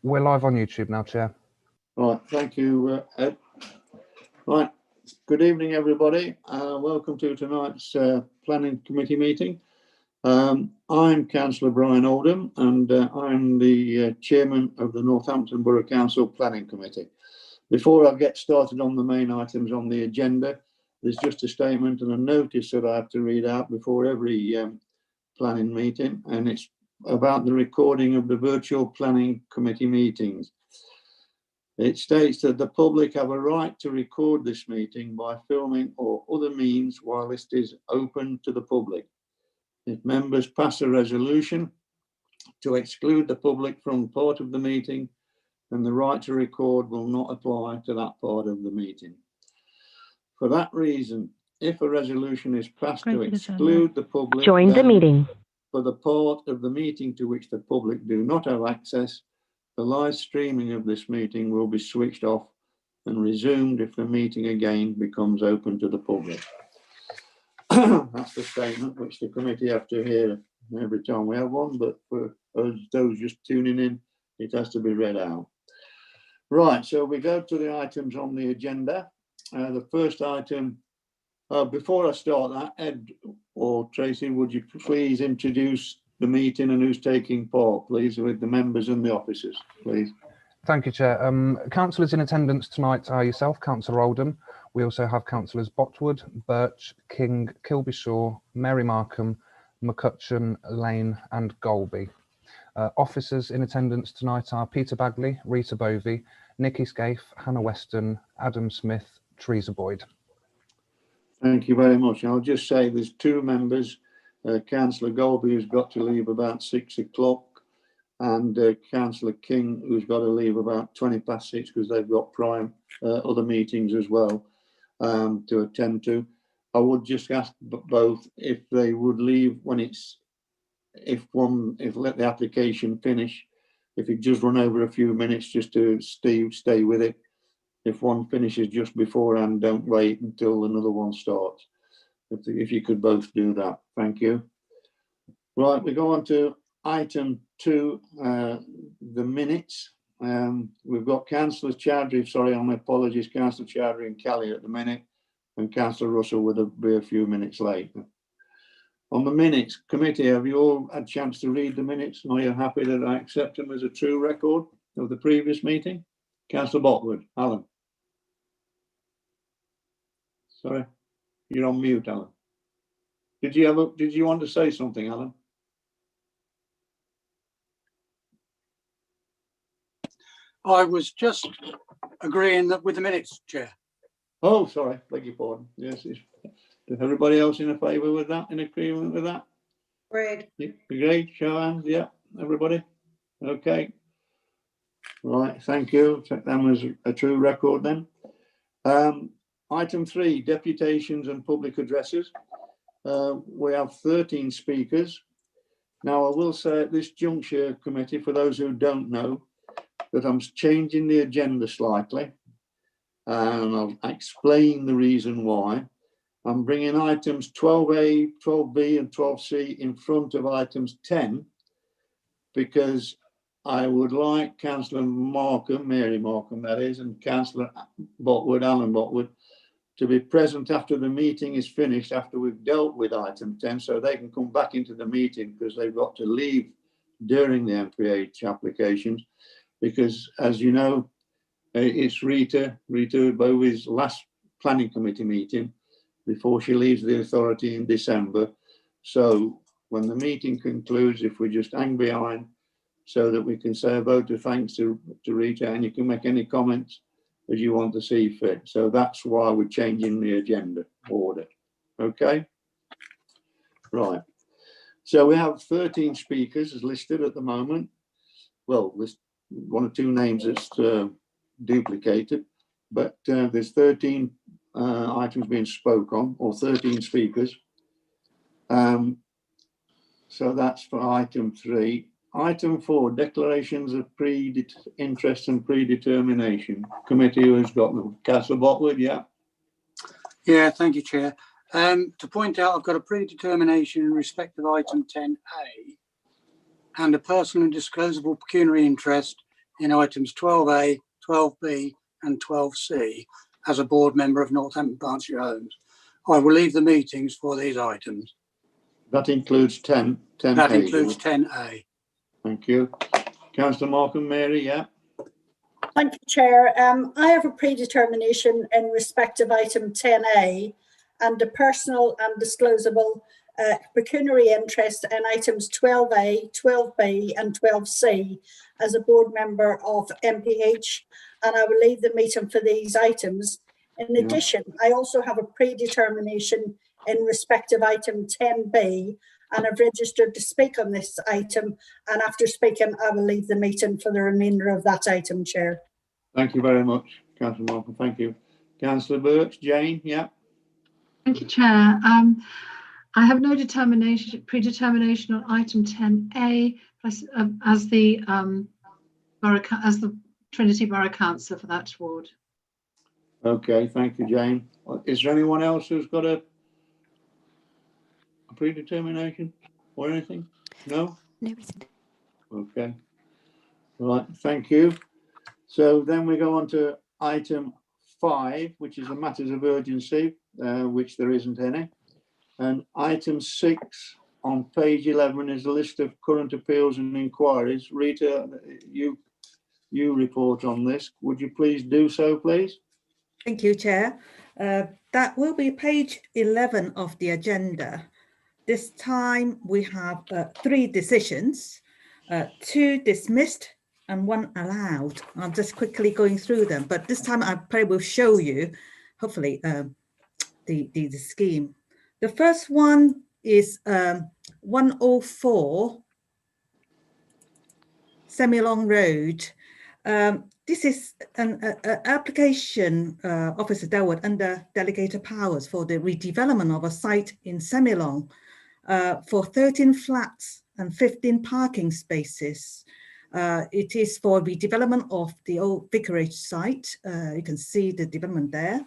We're live on YouTube now, Chair. Right, thank you, Ed. Right, good evening, everybody. Welcome to tonight's Planning Committee meeting. I'm Councillor Brian Oldham, and I'm the Chairman of the Northampton Borough Council Planning Committee. Before I get started on the main items on the agenda, there's just a statement and a notice that I have to read out before every planning meeting, and it's about the recording of the virtual planning committee meetings. It states that the public have a right to record this meeting by filming or other means while it is open to the public. If members pass a resolution to exclude the public from part of the meeting, then the right to record will not apply to that part of the meeting. For that reason, if a resolution is passed to exclude the public, join the meeting. For the part of the meeting to which the public do not have access, the live streaming of this meeting will be switched off and resumed if the meeting again becomes open to the public. That's the statement which the committee have to hear every time we have one, but for those just tuning in, it has to be read out. Right, so we go to the items on the agenda. The first item, before I start that, Ed or Tracy, would you please introduce the meeting and who's taking part, please, with the members and the officers, please. Thank you, Chair. Councillors in attendance tonight are yourself, Councillor Oldham. We also have Councillors Botwood, Birch, King, Kilbyshaw, Mary Markham, McCutcheon, Lane and Golby. Officers in attendance tonight are Peter Bagley, Rita Bovey, Nikki Scaife, Hannah Weston, Adam Smith, Teresa Boyd. Thank you very much. I'll just say there's two members, Councillor Golby, who's got to leave about 6 o'clock, and Councillor King, who's got to leave about 20 past 6 because they've got other meetings as well to attend to. I would just ask both if they would leave when if let the application finish, if it just run over a few minutes just to stay with it. If one finishes just beforehand, don't wait until another one starts. If you could both do that, thank you. Right, we go on to item 2, the minutes. We've got Councillor Chowdhury, sorry, my apologies, Councillor Chowdhury and Kelly at the minute, and Councillor Russell would be a few minutes late. On the minutes committee, have you all had a chance to read the minutes? And are you happy that I accept them as a true record of the previous meeting? Councillor Botwood, Alan. Sorry, you're on mute, Alan. Did you want to say something, Alan? I was just agreeing with the minutes, Chair. Oh, sorry, beg your pardon. Yes, is everybody else in favour with that, in agreement with that? Agreed. Agreed, show hands, yeah, everybody? Okay. Right, thank you. Take them as a true record then. Item 3, deputations and public addresses. We have 13 speakers. Now, I will say at this juncture, committee, for those who don't know, that I'm changing the agenda slightly, and I'll explain the reason why. I'm bringing items 12A, 12B and 12C in front of items 10, because I would like Councillor Markham, Mary Markham that is, and Councillor Botwood, Alan Botwood, to be present after the meeting is finished, after we've dealt with item 10, so they can come back into the meeting, because they've got to leave during the MPH applications, because as you know, it's Rita Bowie's last planning committee meeting before she leaves the authority in December. So when the meeting concludes, if we just hang behind so that we can say a vote of thanks to Rita, and you can make any comments as you want to see fit. So that's why we're changing the agenda order. Okay? Right. So we have 13 speakers as listed at the moment. Well, there's 1 or 2 names that's duplicated, but there's 13 items being spoke on, or 13 speakers. So that's for item 3. Item 4, declarations of interest and predetermination. Committee who's got them. Councillor Botwood, yeah. Yeah, thank you, Chair. To point out, I've got a predetermination in respect of item 10A, and a personal and disclosable pecuniary interest in items 12A, 12B and 12C as a board member of Northampton Partnership Homes. I will leave the meetings for these items. That includes 10. That includes 10A. Thank you. Councillor Markham, Mary, yeah. Thank you, Chair. I have a predetermination in respect of item 10A and a personal and disclosable pecuniary interest in items 12A, 12B and 12C as a board member of MPH, and I will leave the meeting for these items. In addition, I also have a predetermination in respect of item 10B, and I've registered to speak on this item, and after speaking I will leave the meeting for the remainder of that item, Chair. Thank you very much, Councillor Markham. Thank you. Councillor Birch, Jane, yeah. Thank you, Chair. I have no predetermination on item 10A as the Trinity Borough Councillor for that ward. Okay, thank you, Jane. Is there anyone else who's got a predetermination or anything? No? No. Okay. Right, thank you. So then we go on to item 5, which is the matters of urgency, which there isn't any. And item 6 on page 11 is a list of current appeals and inquiries. Rita, you report on this. Would you please do so, please? Thank you, Chair. That will be page 11 of the agenda. This time we have 3 decisions, 2 dismissed and 1 allowed. I'm just quickly going through them, but this time I probably will show you, hopefully, the scheme. The first one is 104 Semilong Road. This is an application Officer dealt under delegated powers for the redevelopment of a site in Semilong for 13 flats and 15 parking spaces. It is for redevelopment of the old vicarage site. You can see the development there.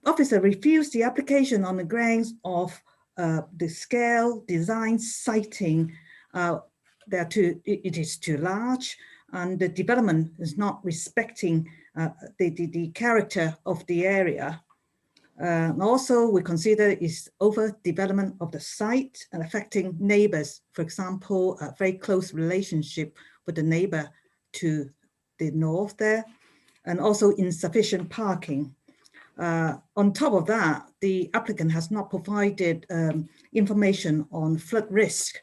Officer refused the application on the grounds of the scale, design, siting. It is too large, and the development is not respecting the character of the area. And also, we consider is overdevelopment of the site and affecting neighbors. For example, a very close relationship with the neighbor to the north there, and also insufficient parking. On top of that, the applicant has not provided information on flood risk.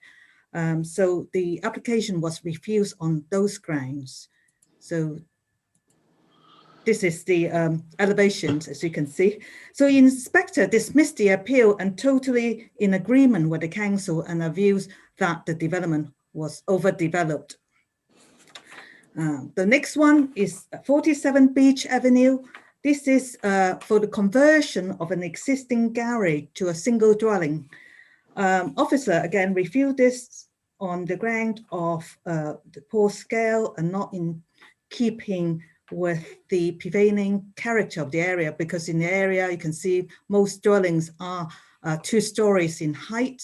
So the application was refused on those grounds. So this is the elevations, as you can see. So the inspector dismissed the appeal and totally in agreement with the council and our views that the development was overdeveloped. The next one is 47 Beach Avenue. This is for the conversion of an existing garage to a single dwelling. Officer again refused this on the ground of the poor scale and not in keeping with the prevailing character of the area, because in the area you can see most dwellings are 2 stories in height.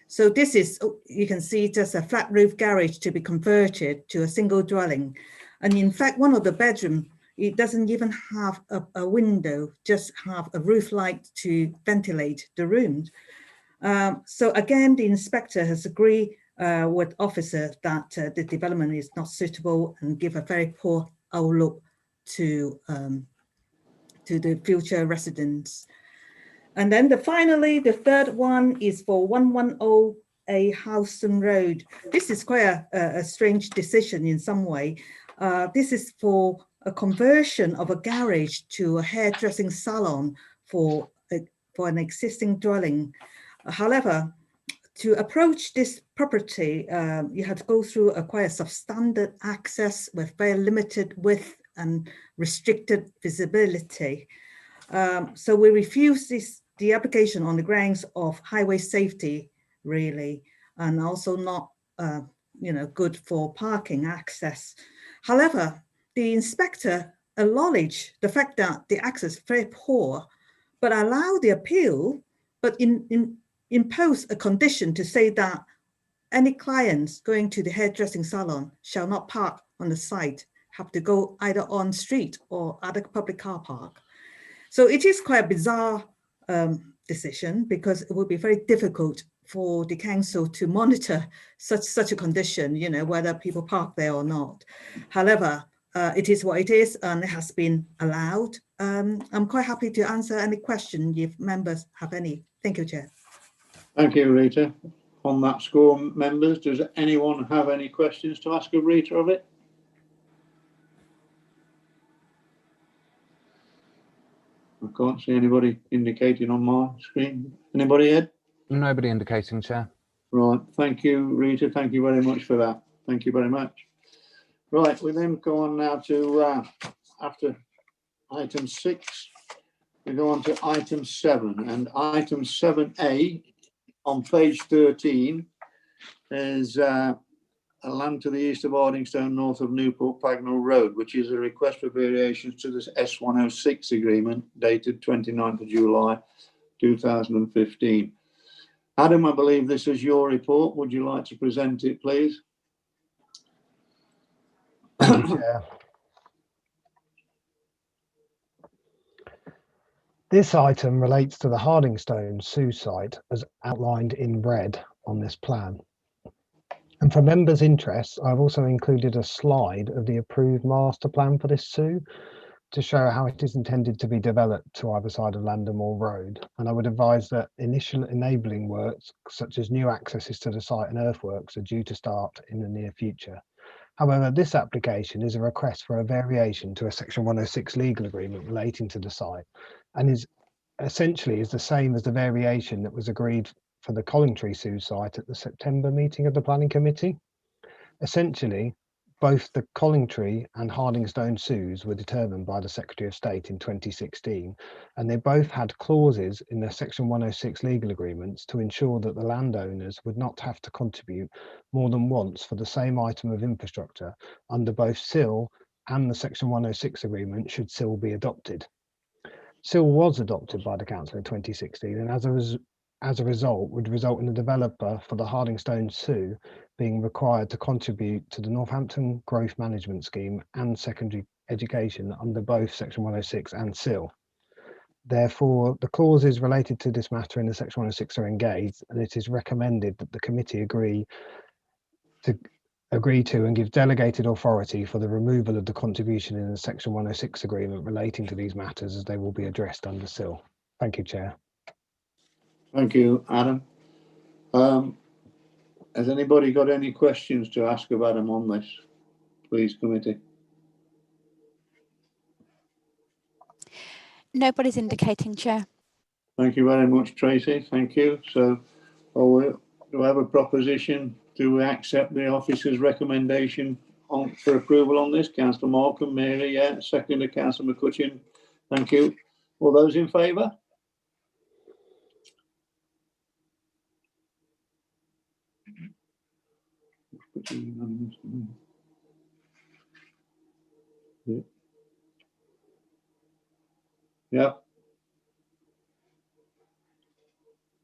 So this is, you can see, just a flat roof garage to be converted to a single dwelling. And in fact, one of the bedroom, it doesn't even have a window, just have a roof light to ventilate the room. So again, the inspector has agreed with officer that the development is not suitable and give a very poor outlook to the future residents. And then finally, the third one is for 110A Houston Road. This is quite a strange decision in some way. This is for a conversion of a garage to a hairdressing salon for an existing dwelling. However, to approach this property, you have to go through quite a substandard access with very limited width and restricted visibility. So we refuse the application on the grounds of highway safety, really, and also not good for parking access. However, the inspector acknowledged the fact that the access is very poor, but allowed the appeal, but impose a condition to say that any clients going to the hairdressing salon shall not park on the site, have to go either on street or other public car park. So it is quite a bizarre decision, because it would be very difficult for the council to monitor such a condition, you know, whether people park there or not. However, it is what it is, and it has been allowed. I'm quite happy to answer any question if members have any. Thank you, Chair. Thank you, Rita. On that score, members, does anyone have any questions to ask of Rita of it? I can't see anybody indicating on my screen. Anybody, Ed? Nobody indicating, Chair. Right, thank you, Rita. Thank you very much for that. Thank you very much. Right, we then go on now to, after item 6, we go on to item 7. And item 7A on page 13 is a land to the east of Ardingstone, north of Newport Pagnell Road, which is a request for variations to this S106 agreement dated 29th of July 2015. Adam, I believe this is your report. Would you like to present it, please? Thank you, Chair. This item relates to the Hardingstone Sue site as outlined in red on this plan. And for members' interests, I've also included a slide of the approved master plan for this Sue to show how it is intended to be developed to either side of Landamore Road. And I would advise that initial enabling works, such as new accesses to the site and earthworks, are due to start in the near future. However, this application is a request for a variation to a Section 106 legal agreement relating to the site, and is essentially the same as the variation that was agreed for the Collingtree Sue site at the September meeting of the Planning Committee. Essentially, both the Collingtree and Hardingstone Sues were determined by the Secretary of State in 2016, and they both had clauses in their Section 106 legal agreements to ensure that the landowners would not have to contribute more than once for the same item of infrastructure under both SIL and the Section 106 agreement should SIL be adopted. SIL was adopted by the Council in 2016, and as a result would result in the developer for the Hardingstone Sue being required to contribute to the Northampton Growth Management Scheme and secondary education under both Section 106 and SIL. Therefore, the clauses related to this matter in the Section 106 are engaged, and it is recommended that the committee agree to and give delegated authority for the removal of the contribution in the Section 106 agreement relating to these matters, as they will be addressed under SIL. Thank you, Chair. Thank you, Adam. Has anybody got any questions to ask of Adam on this, please, committee? Nobody's indicating, Chair. Thank you very much, Tracy. Thank you. So, do I have a proposition to accept the officer's recommendation for approval on this? Councillor Markham, Mary, yeah. Second, Councillor McCutcheon. Thank you. All those in favour? Yeah.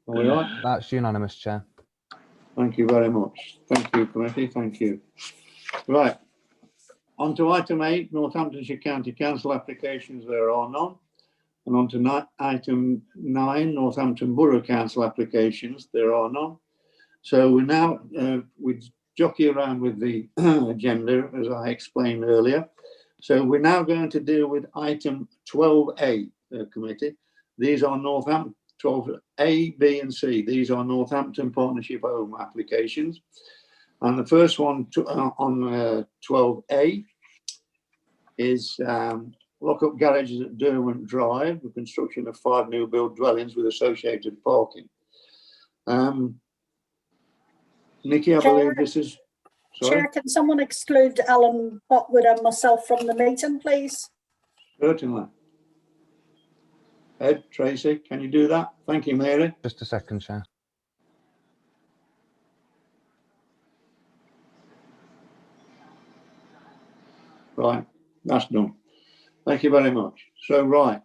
All right. That's unanimous, Chair. Thank you very much. Thank you, committee. Thank you. Right. On to item 8, Northamptonshire County Council applications. There are none. And on to item 9, Northampton Borough Council applications. There are none. So we now we jockey around with the agenda, as I explained earlier. So we're now going to deal with item 12A, committee. These are Northampton 12A, B and C. These are Northampton Partnership Home applications. And the first one on 12A is lock-up garages at Derwent Drive, the construction of 5 new build dwellings with associated parking. Nikki, I believe this is... Sorry? Chair, can someone exclude Alan Botwood and myself from the meeting, please? Certainly. Ed, Tracy, can you do that? Thank you, Mary. Just a second, Chair. Right, that's done. Thank you very much. So, right.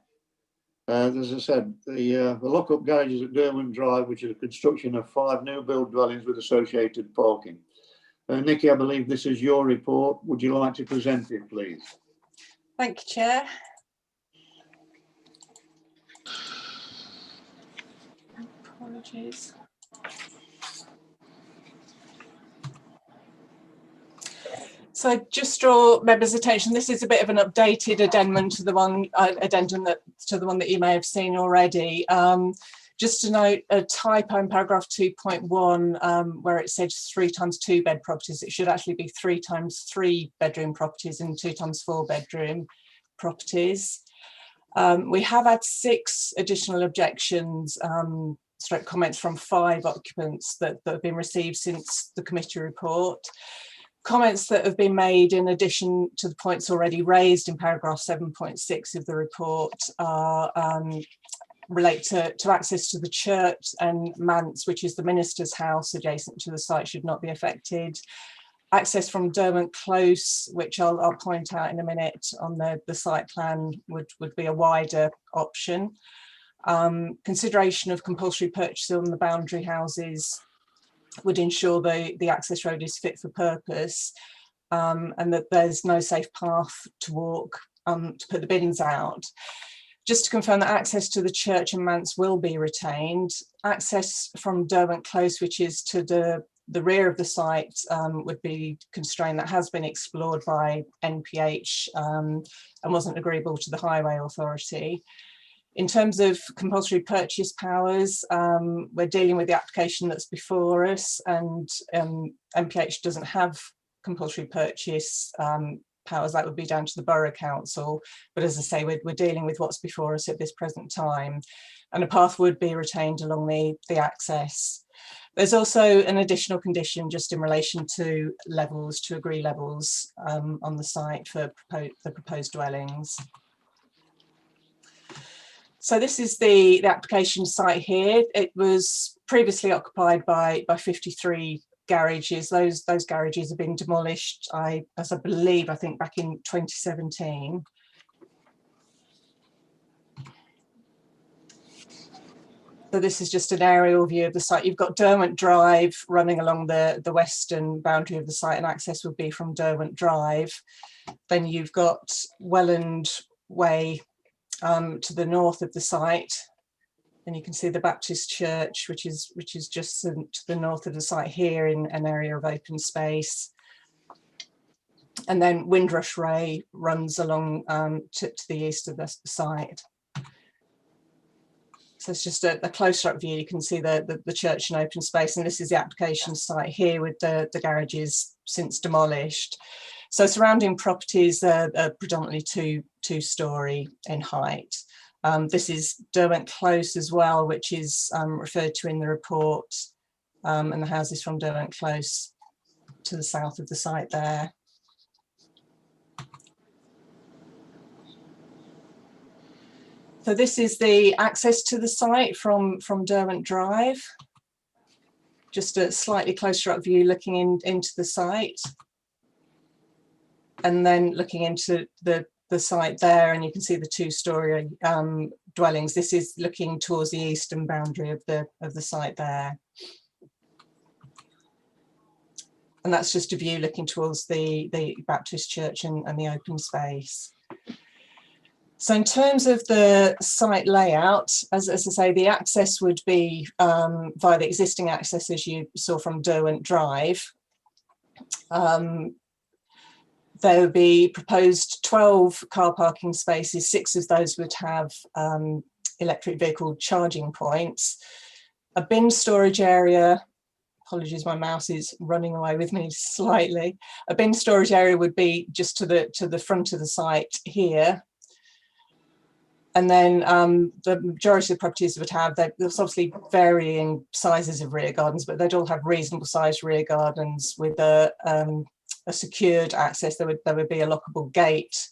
As I said, the lock-up garages at Derwent Drive, which is a construction of 5 new build dwellings with associated parking. Nikki, I believe this is your report. Would you like to present it, please? Thank you, Chair. Apologies. So just draw members' attention. This is a bit of an updated addendum to the one that you may have seen already. Just to note a typo in paragraph 2.1 where it says 3 times 2 bed properties. It should actually be 3 times 3 bedroom properties and 2 times 4 bedroom properties. We have had 6 additional objections, stroke comments from 5 occupants that have been received since the committee report. Comments that have been made in addition to the points already raised in paragraph 7.6 of the report are relate to access to the church and manse, which is the minister's house adjacent to the site, should not be affected. Access from Derwent Close, which I'll point out in a minute on the site plan, would be a wider option. Consideration of compulsory purchase on the boundary houses would ensure the access road is fit for purpose, and that there's no safe path to walk to put the bins out. Just to confirm that access to the church and manse will be retained. Access from Derwent Close, which is to the rear of the site, would be constrained. That has been explored by NPH and wasn't agreeable to the Highway Authority. In terms of compulsory purchase powers, we're dealing with the application that's before us, and NPH doesn't have compulsory purchase powers. That would be down to the Borough Council. But as I say, we're dealing with what's before us at this present time. And a path would be retained along the access. There's also an additional condition just in relation to levels, to agree levels on the site for the proposed dwellings. So this is the application site here. It was previously occupied by 53 garages. Those garages have been demolished, I think back in 2017. So this is just an aerial view of the site. You've got Derwent Drive running along the western boundary of the site, and access would be from Derwent Drive. Then you've got Welland Way to the north of the site, and you can see the Baptist Church, which is just to the north of the site here in an area of open space. And then Windrush Way runs along to the east of the site. So it's just a closer up view. You can see the church and open space, and this is the application site here with the garages since demolished. So surrounding properties are predominantly two-storey in height. This is Derwent Close as well, which is referred to in the report, and the houses from Derwent Close to the south of the site there. So this is the access to the site from Derwent Drive. Just a slightly closer up view looking into the site. And then looking into the site there, and you can see the two-storey dwellings. This is looking towards the eastern boundary of the site there. And that's just a view looking towards the Baptist Church and the open space. So in terms of the site layout, as I say, the access would be via the existing access as you saw from Derwent Drive. There would be proposed 12 car parking spaces. 6 of those would have electric vehicle charging points. A bin storage area, apologies, my mouse is running away with me slightly. A bin storage area would be just to the front of the site here. And then the majority of the properties would have, there's obviously varying sizes of rear gardens, but they'd all have reasonable sized rear gardens with a secured access. There would be a lockable gate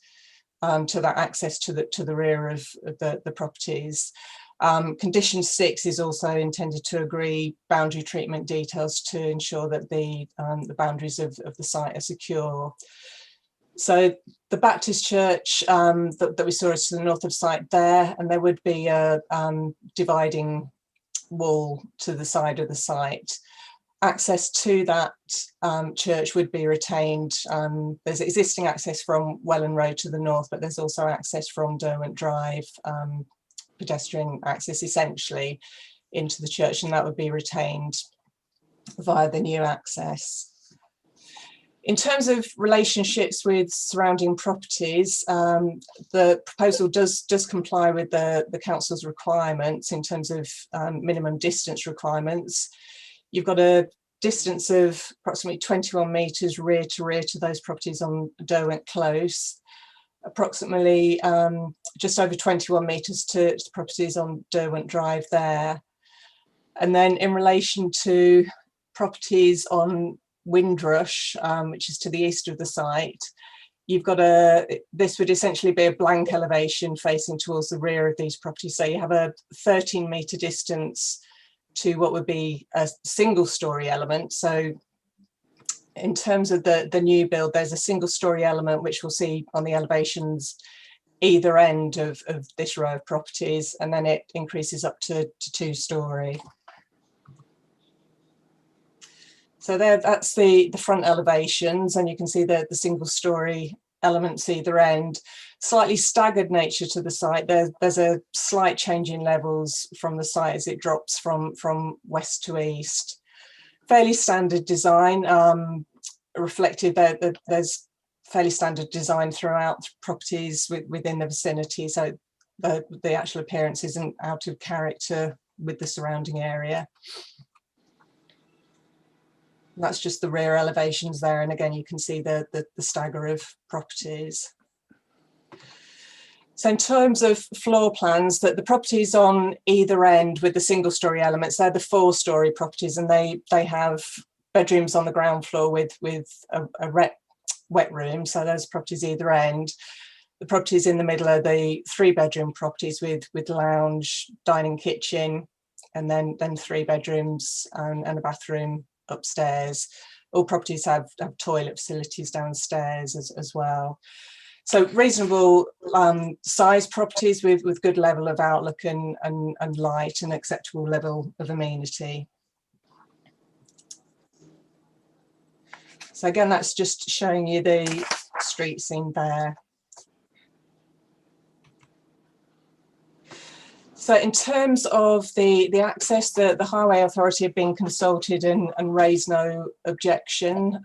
to that access to the rear of the properties. Condition 6 is also intended to agree boundary treatment details to ensure that the boundaries of the site are secure. So the Baptist church that we saw is to the north of site there, and there would be a dividing wall to the side of the site. Access to that church would be retained. There's existing access from Welland Road to the north, but there's also access from Derwent Drive, pedestrian access essentially into the church, and that would be retained via the new access. In terms of relationships with surrounding properties, the proposal does comply with the council's requirements in terms of minimum distance requirements. You've got a distance of approximately 21 metres rear to those properties on Derwent Close, approximately just over 21 metres to properties on Derwent Drive there. And then in relation to properties on Windrush, which is to the east of the site, you've got this would essentially be a blank elevation facing towards the rear of these properties. So you have a 13-metre distance to what would be a single-storey element. So in terms of the new build, there's a single-storey element which we'll see on the elevations either end of this row of properties, and then it increases up to 2-storey. So that's the front elevations, and you can see the single-storey elements either end. Slightly staggered nature to the site. There's a slight change in levels from the site as it drops from west to east. Fairly standard design, reflected that there's fairly standard design throughout properties within the vicinity, so the actual appearance isn't out of character with the surrounding area. That's just the rear elevations there, and again you can see the stagger of properties. So in terms of floor plans, that the properties on either end with the single-storey elements, they're the 4-storey properties, and they have bedrooms on the ground floor with a wet room. So those properties either end. The properties in the middle are the 3-bedroom properties with lounge, dining, kitchen, and then 3 bedrooms and a bathroom upstairs. All properties have toilet facilities downstairs as well. So reasonable size properties with good level of outlook and light and acceptable level of amenity. So again, that's just showing you the street scene there. So in terms of the access, the Highway Authority have been consulted and raised no objection.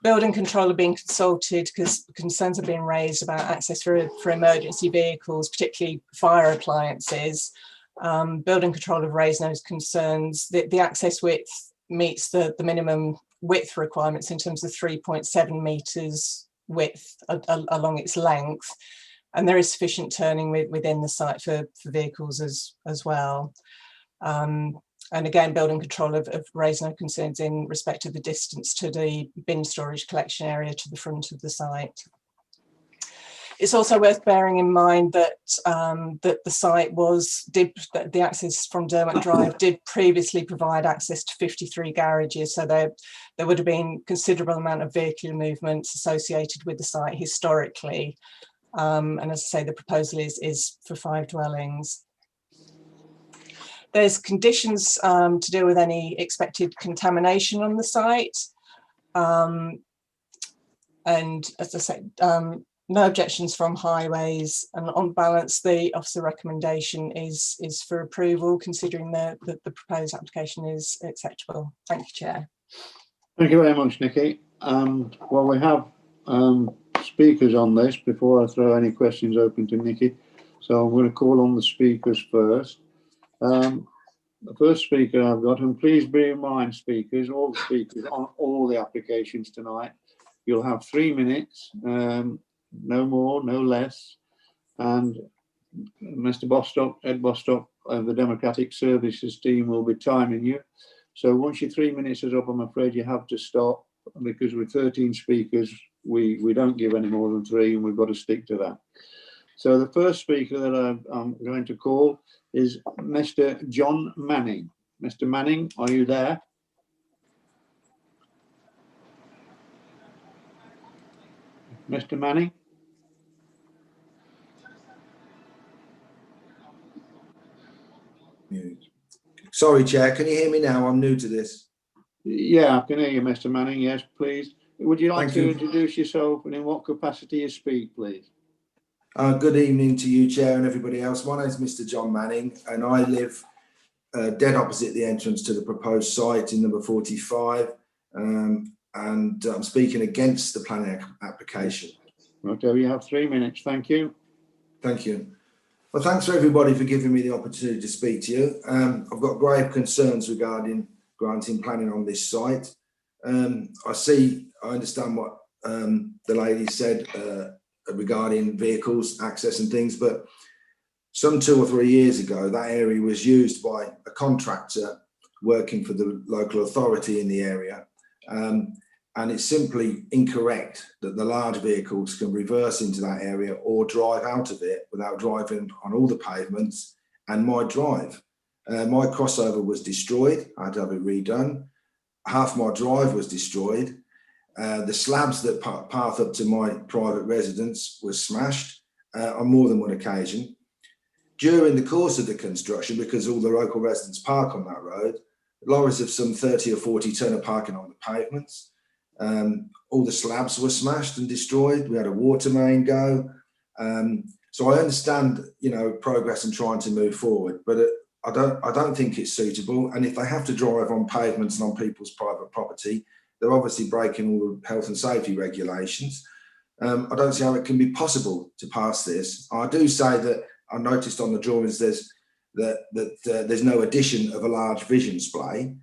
Building control have been consulted because concerns have been raised about access for emergency vehicles, particularly fire appliances. Building control have raised those concerns. The access width meets the minimum width requirements in terms of 3.7 metres width along its length. And there is sufficient turning within the site for vehicles as well. And again, building control have raised no concerns in respect of the distance to the bin storage collection area to the front of the site. It's also worth bearing in mind that that the site the access from Derwent Drive did previously provide access to 53 garages, so there would have been considerable amount of vehicular movements associated with the site historically. And as I say, the proposal is for 5 dwellings. There's conditions to deal with any expected contamination on the site. And as I said, no objections from Highways, and on balance, the officer recommendation is for approval, considering that the proposed application is acceptable. Thank you, Chair. Thank you very much, Nikki. Well, we have speakers on this before I throw any questions open to Nikki. So I'm going to call on the speakers first. The first speaker I've got, and please bear in mind, speakers, all the speakers on all the applications tonight, you'll have 3 minutes, no more, no less. And Mr. Bostock, Ed Bostock of the Democratic Services team will be timing you. So once your 3 minutes is up, I'm afraid you have to stop, because with 13 speakers, we don't give any more than 3, and we've got to stick to that. So the first speaker that I'm going to call is Mr. John Manning. Mr. Manning, are you there? Mr. Manning? Sorry, Chair, can you hear me now? I'm new to this. Yeah, I can hear you, Mr. Manning. Yes, please. Would you like Thank to you. introduce yourself and in what capacity you speak, please? Good evening to you, Chair, and everybody else. My name is Mr. John Manning, and I live dead opposite the entrance to the proposed site in number 45, and I'm speaking against the planning application. Okay, you have 3 minutes. Thank you. Thank you. Well, thanks for everybody for giving me the opportunity to speak to you. I've got grave concerns regarding granting planning on this site. I understand what the lady said regarding vehicles, access and things, but some 2 or 3 years ago, that area was used by a contractor working for the local authority in the area. And it's simply incorrect that the large vehicles can reverse into that area or drive out of it without driving on all the pavements and my drive. My crossover was destroyed. I had to have it redone. Half my drive was destroyed. The slabs that path up to my private residence was smashed on more than one occasion. During the course of the construction, because all the local residents park on that road, lorries of some 30 or 40 ton are parking on the pavements. All the slabs were smashed and destroyed. We had a water main go. So I understand, you know, progress and trying to move forward, but I don't think it's suitable. And if they have to drive on pavements and on people's private property, they're obviously breaking all the health and safety regulations. I don't see how it can be possible to pass this. I do say that I noticed on the drawings there's no addition of a large vision display.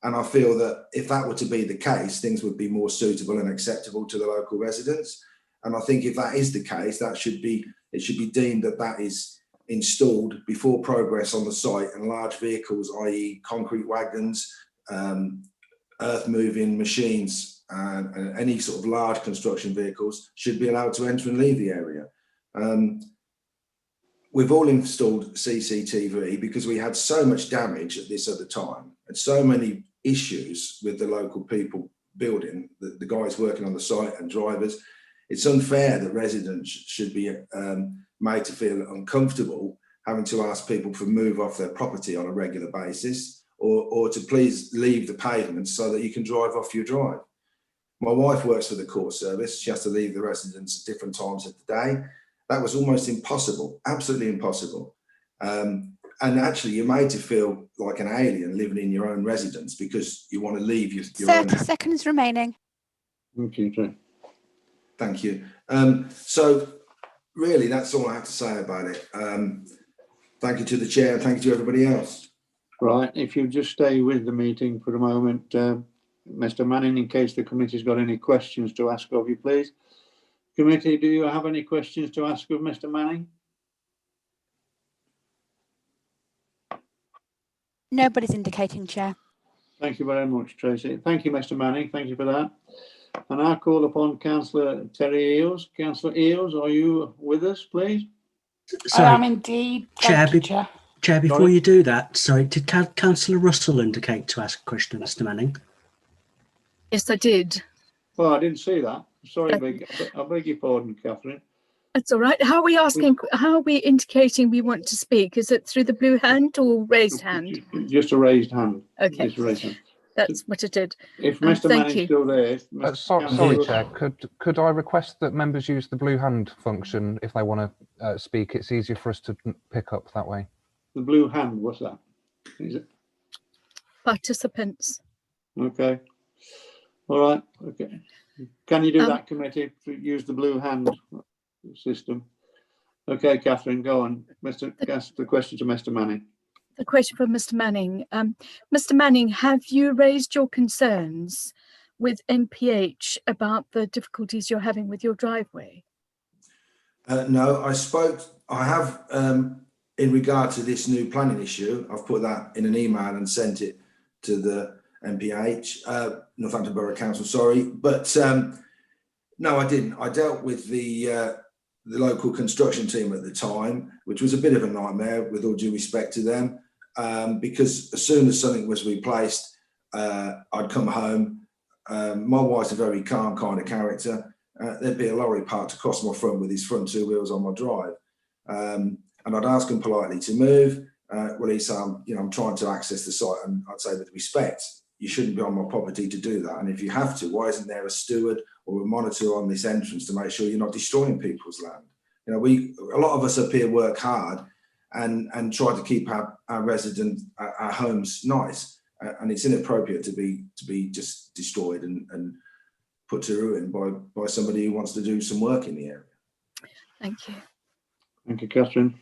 And I feel that if that were to be the case, things would be more suitable and acceptable to the local residents. And I think if that is the case, it should be deemed that is installed before progress on the site, and large vehicles, i.e. concrete wagons, earth moving machines, and any sort of large construction vehicles should be allowed to enter and leave the area. We've all installed CCTV because we had so much damage at this other time and so many issues with the local people building, the guys working on the site and drivers. It's unfair that residents should be made to feel uncomfortable having to ask people to move off their property on a regular basis, or to please leave the pavement so that you can drive off your drive. My wife works for the court service. She has to leave the residence at different times of the day. That was almost impossible, absolutely impossible. And actually, you're made to feel like an alien living in your own residence because you want to leave your 30 seconds remaining. Okay. Thank you. So really, that's all I have to say about it. Thank you to the chair and thank you to everybody else. Right, if you just stay with the meeting for a moment, Mr. Manning, in case the committee's got any questions to ask of you, please. Committee, do you have any questions to ask of Mr. Manning? Nobody's indicating, Chair. Thank you very much, Tracy. Thank you, Mr. Manning. Thank you for that. And I call upon Councillor Terry Eales. Councillor Eales, are you with us, please? Sorry, I am indeed. Chair, before you do that, sorry, did Councillor Russell indicate to ask a question, Mr. Manning? Yes, I did. Well, I didn't see that. Sorry, I beg your pardon, Catherine. That's all right. How are we asking? How are we indicating we want to speak? Is it through the blue hand or raised hand? Just a raised hand. Okay. Just a raised hand. That's what I did. If Mr. Manning's still there. Sorry, Chair. Could I request that members use the blue hand function if they want to speak? It's easier for us to pick up that way. The blue hand, what's that? Is it? Participants. Okay. All right. Okay. Can you do that, committee? Use the blue hand system. Okay, Catherine, go on. The question to Mr. Manning. The question for Mr. Manning. Mr. Manning, have you raised your concerns with NPH about the difficulties you're having with your driveway? No, I have, in regard to this new planning issue, I've put that in an email and sent it to the NPH, Northampton Borough Council, sorry. But no, I didn't. I dealt with the local construction team at the time, which was a bit of a nightmare with all due respect to them, because as soon as something was replaced, I'd come home. My wife's a very calm kind of character. there'd be a lorry parked across my front with his front two wheels on my drive. And I'd ask him politely to move. Well, he'd say, I'm trying to access the site, and I'd say, with respect, you shouldn't be on my property to do that. And if you have to, why isn't there a steward or a monitor on this entrance to make sure you're not destroying people's land? A lot of us up here work hard and try to keep our residents, our homes nice, and it's inappropriate to be just destroyed and put to ruin by somebody who wants to do some work in the area. Thank you. Thank you, Catherine.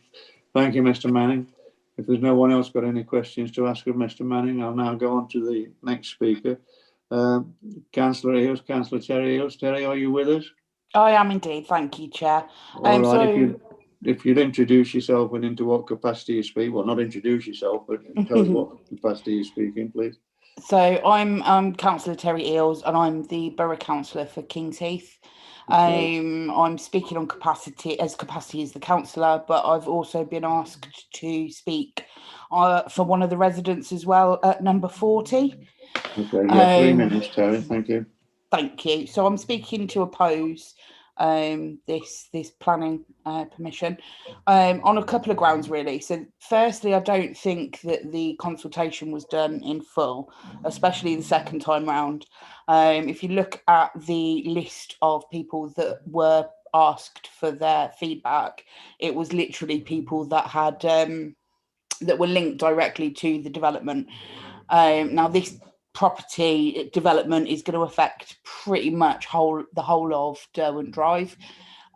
Thank you, Mr. Manning. If there's no one else got any questions to ask of Mr. Manning, I'll now go on to the next speaker, Councillor Eales, Councillor Terry Eales. Terry, are you with us? I am indeed. Thank you, Chair. All right, if you'd introduce yourself and into what capacity you speak, well, not introduce yourself, but tell us what capacity you speak in, please. So I'm Councillor Terry Eales, and I'm the Borough Councillor for Kings Heath. I'm speaking on capacity as the councillor, but I've also been asked to speak for one of the residents as well at number 40. Okay, yeah, 3 minutes, Terry. Thank you. Thank you. So I'm speaking to oppose this planning permission on a couple of grounds, really. So firstly, I don't think that the consultation was done in full, especially the second time round. If you look at the list of people that were asked for their feedback, it was literally people that had that were linked directly to the development. Now this property development is going to affect pretty much the whole of Derwent Drive.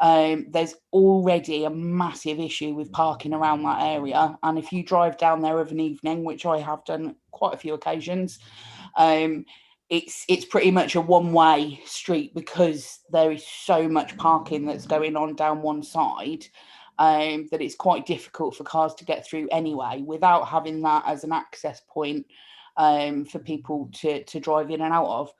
There's already a massive issue with parking around that area, and if you drive down there of an evening, which I have done quite a few occasions, it's pretty much a one-way street because there is so much parking that's going on down one side that it's quite difficult for cars to get through anyway, without having that as an access point for people to drive in and out of.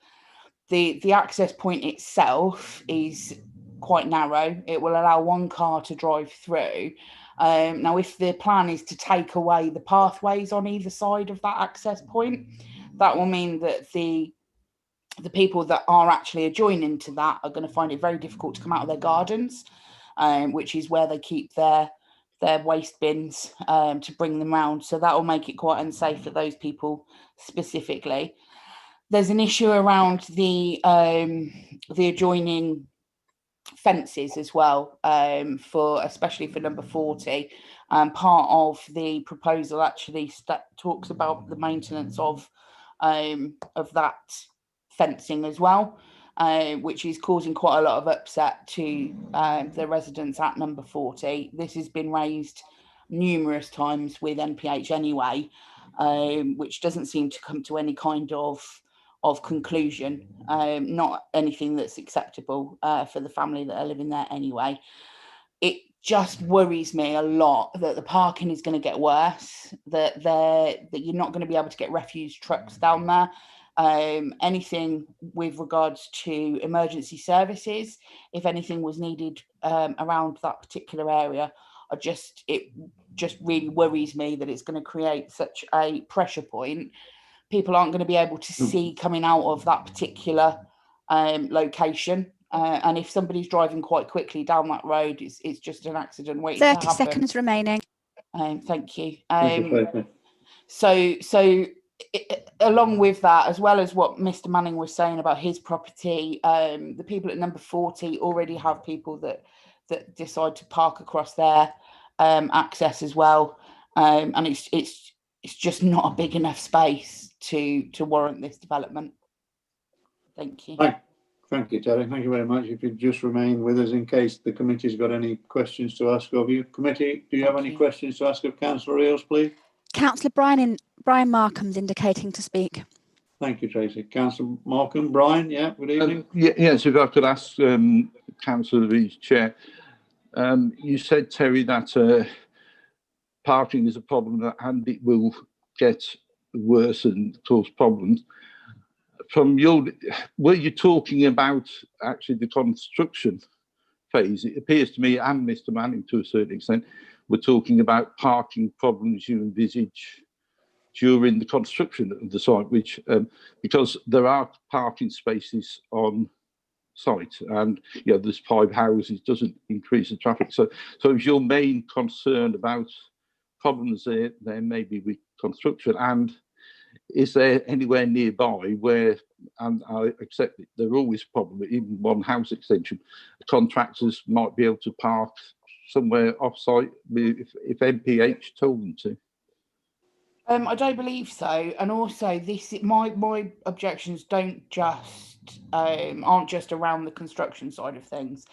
The access point itself is quite narrow. It will allow one car to drive through. Now, if the plan is to take away the pathways on either side of that access point, that will mean that the people that are actually adjoining to that are going to find it very difficult to come out of their gardens, which is where they keep their waste bins to bring them round. So that will make it quite unsafe for those people specifically. There's an issue around the adjoining fences as well, especially for number 40. Part of the proposal actually talks about the maintenance of that fencing as well, which is causing quite a lot of upset to the residents at number 40. This has been raised numerous times with NPH anyway, which doesn't seem to come to any kind of conclusion, not anything that's acceptable for the family that are living there anyway. It just worries me a lot that the parking is going to get worse, that you're not going to be able to get refuse trucks down there. Anything with regards to emergency services, if anything was needed around that particular area, it just really worries me that it's going to create such a pressure point. People aren't going to be able to see coming out of that particular location, and if somebody's driving quite quickly down that road, it's just an accident waiting to happen. 30 seconds remaining. Thank you. So along with that, as well as what Mr. Manning was saying about his property, the people at number 40 already have people that decide to park across their access as well, and it's just not a big enough space to warrant this development. Thank you. Thank you, Terry. Thank you very much. If you'd just remain with us in case the committee's got any questions to ask of you. Committee, do you have any questions to ask of Councillor Eales, please? Councillor Brian Markham's indicating to speak. Thank you, Tracy. Councillor Markham. Brian, yeah, good evening. Yes, if I could ask Councillor Lee's chair. You said, Terry, that parking is a problem and it will get worse and cause problems. Were you talking about actually the construction phase? It appears to me, and Mr. Manning to a certain extent, we're talking about parking problems you envisage during the construction of the site, which because there are parking spaces on site, and there's 5 houses, doesn't increase the traffic. So is your main concern about problems there maybe with construction, and is there anywhere nearby where, and I accept that there are always a problem, even one house extension, contractors might be able to park somewhere off-site if MPH told them to? I don't believe so, and also my objections aren't just around the construction side of things.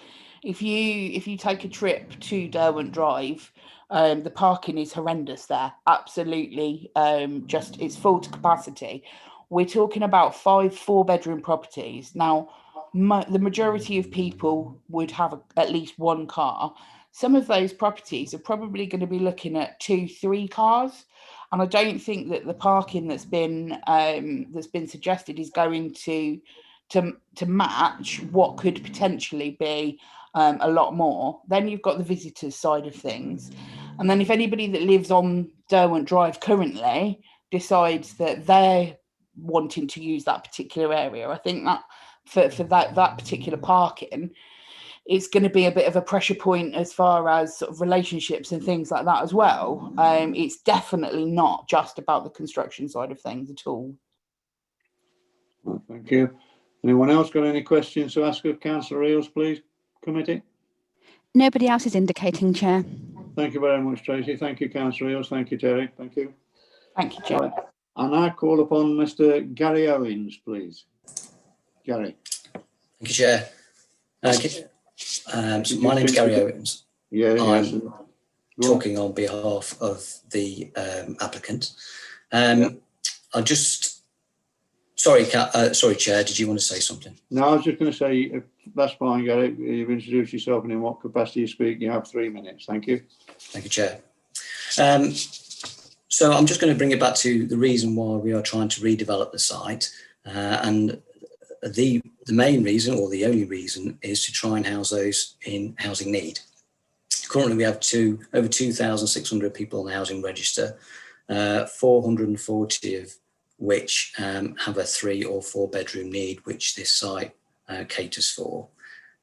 If you take a trip to Derwent Drive, the parking is horrendous there. Absolutely, it's full to capacity. We're talking about 5 4-bedroom properties now. The majority of people would have at least 1 car. Some of those properties are probably going to be looking at 2-3 cars. And I don't think that the parking that's been suggested is going to match what could potentially be a lot more. Then you've got the visitors side of things, and then if anybody that lives on Derwent Drive currently decides that they're wanting to use that particular area, I think that for that particular parking, it's going to be a bit of a pressure point as far as sort of relationships and things like that as well. It's definitely not just about the construction side of things at all. Well, thank you. Anyone else got any questions to ask of Councillor Eales, please, committee? Nobody else is indicating, Chair. Thank you very much, Tracy. Thank you, Councillor Eales. Thank you, Terry. Thank you. Thank you, Chair. Right. I now call upon Mr. Gary Owens, please. Gary. Thank you, Chair. So my name is Gary Owens. I'm talking on behalf of the applicant. I just, sorry, Chair, did you want to say something? No, I was just going to say, that's fine, Gary. You've introduced yourself and in what capacity you speak. You have 3 minutes. Thank you. Thank you, Chair. So I'm just going to bring it back to the reason why we are trying to redevelop the site. And the main reason, or the only reason, is to try and house those in housing need. Currently, we have over 2,600 people on the housing register, 440 of which have a 3 or 4 bedroom need, which this site caters for.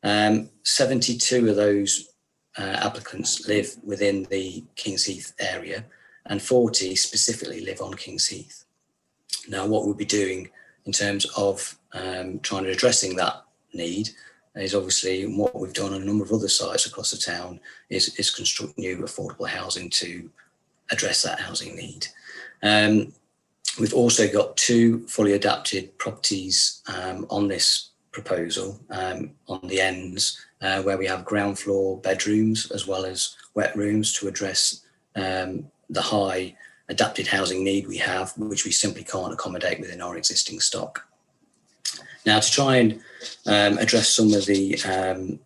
72 of those applicants live within the Kings Heath area, and 40 specifically live on Kings Heath. Now, what we'll be doing in terms of trying to addressing that need is obviously what we've done on a number of other sites across the town is construct new affordable housing to address that housing need. We've also got 2 fully adapted properties on this proposal on the ends where we have ground floor bedrooms as well as wet rooms to address the high adapted housing need we have, which we simply can't accommodate within our existing stock. Now, to try and address some of the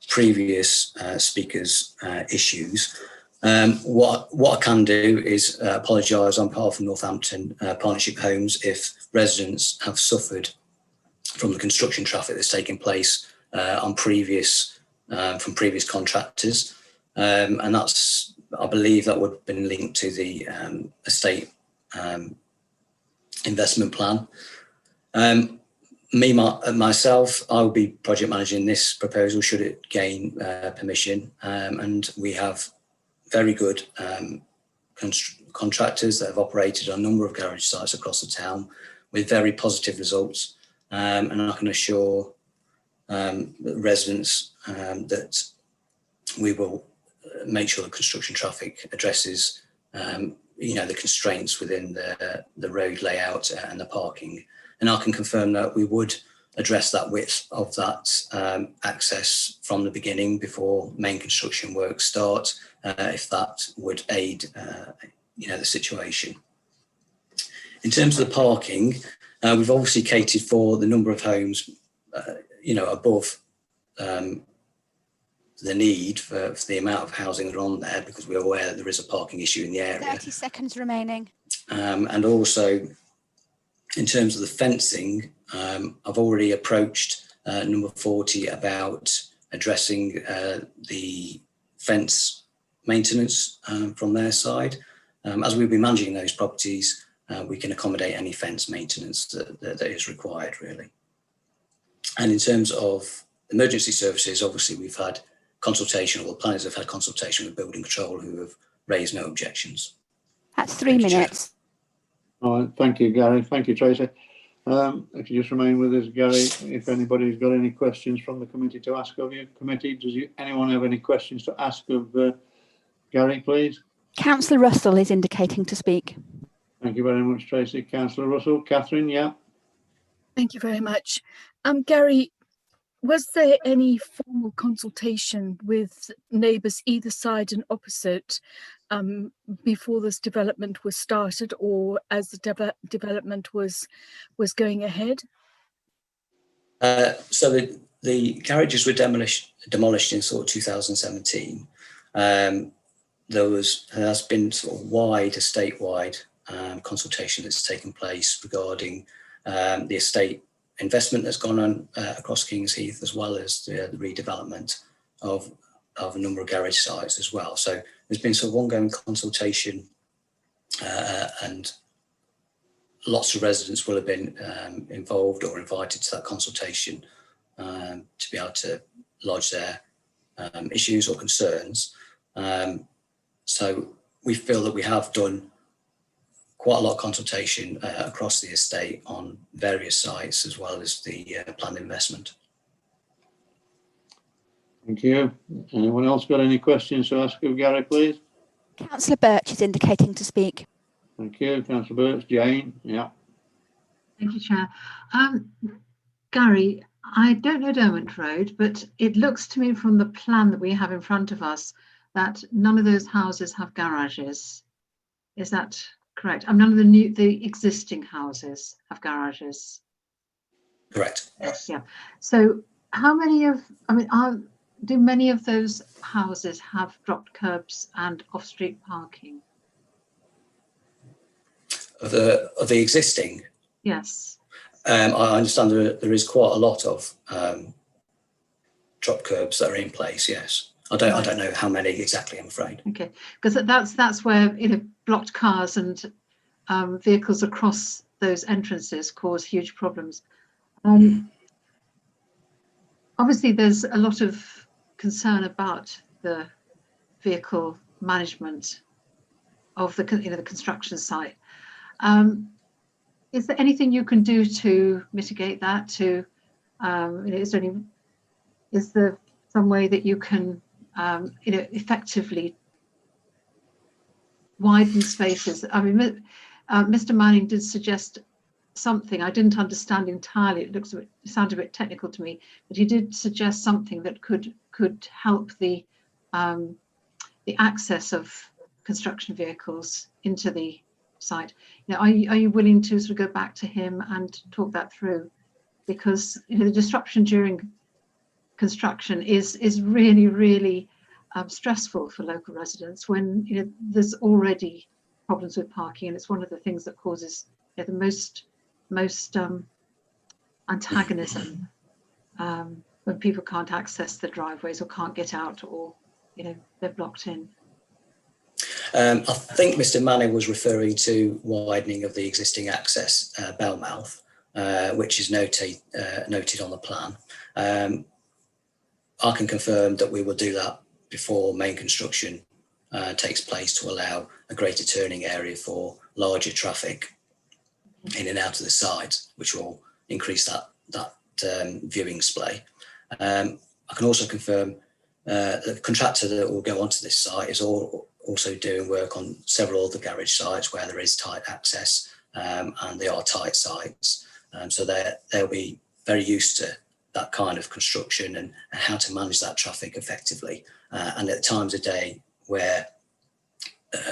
previous speakers' issues, what I can do is apologise on behalf of Northampton Partnership Homes if residents have suffered from the construction traffic that's taken place on from previous contractors, and that's, I believe that would have been linked to the estate investment plan. Myself, I will be project managing this proposal should it gain permission, and we have very good contractors that have operated on a number of garage sites across the town with very positive results, and I can assure residents that we will make sure the construction traffic addresses the constraints within the road layout and the parking. And I can confirm that we would address that width of that access from the beginning before main construction work start, if that would aid the situation. In terms of the parking, we've obviously catered for the number of homes above the need for the amount of housing that are on there, because we're aware that there is a parking issue in the area. 30 seconds remaining. And also, in terms of the fencing, I've already approached number 40 about addressing the fence maintenance from their side. As we'll be managing those properties, we can accommodate any fence maintenance that is required, really. And in terms of emergency services, obviously we've had consultation, or the planners have had consultation with building control, who have raised no objections. That's 3 minutes. All right, thank you, Gary. Thank you, Tracy. If you just remain with us, Gary, if anybody's got any questions from the committee to ask of you. Committee, does anyone have any questions to ask of Gary, please? Councillor Russell is indicating to speak. Thank you very much, Tracy. Councillor Russell. Catherine, yeah. Thank you very much. Gary, was there any formal consultation with neighbours either side and opposite before this development was started, or as the development was going ahead? So the garages were demolished in sort of 2017. There has been sort of statewide consultation that's taken place regarding the estate investment that's gone on across Kings Heath, as well as the redevelopment of a number of garage sites as well. So there's been sort of ongoing consultation, and lots of residents will have been involved or invited to that consultation to be able to lodge their issues or concerns. So we feel that we have done quite a lot of consultation across the estate on various sites, as well as the planned investment. Thank you. Anyone else got any questions to ask of Gary, please? Councillor Birch is indicating to speak. Thank you, Councillor Birch. Jane, yeah. Thank you, Chair. Gary, I don't know Derwent Road, but it looks to me from the plan that we have in front of us that none of those houses have garages. Is that correct? None of the existing houses have garages. Correct. Yes, yeah. So how many do many of those houses have dropped curbs and off-street parking? Of the existing? Yes. I understand there is quite a lot of drop curbs that are in place. Yes, I don't know how many exactly, I'm afraid. Okay, because that's where blocked cars and vehicles across those entrances cause huge problems. Obviously, there's a lot of concern about the vehicle management of the construction site. Is there anything you can do to mitigate that? Is there some way that you can effectively widen spaces? I mean, Mr. Manning did suggest something I didn't understand entirely. It sounded a bit technical to me, but he did suggest something that could help the access of construction vehicles into the site. Are you willing to sort of go back to him and talk that through? Because the disruption during construction is really, really stressful for local residents when there's already problems with parking, and it's one of the things that causes the most antagonism when people can't access the driveways or can't get out, or they're blocked in. I think Mr. Manning was referring to widening of the existing access Bellmouth, which is noted on the plan. I can confirm that we will do that before main construction takes place, to allow a greater turning area for larger traffic in and out of the site, which will increase that viewing splay. I can also confirm the contractor that will go onto this site is also doing work on several other garage sites where there is tight access, and they are tight sites. So they'll be very used to that kind of construction and how to manage that traffic effectively. And at times of day where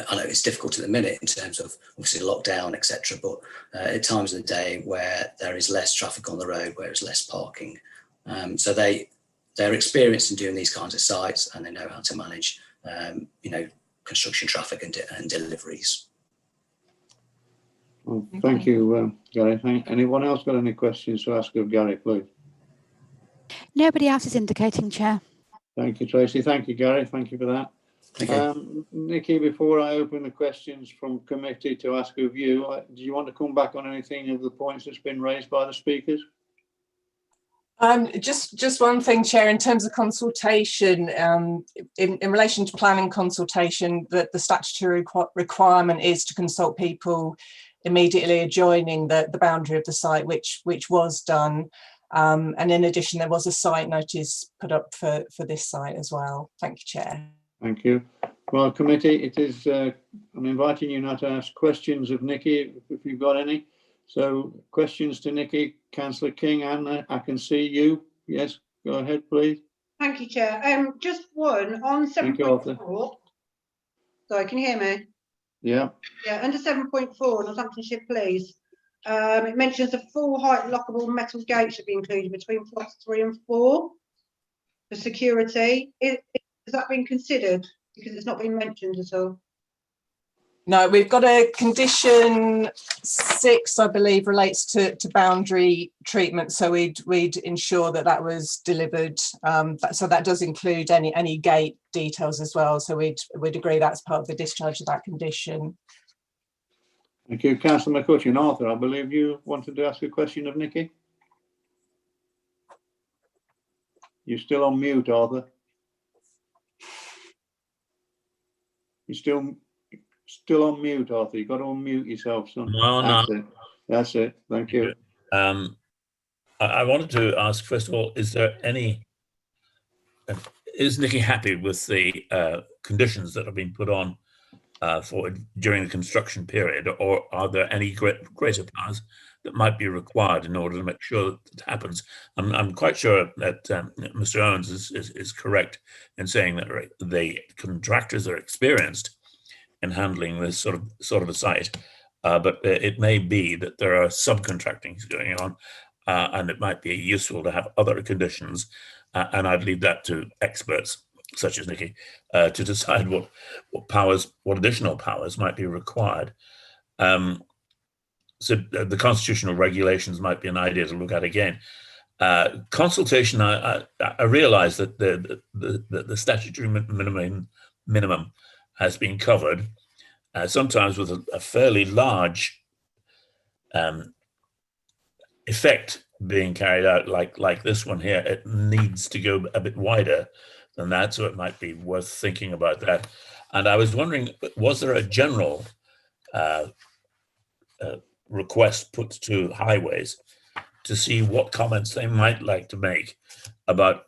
I know it's difficult at the minute in terms of obviously lockdown, etc., but at times of the day where there is less traffic on the road, where there's less parking. So they're experienced in doing these kinds of sites, and they know how to manage construction traffic and deliveries. Well, thank you, Gary. Anyone else got any questions to ask of Gary, please? Nobody else is indicating, Chair. Thank you, Tracy. Thank you, Gary. Thank you for that. Nikki, before I open the questions from committee to ask of you, do you want to come back on anything of the points that's been raised by the speakers? Just one thing, Chair, in terms of consultation, in relation to planning consultation, that the statutory requirement is to consult people immediately adjoining the boundary of the site, which was done. And in addition, there was a site notice put up for this site as well. Thank you, Chair. Thank you. Well, committee, it is, I'm inviting you now to ask questions of Nikki, if you've got any. So questions to Nikki. Councillor King, Anna, I can see you. Yes, go ahead, please. Thank you, Chair. Just one on 7.4. Sorry, can you hear me? Yeah. Yeah, under 7.4, Northamptonshire Police, it mentions the full height lockable metal gate should be included between plots 3 and 4 for security. Has that been considered? Because it's not been mentioned at all. No, we've got a condition 6, I believe, relates to boundary treatment. So we'd ensure that was delivered. So that does include any gate details as well. So we'd agree that's part of the discharge of that condition. Thank you, Councillor McCutcheon. Arthur, I believe you wanted to ask a question of Nikki. You're still on mute, Arthur. You're still on mute, Arthur. You've got to unmute yourself, son. No. That's it. Thank you. I wanted to ask, first of all, is Nikki happy with the conditions that have been put on during the construction period, or are there any greater powers that might be required in order to make sure that it happens? I'm quite sure that Mr. Owens is correct in saying that the contractors are experienced in handling this sort of a site, but it may be that there are subcontracting going on, and it might be useful to have other conditions, and I'd leave that to experts such as Nikki to decide what additional powers might be required. So the constitutional regulations might be an idea to look at again. Consultation, I realise that the statutory minimum has been covered, sometimes with a fairly large effect being carried out, like this one here. It needs to go a bit wider than that, so it might be worth thinking about that. And I was wondering, was there a general request put to highways to see what comments they might like to make about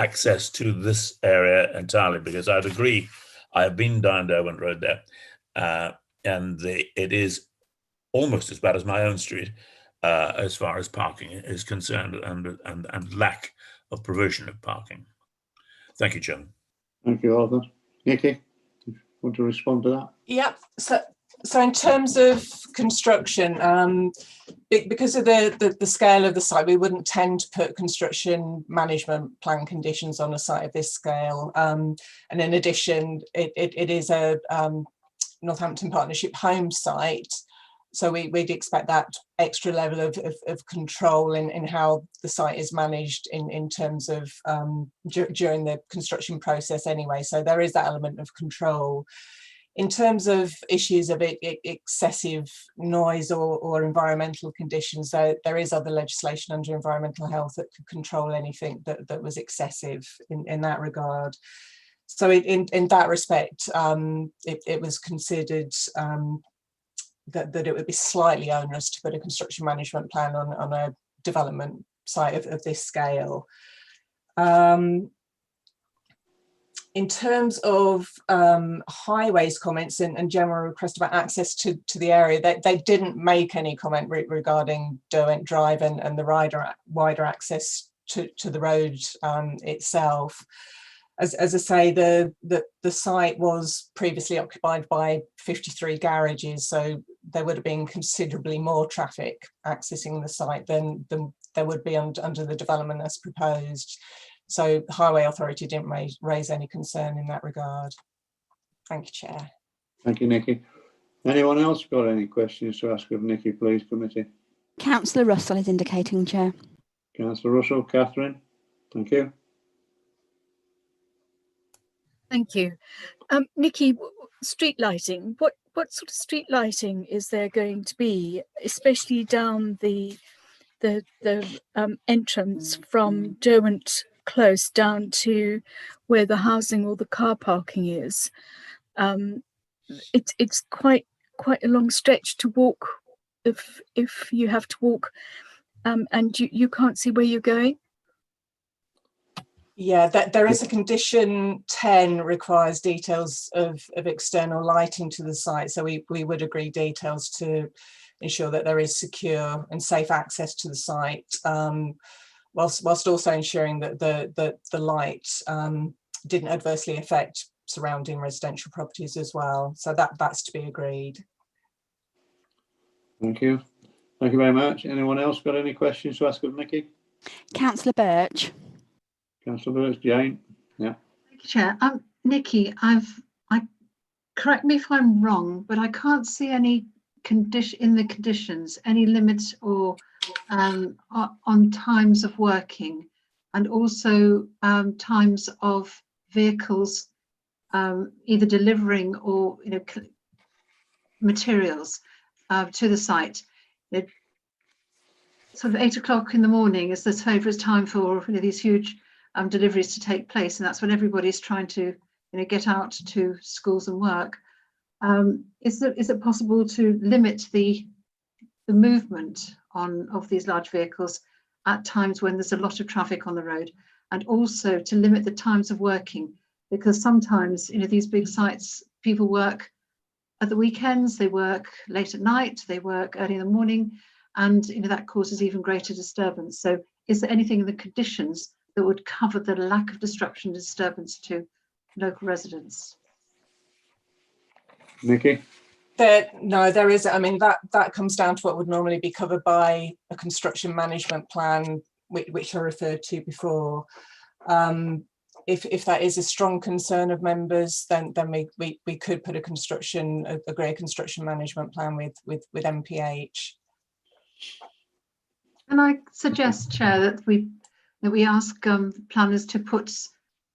access to this area entirely? Because I'd agree, I have been down Derwent Road there, and it is almost as bad as my own street as far as parking is concerned, and lack of provision of parking. Thank you, Chairman. Thank you, Arthur. Nikki, want to respond to that? Yeah. So in terms of construction, because of the scale of the site, we wouldn't tend to put construction management plan conditions on a site of this scale. And in addition, it is a Northampton Partnership home site. So we'd expect that extra level of control in how the site is managed in terms of during the construction process anyway. So there is that element of control. In terms of issues of excessive noise or environmental conditions, there is other legislation under environmental health that could control anything that was excessive in that regard. So in that respect, it was considered that it would be slightly onerous to put a construction management plan on a development site of this scale. In terms of highways comments and general request about access to the area, they didn't make any comment regarding Derwent Drive and the wider access to the road itself. As I say, the site was previously occupied by 53 garages, so there would have been considerably more traffic accessing the site than there would be under the development as proposed. So the Highway Authority didn't raise any concern in that regard. Thank you, Chair. Thank you, Nikki. Anyone else got any questions to ask of Nikki, please, committee? Councillor Russell is indicating, Chair. Councillor Russell, Catherine, thank you. Thank you. Nikki, street lighting, what sort of street lighting is there going to be, especially down the the entrance from Derwent Close down to where the housing or the car parking is. It's quite a long stretch to walk if you have to walk, and you can't see where you're going. Yeah, there is a condition 10 requires details of external lighting to the site. So we would agree details to ensure that there is secure and safe access to the site, whilst also ensuring that the light didn't adversely affect surrounding residential properties as well. So that's to be agreed. Thank you. Thank you very much. Anyone else got any questions to ask of Nikki? Councillor Birch. Councillor Birch, Jane. Yeah. Thank you, Chair. Nikki, correct me if I'm wrong, but I can't see any condition in the conditions, any limits or on times of working, and also times of vehicles either delivering or materials to the site. Sort of 8 o'clock in the morning is the favourite time for these huge deliveries to take place, and that's when everybody's trying to get out to schools and work. Is it possible to limit the movement of these large vehicles at times when there's a lot of traffic on the road, and also to limit the times of working? Because sometimes these big sites, people work at the weekends, they work late at night, they work early in the morning, and that causes even greater disturbance. So is there anything in the conditions that would cover the lack of disruption and disturbance to local residents? Nikki? No, there is. I mean, that comes down to what would normally be covered by a construction management plan, which I referred to before. If that is a strong concern of members, then we could put agree a construction management plan with MPH. Can I suggest, Chair, that we ask planners to put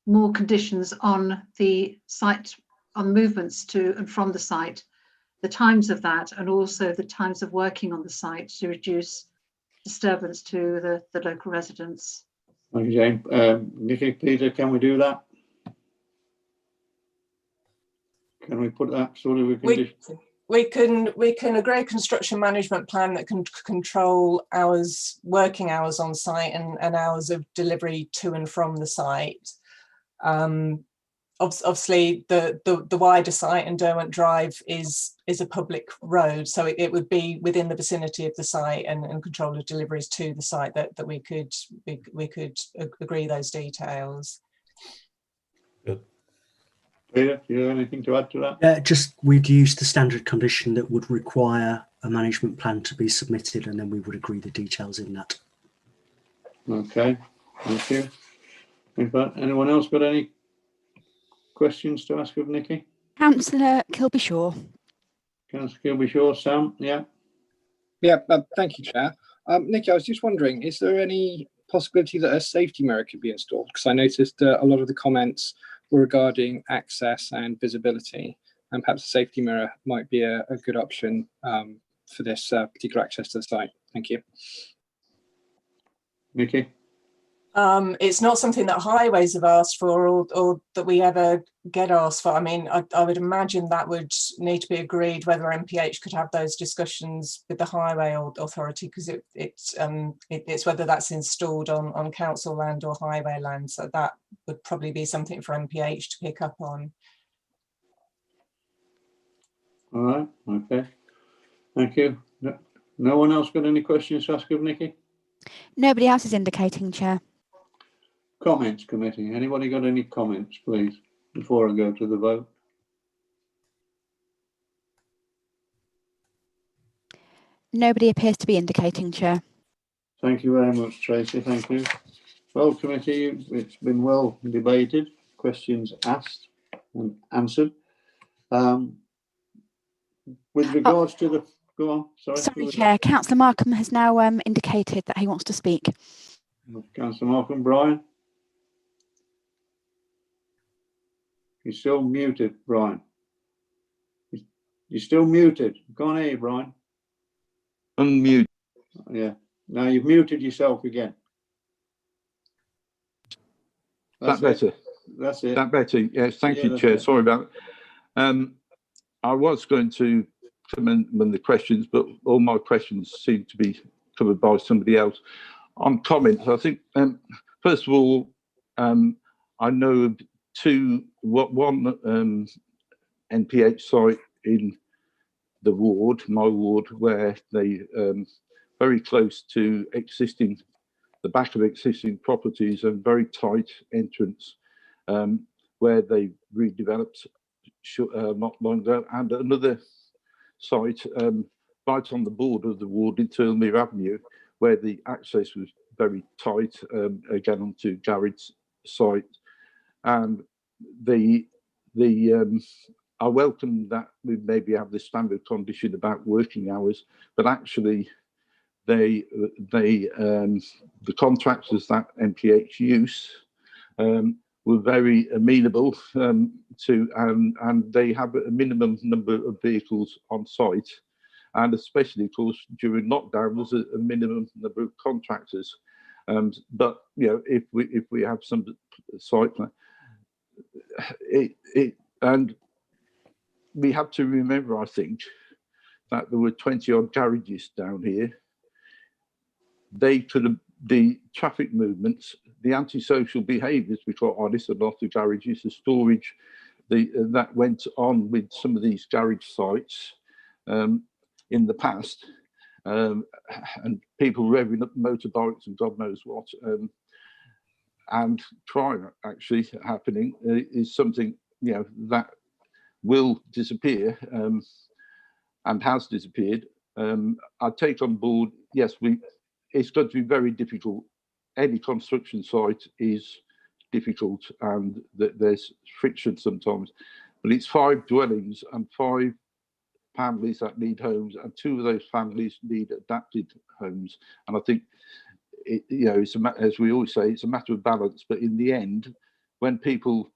more conditions on the site, on movements to and from the site, the times of that, and also the times of working on the site to reduce disturbance to the local residents. Thank you, Jane. Nikki, Peter, can we do that? Can we put that sort of a condition? We can agree a construction management plan that can control working hours on site and hours of delivery to and from the site. Obviously, the wider site in Derwent Drive is a public road, so it would be within the vicinity of the site and control of deliveries to the site that we could agree those details. Good. Peter, do you have anything to add to that? Just we'd use the standard condition that would require a management plan to be submitted, and then we would agree the details in that. Okay, thank you. Anyone else got any questions to ask of Nikki? Councillor Kilby-Shaw. Councillor Kilby-Shaw, Sam, yeah. Yeah, thank you, Chair. Nikki, I was just wondering, is there any possibility that a safety mirror could be installed? Because I noticed a lot of the comments were regarding access and visibility, and perhaps a safety mirror might be a good option for this particular access to the site. Thank you. Nikki? It's not something that highways have asked for or that we ever get asked for. I mean, I would imagine that would need to be agreed whether MPH could have those discussions with the highway authority, because it's whether that's installed on council land or highway land. So that would probably be something for MPH to pick up on. All right, okay. Thank you. No one else got any questions to ask of Nikki? Nobody else is indicating, Chair. Comments committee. Anybody got any comments, please, before I go to the vote? Nobody appears to be indicating, Chair. Thank you very much, Tracy. Thank you. Well, committee, it's been well debated, questions asked and answered. With regards to the, go on, sorry. Sorry, Chair. Councillor Markham has now indicated that he wants to speak. Councillor Markham, Brian? You're still muted, Brian. You're still muted. Can't hear you, Brian. Unmute. Yeah. Now you've muted yourself again. That better? That's it. That better? Yes, thank you, that's Chair. it. Sorry about that. I was going to comment on the questions, but all my questions seem to be covered by somebody else. On comments, I think, first of all, I know of one NPH site in the ward, my ward, where they very close to the back of existing properties and very tight entrance, where they redeveloped not long ago, and another site right on the border of the ward in Thirlmere Avenue, where the access was very tight, again onto Garrett's site. And I welcome that we maybe have this standard condition about working hours, but actually the contractors that NPH use were very amenable to, and they have a minimum number of vehicles on site, and especially, of course, during lockdown, there's a minimum number of contractors. But you know, if we have some site plan, and we have to remember, I think, that there were 20 odd garages down here. They could have, the traffic movements, the antisocial behaviours, to be quite honest, a lot of garages, the storage that went on with some of these garage sites in the past, and people revving up motorbikes and God knows what, and crime actually happening is something, you know, that will disappear and has disappeared. I take on board, yes, it's going to be very difficult. Any construction site is difficult and there's friction sometimes, but it's 5 dwellings and 5 families that need homes, and 2 of those families need adapted homes. And I think, you know, it's as we always say, it's a matter of balance. But in the end, when people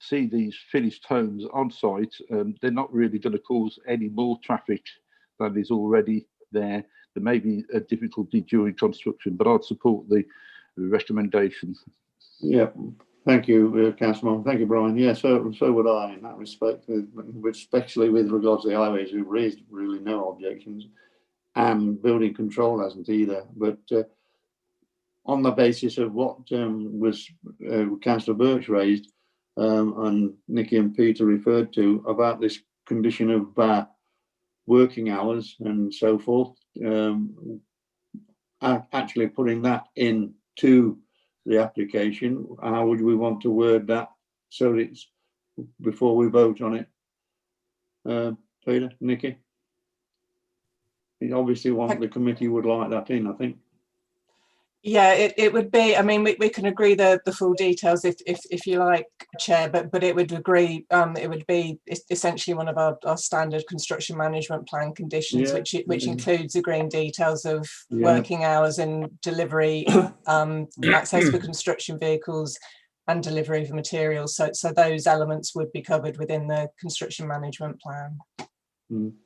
see these finished homes on site, they're not really going to cause any more traffic than is already there. There may be a difficulty during construction, but I'd support the recommendation. Yeah, thank you, Councillor. Thank you, Brian. Yeah, so would I in that respect, especially with regards to the highways. We've raised really no objections, and building control hasn't either. But on the basis of what was Councillor Birch raised, and Nikki and Peter referred to about this condition of working hours and so forth, actually putting that into the application, how would we want to word that so it's before we vote on it? Peter, Nikki? Obviously the committee would like that in, I think. Yeah, it would be, I mean, we can agree the full details if you like, Chair, but it would agree, it would be essentially one of our standard construction management plan conditions, which includes agreeing details of working hours and delivery, access for construction vehicles and delivery of materials. So those elements would be covered within the construction management plan.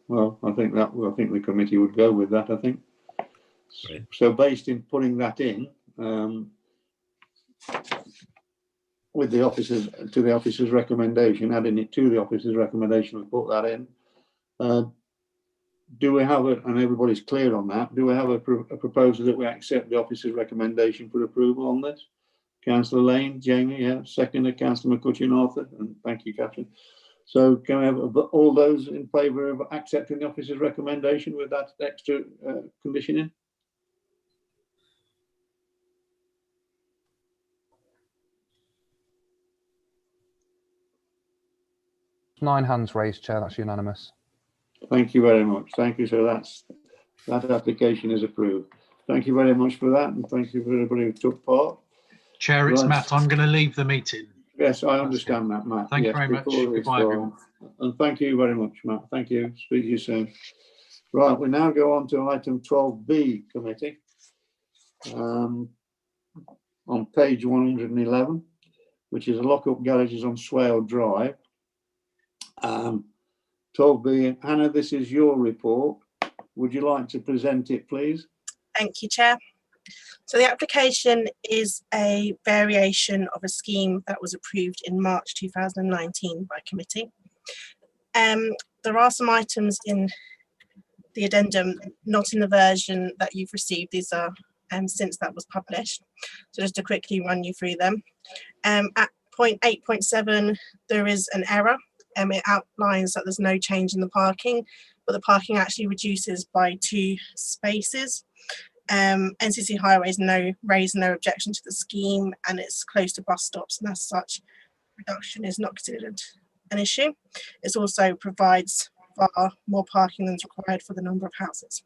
Well, I think the committee would go with that, I think. Right. So based in putting that in with the officers, to the officer's recommendation, adding it to the officer's recommendation, we put that in. Do we have and everybody's clear on that, do we have a proposal that we accept the officer's recommendation for approval on this? Councillor Lane, Jamie, yeah, seconder, Councillor McCutcheon, Arthur, and thank you, Catherine. So can we have all those in favour of accepting the officer's recommendation with that extra condition in? Nine hands raised, Chair. That's unanimous. Thank you very much. Thank you. So that application is approved. Thank you very much for that, and thank you for everybody who took part. Chair, it's Matt. I'm going to leave the meeting. Yes, I understand that, Matt. Thank you very much. Goodbye, everyone. And thank you very much, Matt. Thank you. Speak to you soon. Right, we now go on to item 12B committee. On page 111, which is a lock-up garages on Swale Drive. 12B, Hannah, this is your report. Would you like to present it, please? Thank you, Chair. So the application is a variation of a scheme that was approved in March 2019 by committee. There are some items in the addendum, not in the version that you've received. These are since that was published. So just to quickly run you through them. At point 8.7, there is an error. It outlines that there's no change in the parking, but the parking actually reduces by 2 spaces. NCC Highways raised no objection to the scheme, and it's close to bus stops, and as such, reduction is not considered an issue. It also provides far more parking than is required for the number of houses.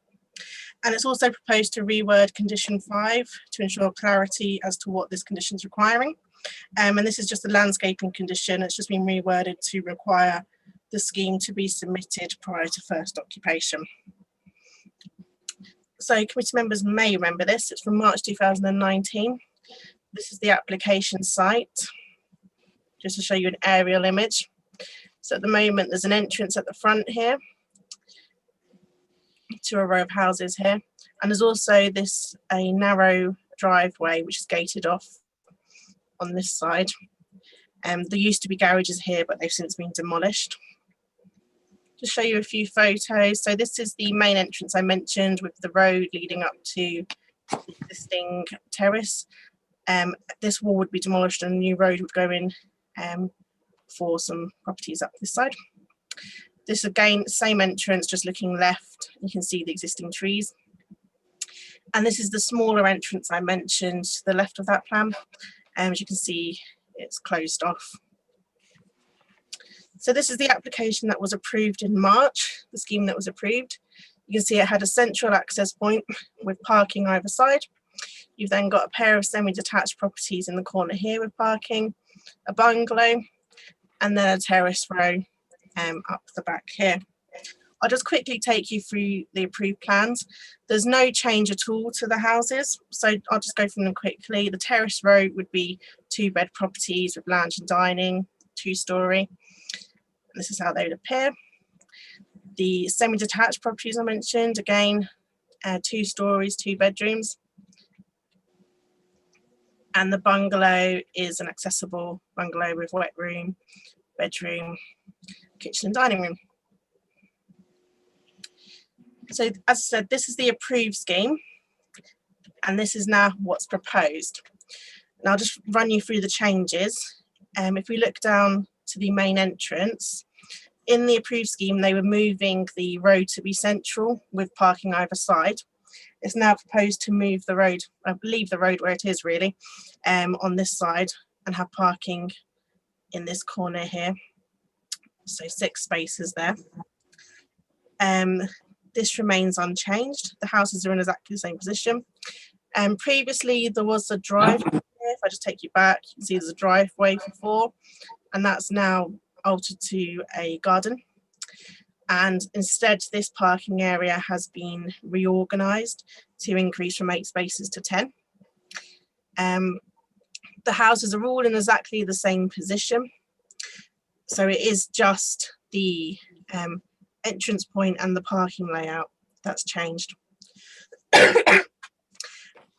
And it's also proposed to reword condition 5 to ensure clarity as to what this condition is requiring. And this is just a landscaping condition. It's just been reworded to require the scheme to be submitted prior to first occupation. So committee members may remember this. It's from March 2019. This is the application site, just to show you an aerial image. So at the moment, there's an entrance at the front here to a row of houses here. And there's also a narrow driveway, which is gated off on this side. There used to be garages here, but they've since been demolished. To show you a few photos. So this is the main entrance I mentioned, with the road leading up to the existing terrace. This wall would be demolished and a new road would go in for some properties up this side. This again, same entrance, just looking left, you can see the existing trees. And this is the smaller entrance I mentioned to the left of that plan. As you can see, it's closed off. So this is the application that was approved in March, the scheme that was approved. You can see it had a central access point with parking either side. You've then got a pair of semi-detached properties in the corner here with parking, a bungalow, and then a terrace row up the back here. I'll just quickly take you through the approved plans. There's no change at all to the houses, so I'll just go through them quickly. The terrace row would be 2-bed properties with lounge and dining, 2-storey. This is how they would appear. The semi-detached properties I mentioned, again, 2 stories, 2 bedrooms. And the bungalow is an accessible bungalow with wet room, bedroom, kitchen and dining room. So as I said, this is the approved scheme, and this is now what's proposed. And I'll just run you through the changes. If we look down to the main entrance, in the approved scheme, they were moving the road to be central with parking either side. It's now proposed to move the road, I believe the road where it is really, on this side, and have parking in this corner here. So 6 spaces there. This remains unchanged. The houses are in exactly the same position. Previously, there was a driveway here. If I just take you back, you can see there's a driveway for 4, and that's now altered to a garden. And instead, this parking area has been reorganised to increase from 8 spaces to 10. The houses are all in exactly the same position. So it is just the entrance point and the parking layout that's changed.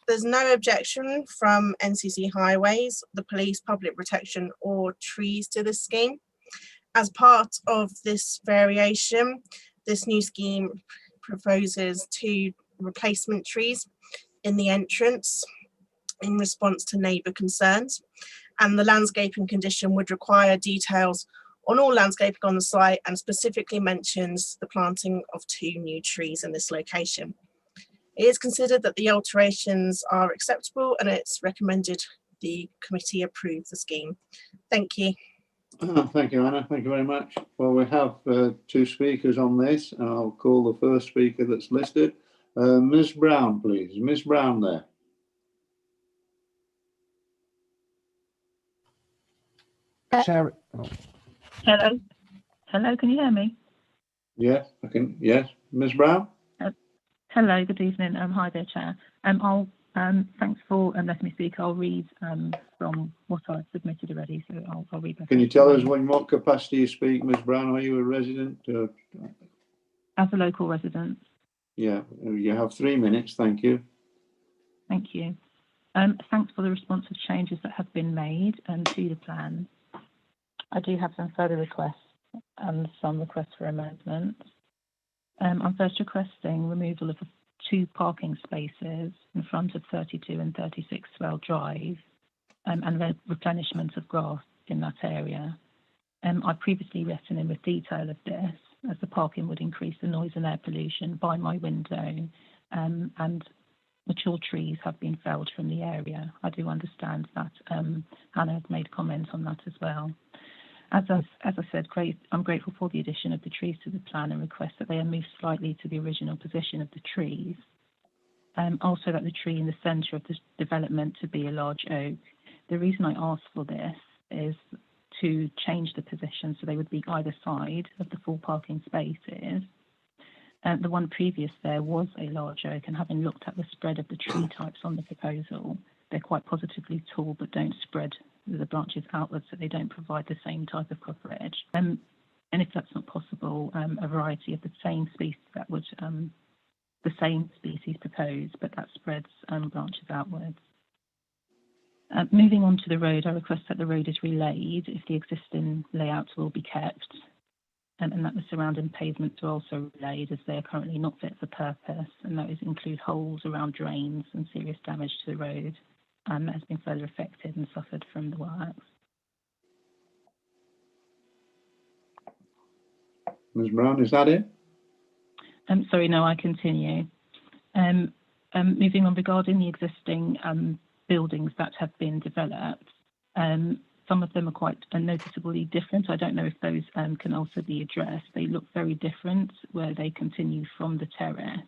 There's no objection from NCC Highways, the police, public protection or trees to this scheme. As part of this variation, this new scheme proposes 2 replacement trees in the entrance in response to neighbour concerns, and the landscaping condition would require details on all landscaping on the site and specifically mentions the planting of 2 new trees in this location. It is considered that the alterations are acceptable, and it's recommended the committee approve the scheme. Thank you. Thank you, Anna. Thank you very much. Well, we have 2 speakers on this. I'll call the first speaker that's listed. Ms. Brown, please. Ms. Brown there. Chair. Hello. Hello, can you hear me? Yes, I can. Yes, Ms. Brown. Hello, good evening. Hi there, Chair. Thanks for letting me speak. I'll read from what I've submitted already, so I'll read that. Can you tell us in what capacity you speak, Ms. Brown? Are you a resident? As a local resident. Yeah, you have 3 minutes. Thank you. Thank you. Thanks for the responsive changes that have been made to the plan. I do have some further requests and some requests for amendments. I'm first requesting removal of 2 parking spaces in front of 32 and 36 Swell Drive and replenishment of grass in that area. I previously written in with detail of this, as the parking would increase the noise and air pollution by my window, and mature trees have been felled from the area. I do understand that Hannah had made comments on that as well. As I said, I'm grateful for the addition of the trees to the plan and request that they are moved slightly to the original position of the trees. Also that the tree in the centre of the development to be a large oak. The reason I ask for this is to change the position so they would be either side of the 4 parking spaces. The one previous there was a large oak, and having looked at the spread of the tree types on the proposal, they're quite positively tall but don't spread the branches outwards, so they don't provide the same type of coverage. And if that's not possible, a variety of the same species that would the same species proposed, but that spreads branches outwards. Moving on to the road, I request that the road is relayed if the existing layouts will be kept, and that the surrounding pavements are also relayed as they are currently not fit for purpose, and those include holes around drains and serious damage to the road that has been further affected and suffered from the works. Ms Brown, is that it? Sorry, no, I continue. Moving on, regarding the existing buildings that have been developed, some of them are quite noticeably different. I don't know if those can also be addressed. They look very different where they continue from the terrace.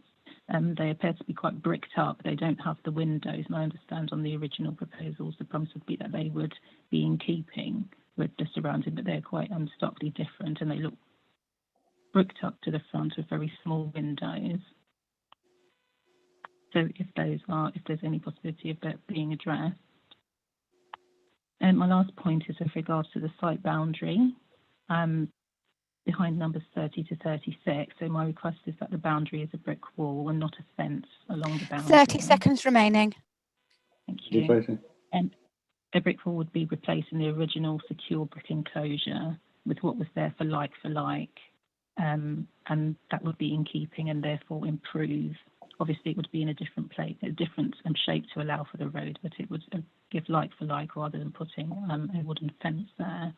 They appear to be quite bricked up. They don't have the windows, and I understand on the original proposals the promise would be that they would be in keeping with the surrounding, but they're quite starkly different, and they look bricked up to the front with very small windows. So if there's any possibility of that being addressed. And my last point is with regards to the site boundary behind numbers 30 to 36. So my request is that the boundary is a brick wall and not a fence along the boundary. 30 seconds remaining. Thank you. And a brick wall would be replacing the original secure brick enclosure with what was there for like, and that would be in keeping and therefore improve. Obviously, it would be in a different place, a different shape to allow for the road, but it would give like for like rather than putting a wooden fence there.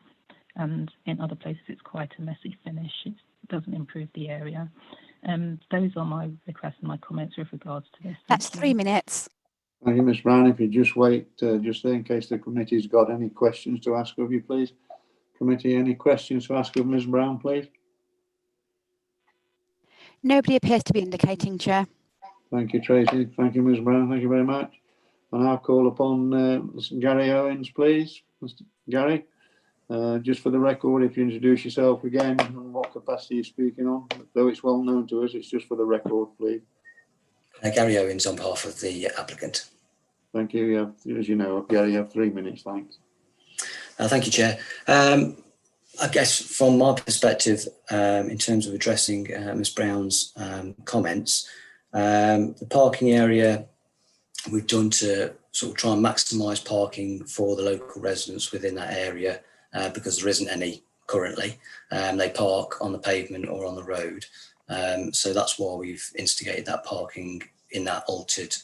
And in other places, it's quite a messy finish. It doesn't improve the area. Those are my requests and my comments with regards to this. That's 3 minutes. Thank you, Ms Brown. If you just wait just there in case the committee's got any questions to ask of you, please. Committee, any questions to ask of Ms Brown, please? Nobody appears to be indicating, Chair. Thank you, Tracy. Thank you, Ms Brown. Thank you very much. And I'll call upon Mr. Gary Owens, please. Mr. Gary, just for the record, if you introduce yourself again and what capacity you're speaking on, though it's well known to us, it's just for the record, please. Gary Owens on behalf of the applicant. Thank you. You have, as you know, Gary, you have 3 minutes. Thanks. Thank you, Chair. I guess from my perspective, in terms of addressing Ms Brown's comments, the parking area we've done to sort of try and maximise parking for the local residents within that area because there isn't any currently. They park on the pavement or on the road. So that's why we've instigated that parking in that altered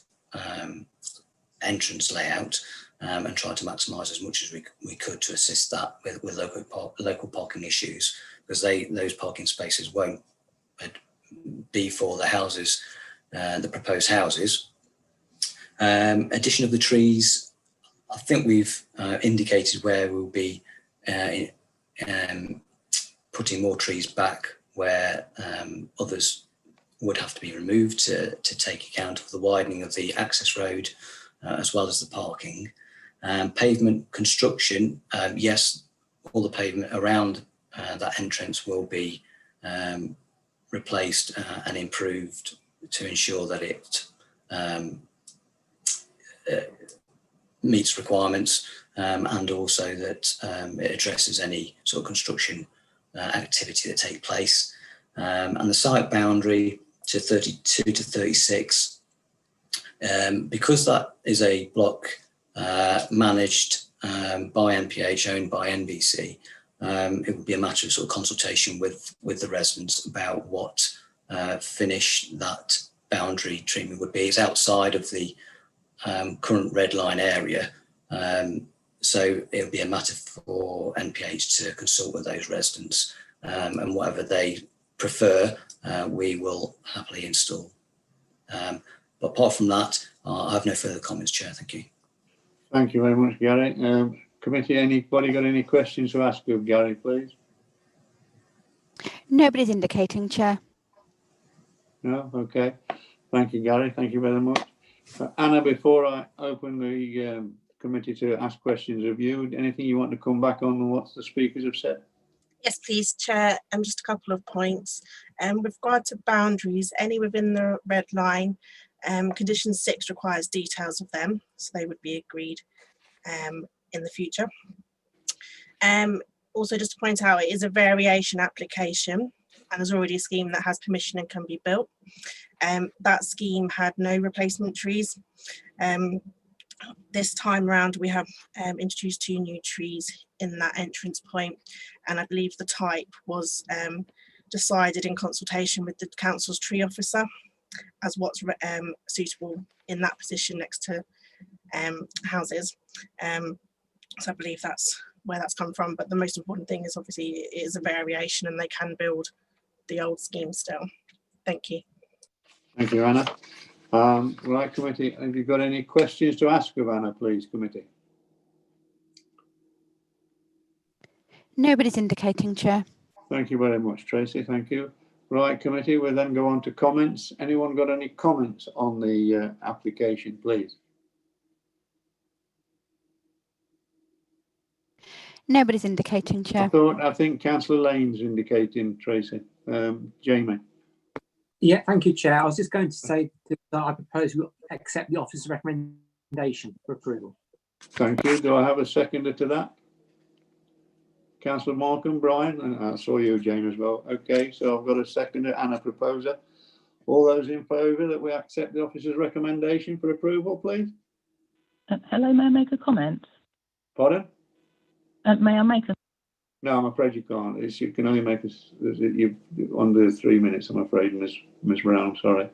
entrance layout and tried to maximise as much as we could to assist that with local parking issues, because those parking spaces won't be for the houses, the proposed houses. Addition of the trees, I think we've indicated where we'll be putting more trees back where others would have to be removed to take account of the widening of the access road as well as the parking. Pavement construction, yes, all the pavement around that entrance will be replaced and improved to ensure that it meets requirements and also that it addresses any sort of construction activity that take place. And the site boundary to 32 to 36, Because that is a block managed by NPH, owned by NBC, it would be a matter of sort of consultation with the residents about what finish that boundary treatment would be. It's outside of the current red line area, so it would be a matter for NPH to consult with those residents, and whatever they prefer, we will happily install. But apart from that, I have no further comments, Chair. Thank you. Thank you very much, Gary. Committee, anybody got any questions to ask of Gary, please? Nobody's indicating, Chair. No? Okay. Thank you, Gary. Thank you very much. Anna, before I open the committee to ask questions of you, anything you want to come back on what the speakers have said? Yes, please, Chair. Just a couple of points. With regard to boundaries, any within the red line, condition 6 requires details of them, so they would be agreed in the future. Also, just to point out, it is a variation application, and there's already a scheme that has permission and can be built. That scheme had no replacement trees. This time around, we have introduced 2 new trees in that entrance point, and I believe the type was decided in consultation with the council's tree officer as what's suitable in that position next to houses. So I believe that's where that's come from, but the most important thing is obviously it is a variation and they can build the old scheme still. Thank you. Thank you, Anna. Right, committee, have you got any questions to ask of Anna, please, committee? Nobody's indicating, Chair. Thank you very much, Tracy. Thank you. Right, committee, we'll then go on to comments. Anyone got any comments on the application, please? Nobody's indicating, Chair. I think Councillor Lane's indicating, Tracy. Jamie. Yeah, thank you, Chair. I was just going to say that I propose we accept the officer's recommendation for approval. Thank you. Do I have a seconder to that? Councillor Markham, Brian, and I saw you, James, as well. Okay, so I've got a seconder and a proposer. All those in favour that we accept the officer's recommendation for approval, please? Hello, may I make a comment? Pardon? May I make a... No, I'm afraid you can't. You can only make us under 3 minutes, I'm afraid, Miss Brown, sorry.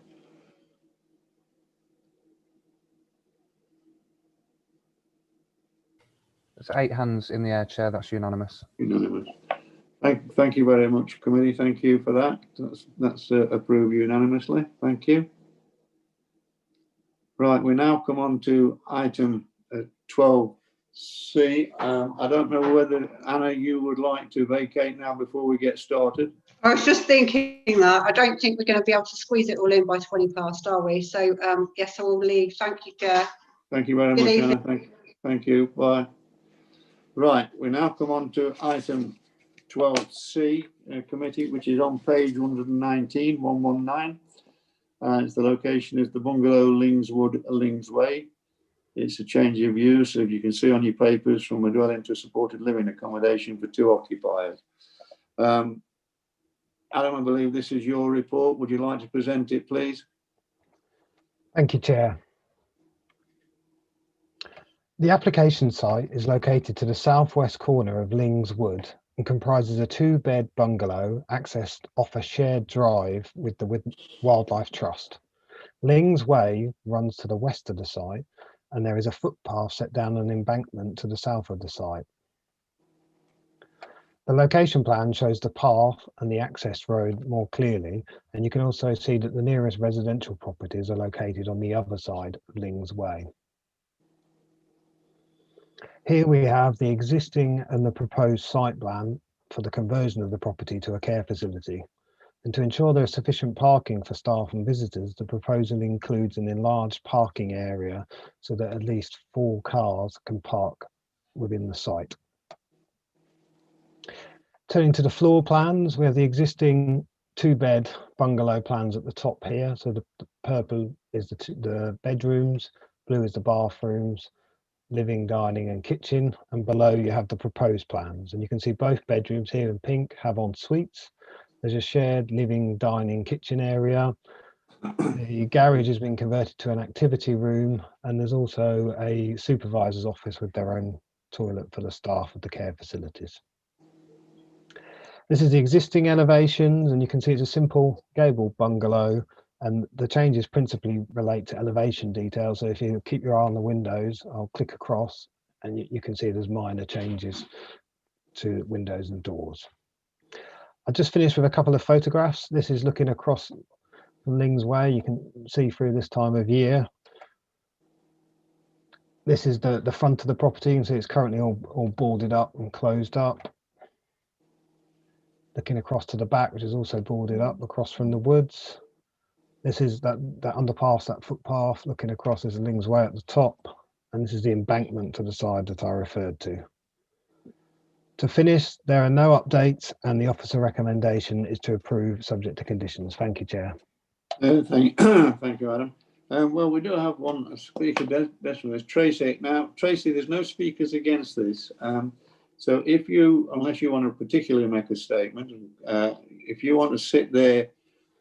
There's 8 hands in the air, Chair. That's unanimous. Unanimous. Thank you very much, committee. Thank you for that. That's approved unanimously. Thank you. Right, we now come on to item 12C. I don't know whether, Anna, you would like to vacate now before we get started. I was just thinking that I don't think we're going to be able to squeeze it all in by 20 past, are we? So yes, I will leave. Thank you, Chair. Thank you very much, Anna. Thank you. Bye. Right, we now come on to item 12C, committee, which is on page 119, 119. The location is the bungalow Lingswood, Lingsway. It's a change of use, as you can see on your papers, from a dwelling to supported living accommodation for 2 occupiers. Adam, I believe this is your report. Would you like to present it, please? Thank you, Chair. The application site is located to the southwest corner of Lings Wood and comprises a 2-bed bungalow accessed off a shared drive with the Wildlife Trust. Lings Way runs to the west of the site, and there is a footpath set down an embankment to the south of the site. The location plan shows the path and the access road more clearly, and you can also see that the nearest residential properties are located on the other side of Lings Way. Here we have the existing and the proposed site plan for the conversion of the property to a care facility. And to ensure there is sufficient parking for staff and visitors, the proposal includes an enlarged parking area so that at least 4 cars can park within the site. Turning to the floor plans, we have the existing 2-bed bungalow plans at the top here. So the purple is the bedrooms, blue is the bathrooms, living, dining and kitchen, and below you have the proposed plans. And you can see both bedrooms here in pink have en suites. There's a shared living, dining, kitchen area. The garage has been converted to an activity room, and there's also a supervisor's office with their own toilet for the staff of the care facilities. This is the existing elevations, and you can see it's a simple gable bungalow, and the changes principally relate to elevation details. So if you keep your eye on the windows, I'll click across and you can see there's minor changes to windows and doors. I just finished with a couple of photographs. This is looking across from Lings Way. You can see through this time of year. This is the front of the property. You can see it's currently all boarded up and closed up. Looking across to the back, which is also boarded up across from the woods. This is that underpass, that footpath. Looking across is Lings Way at the top. And this is the embankment to the side that I referred to. To finish, there are no updates, and the officer recommendation is to approve subject to conditions. Thank you, Chair. Thank you, Adam. Well, we do have one speaker, definitely, Tracy. Now, Tracy, there's no speakers against this. So if you, unless you want to particularly make a statement, if you want to sit there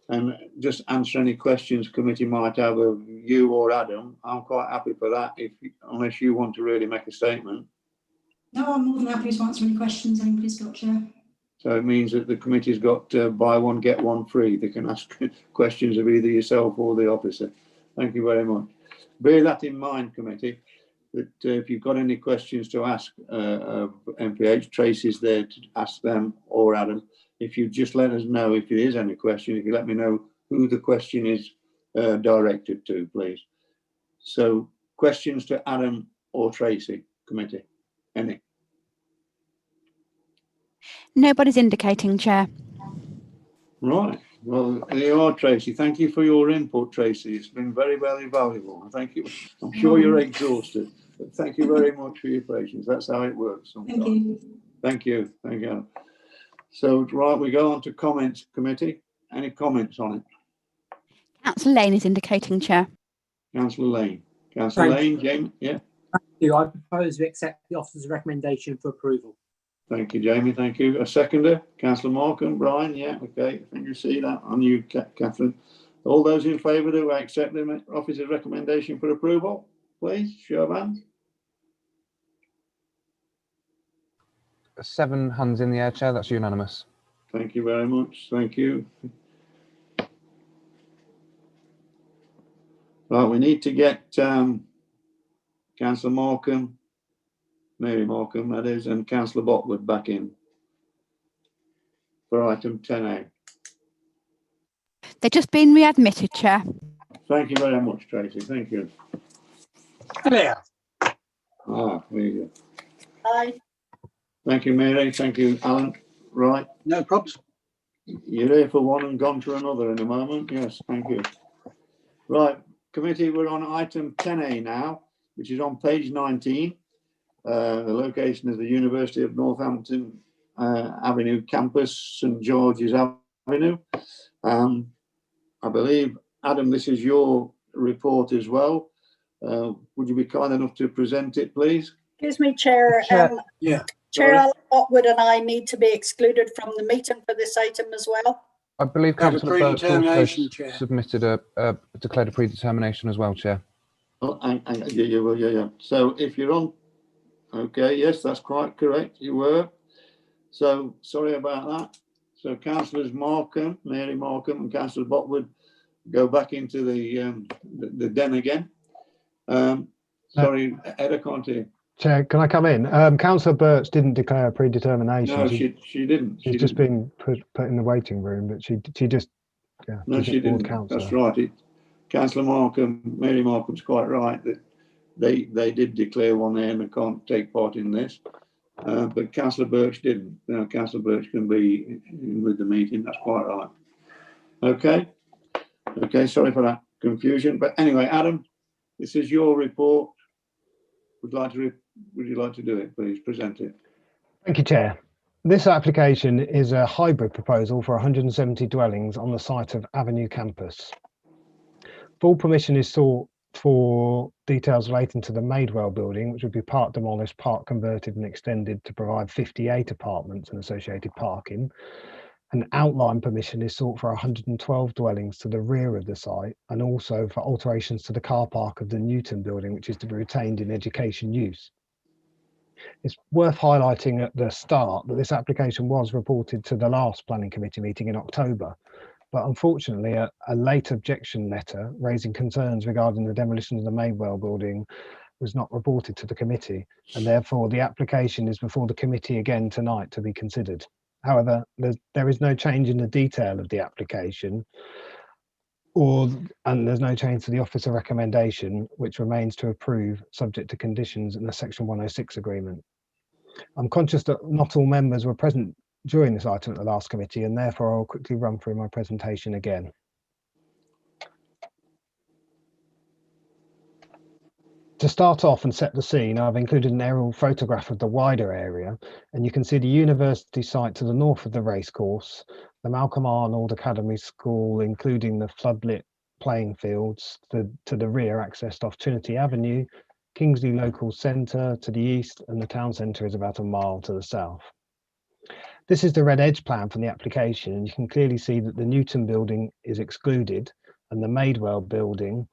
and just answer any questions committee might have of you or Adam, I'm quite happy for that, unless you want to really make a statement. No, I'm more than happy to answer any questions anybody's got, Chair. So it means that the committee's got buy one, get one free. They can ask questions of either yourself or the officer. Thank you very much. Bear that in mind, committee, that if you've got any questions to ask of MPH, Tracy's there to ask them or Adam. If you just let us know if there is any question, if you let me know who the question is directed to, please. So questions to Adam or Tracy, committee, any? Nobody's indicating, Chair. Right. Well, there you are, Tracy. Thank you for your input, Tracy. It's been very, very valuable. Thank you. I'm sure you're exhausted, but thank you very much for your patience. That's how it works sometimes. Thank you. Thank you. Thank you. So, right, we go on to comments, committee. Any comments on it? Councillor Lane is indicating, Chair. Councillor Lane. Councillor Lane, Jamie, yeah. Thank you. I propose we accept the officer's recommendation for approval. Thank you, Jamie. Thank you. A seconder, Councillor Markham, Brian. Yeah, okay. I think you see that on you, Catherine. All those in favour to accept the officer's recommendation for approval, please show of hands. 7 hands in the air, Chair. That's unanimous. Thank you very much. Thank you. Right, we need to get Councillor Markham, Mary Markham, that is, and Councillor Botwood back in for item 10A. They're just being readmitted, Chair. Thank you very much, Tracy. Thank you. Hello. Ah, there you go. Aye. Thank you, Mary. Thank you, Alan. Right. No problems. You're here for one and gone for another in a moment. Yes, thank you. Right, committee, we're on item 10A now, which is on page 19. The location is the University of Northampton Avenue campus, St George's Avenue. I believe, Adam, this is your report as well. Would you be kind enough to present it, please? Excuse me, Chair. Yeah. Chair Alan Botwood and I need to be excluded from the meeting for this item as well. I believe Councillor Burke also Chair. submitted declared a predetermination as well, Chair. Oh, yeah. So if you're on, okay, yes, that's quite correct. You were. So sorry about that. So Councillors Markham, Mary Markham, and Councillor Botwood go back into the den again. Sorry, Ed, I can't hear. Chair, can I come in? Councillor Birch didn't declare a predetermination. No, she didn't. She's just been put in the waiting room, but she just, yeah. No, she didn't. That's right. Councillor Markham, Mary Markham's quite right that they did declare one there and they can't take part in this. But Councillor Birch didn't. No, Councillor Birch can be in with the meeting. That's quite right. Okay. Okay, sorry for that confusion. But anyway, Adam, this is your report. Would you like to do it, please? Present it. Thank you, Chair. This application is a hybrid proposal for 170 dwellings on the site of Avenue Campus. Full permission is sought for details relating to the Madewell building, which would be part demolished, part converted and extended to provide 58 apartments and associated parking. An outline permission is sought for 112 dwellings to the rear of the site, and also for alterations to the car park of the Newton building, which is to be retained in education use. It's worth highlighting at the start that this application was reported to the last planning committee meeting in October, but unfortunately a late objection letter raising concerns regarding the demolition of the Madewell building was not reported to the committee, and therefore the application is before the committee again tonight to be considered. However, there is no change in the detail of the application, and there's no change to the officer recommendation, which remains to approve subject to conditions in the Section 106 agreement. I'm conscious that not all members were present during this item at the last committee, and therefore I'll quickly run through my presentation again. To start off and set the scene, I've included an aerial photograph of the wider area, and you can see the university site to the north of the racecourse, the Malcolm Arnold Academy School, including the floodlit playing fields, to the rear accessed off Trinity Avenue, Kingsley Local Centre to the east, and the town centre is about a mile to the south. This is the red edge plan from the application, and you can clearly see that the Newton building is excluded, and the Madewell building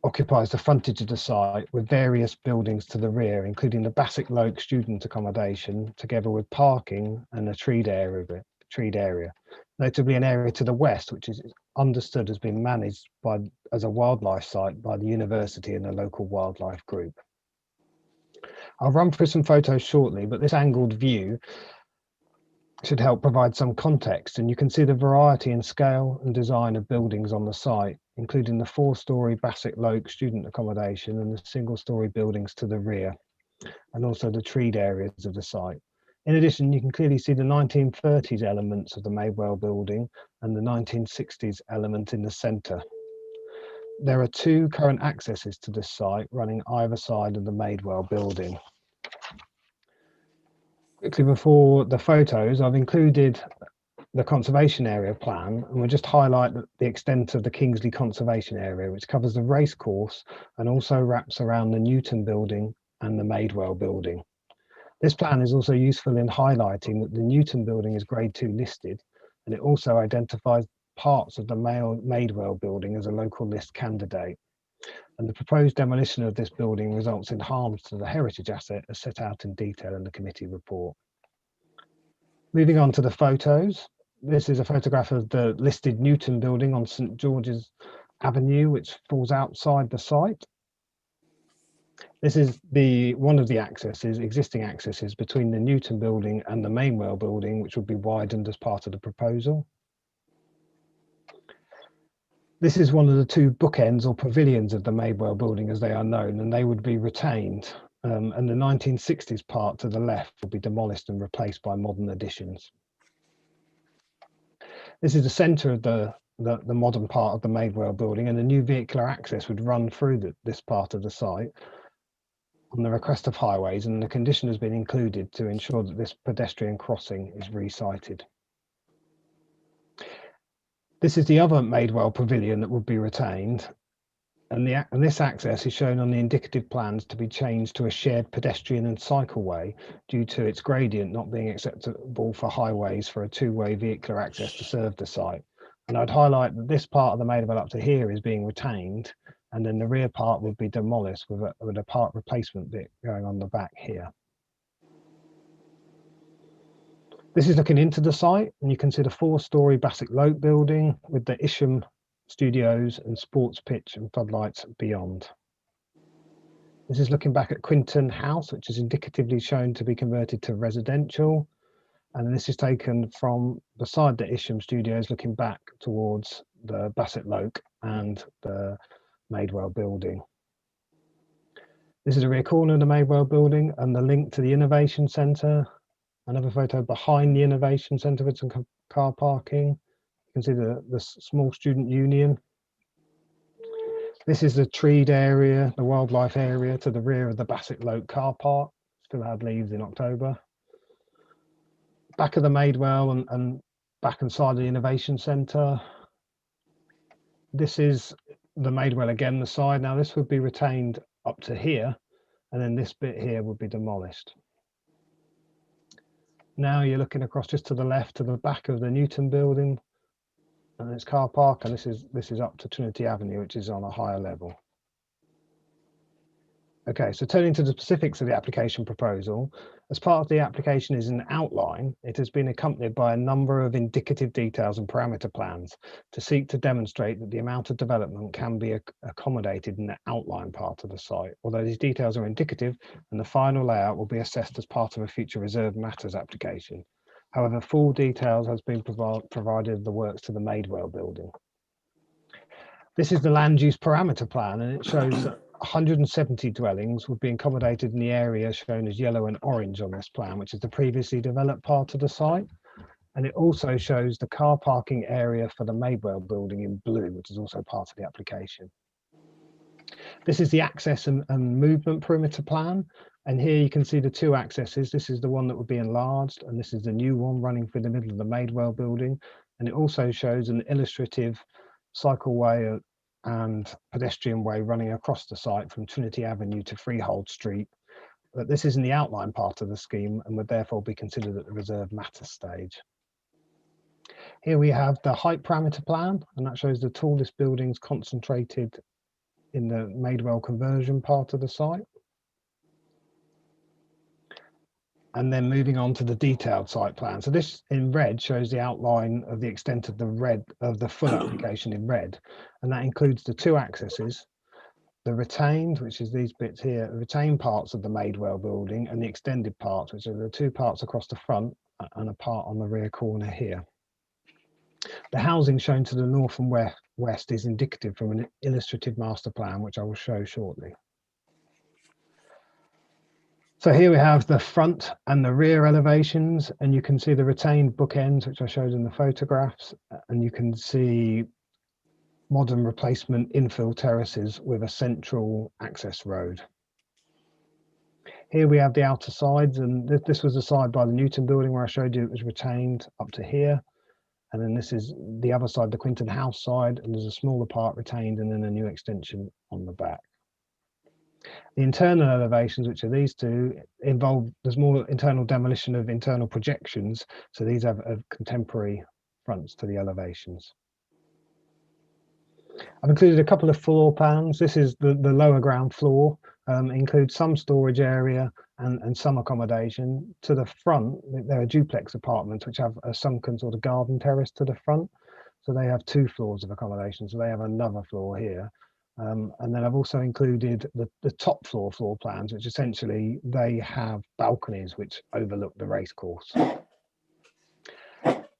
occupies the frontage of the site with various buildings to the rear, including the Bassett Loke student accommodation, together with parking and a treed area, notably an area to the west, which is understood as being managed as a wildlife site by the university and a local wildlife group. I'll run through some photos shortly, but this angled view should help provide some context, and you can see the variety in scale and design of buildings on the site, including the 4-storey Bassett Loke student accommodation and the single-storey buildings to the rear, and also the treed areas of the site. In addition, you can clearly see the 1930s elements of the Madewell building and the 1960s element in the centre. There are 2 current accesses to this site running either side of the Madewell building. Quickly before the photos, I've included the conservation area plan, and we'll just highlight the extent of the Kingsley conservation area, which covers the racecourse and also wraps around the Newton building and the Madewell building. This plan is also useful in highlighting that the Newton building is grade 2 listed, and it also identifies parts of the Madewell building as a local list candidate. And the proposed demolition of this building results in harms to the heritage asset as set out in detail in the committee report. Moving on to the photos. This is a photograph of the listed Newton building on St George's Avenue, which falls outside the site. This is one of the existing accesses between the Newton building and the Madewell building, which would be widened as part of the proposal. This is one of the 2 bookends or pavilions of the Madewell building as they are known, and they would be retained. And the 1960s part to the left will be demolished and replaced by modern additions. This is the centre of the modern part of the Madewell building, and the new vehicular access would run through this part of the site on the request of Highways, and the condition has been included to ensure that this pedestrian crossing is re-sited. This is the other Madewell pavilion that would be retained, and this access is shown on the indicative plans to be changed to a shared pedestrian and cycleway due to its gradient not being acceptable for Highways for a 2-way vehicular access to serve the site. And I'd highlight that this part of the Madewell up to here is being retained, and then the rear part would be demolished with a part replacement bit going on the back here. This is looking into the site, and you can see the 4-storey Bassett Loke building with the Isham Studios and sports pitch and floodlights beyond. This is looking back at Quinton House, which is indicatively shown to be converted to residential. And this is taken from beside the Isham Studios, looking back towards the Bassett Loke and the Madewell building. This is a rear corner of the Madewell building and the link to the Innovation Centre. Another photo behind the Innovation Centre with some car parking. You can see the small student union. This is the treed area, the wildlife area to the rear of the Bassett Loke car park. Still had leaves in October. Back of the Madewell and back inside the Innovation Centre. This is the Madewell again, the side. Now this would be retained up to here, and then this bit here would be demolished. Now you're looking across just to the left to the back of the Newton building and its car park, and this is up to Trinity Avenue, which is on a higher level. Okay, so turning to the specifics of the application proposal, as part of the application is an outline. It has been accompanied by a number of indicative details and parameter plans to seek to demonstrate that the amount of development can be accommodated in the outline part of the site, although these details are indicative and the final layout will be assessed as part of a future reserved matters application. However, full details has been provided of the works to the Madewell building. This is the land use parameter plan, and it shows that 170 dwellings would be accommodated in the area shown as yellow and orange on this plan, which is the previously developed part of the site. And it also shows the car parking area for the Madewell building in blue, which is also part of the application. This is the access and movement perimeter plan. And here you can see the two accesses. This is the one that would be enlarged, and this is the new one running through the middle of the Madewell building. And it also shows an illustrative cycleway and pedestrian way running across the site from Trinity Avenue to Freehold Street. But this is in the outline part of the scheme and would therefore be considered at the reserved matter stage. Here we have the height parameter plan, and that shows the tallest buildings concentrated in the Madewell conversion part of the site. And then moving on to the detailed site plan. So this in red shows the outline of the extent of the full application in red. And that includes the two accesses, the retained, which is these bits here, the retained parts of the Madewell building, and the extended parts, which are the two parts across the front and a part on the rear corner here. The housing shown to the north and west is indicative from an illustrative master plan, which I will show shortly. So here we have the front and the rear elevations, and you can see the retained bookends, which I showed in the photographs, and you can see modern replacement infill terraces with a central access road. Here we have the outer sides, and this was the side by the Newton building where I showed you it was retained up to here. And then this is the other side, the Quinton House side, and there's a smaller part retained and then a new extension on the back. The internal elevations, which are these two, there's more internal demolition of internal projections. So these have contemporary fronts to the elevations. I've included a couple of floor plans. This is the lower ground floor, includes some storage area and some accommodation. To the front, there are duplex apartments which have a sunken sort of garden terrace to the front. So they have 2 floors of accommodation. So they have another floor here. And then I've also included the top floor plans, which essentially they have balconies which overlook the racecourse.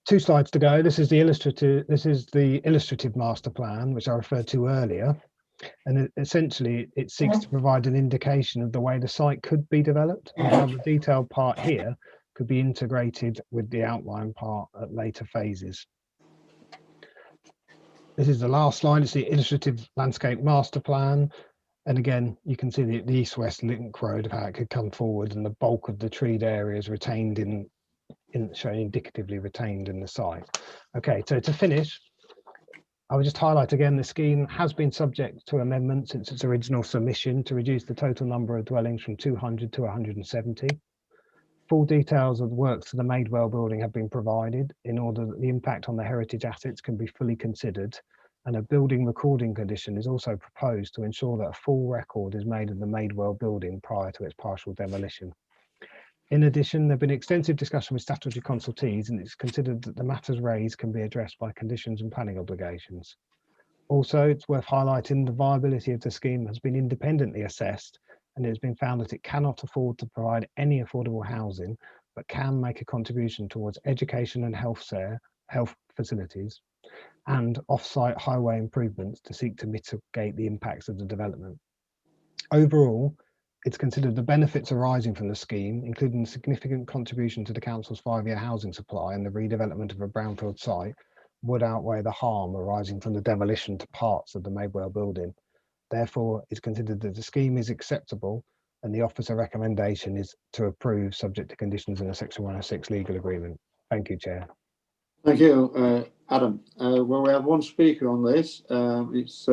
2 slides to go. This is the illustrative master plan, which I referred to earlier. And essentially it seeks to provide an indication of the way the site could be developed and how the detailed part here could be integrated with the outline part at later phases. This is the last slide. It's the illustrative landscape master plan. And again, you can see the east-west link road of how it could come forward, and the bulk of the treed areas retained shown indicatively retained in the site. Okay, so to finish, I would just highlight again, the scheme has been subject to amendment since its original submission to reduce the total number of dwellings from 200 to 170. Full details of the works to the Madewell building have been provided in order that the impact on the heritage assets can be fully considered, and a building recording condition is also proposed to ensure that a full record is made of the Madewell building prior to its partial demolition. In addition, there have been extensive discussion with statutory consultees, and it's considered that the matters raised can be addressed by conditions and planning obligations. Also, it's worth highlighting the viability of the scheme has been independently assessed, and it has been found that it cannot afford to provide any affordable housing, but can make a contribution towards education and health facilities and off-site highway improvements to seek to mitigate the impacts of the development. Overall, it's considered the benefits arising from the scheme, including the significant contribution to the council's 5-year housing supply and the redevelopment of a brownfield site, would outweigh the harm arising from the demolition to parts of the Madewell building. Therefore, it's considered that the scheme is acceptable, and the officer recommendation is to approve subject to conditions in a Section 106 legal agreement. Thank you, Chair. Thank you, Adam. Well, we have one speaker on this. It's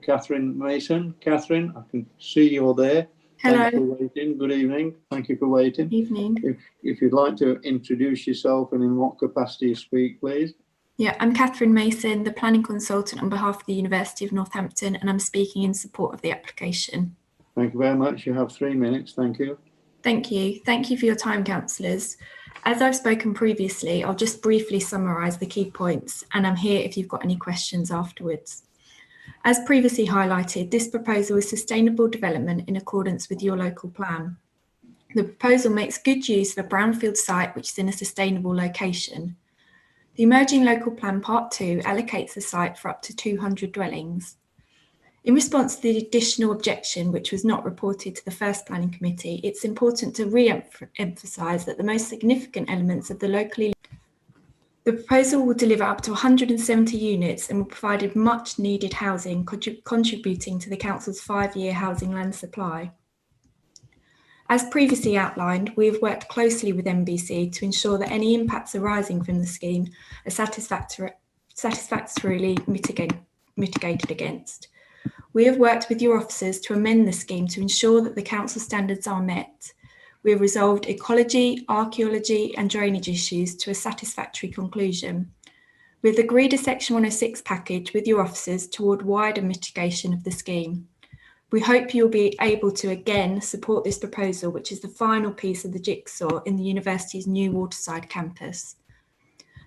Catherine Mason. Catherine, I can see you're there. Thanks for Hello. waiting. Good evening. Thank you for waiting. Evening. If you'd like to introduce yourself and in what capacity you speak, please. Yeah, I'm Catherine Mason, the planning consultant on behalf of the University of Northampton, and I'm speaking in support of the application. Thank you very much. You have 3 minutes. Thank you. Thank you. Thank you for your time, councillors. As I've spoken previously, I'll just briefly summarise the key points, and I'm here if you've got any questions afterwards. As previously highlighted, this proposal is sustainable development in accordance with your local plan. The proposal makes good use of a brownfield site which is in a sustainable location. The Emerging Local Plan Part 2 allocates the site for up to 200 dwellings. In response to the additional objection, which was not reported to the first planning committee, it's important to re-emphasise that the most significant elements of the proposal will deliver up to 170 units and will provide much needed housing, contributing to the council's 5-year housing land supply. As previously outlined, we have worked closely with NBC to ensure that any impacts arising from the scheme are satisfactorily mitigated against. We have worked with your officers to amend the scheme to ensure that the council standards are met. We have resolved ecology, archaeology and drainage issues to a satisfactory conclusion. We have agreed a Section 106 package with your officers toward wider mitigation of the scheme. We hope you'll be able to again support this proposal, which is the final piece of the jigsaw in the university's new Waterside campus.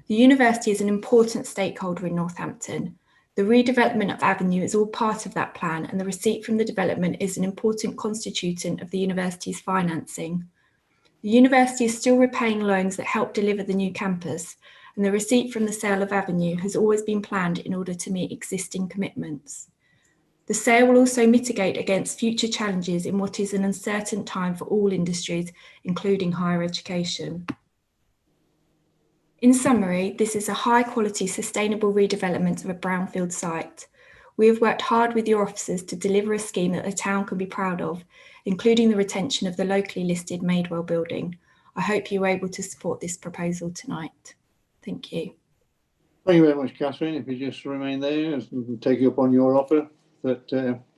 The university is an important stakeholder in Northampton. The redevelopment of Avenue is all part of that plan, and the receipt from the development is an important constituent of the university's financing. The university is still repaying loans that help deliver the new campus, and the receipt from the sale of Avenue has always been planned in order to meet existing commitments. The sale will also mitigate against future challenges in what is an uncertain time for all industries, including higher education. In summary, this is a high-quality, sustainable redevelopment of a brownfield site. We have worked hard with your officers to deliver a scheme that the town can be proud of, including the retention of the locally listed Madewell building. I hope you are able to support this proposal tonight. Thank you. Thank you very much, Catherine. If you just remain there and take you up on your offer, that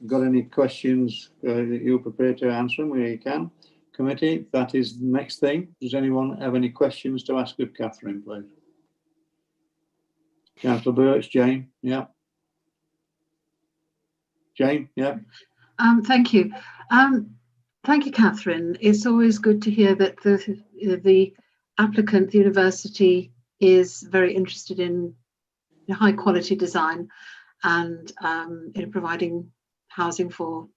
got any questions that you're prepared to answer them where you can. Committee, that is the next thing. Does anyone have any questions to ask of Catherine, please? Councillor Birch, Jane, yeah. Jane, yeah. Thank you. Thank you, Catherine. It's always good to hear that the applicant, the university, is very interested in high quality design and in providing housing for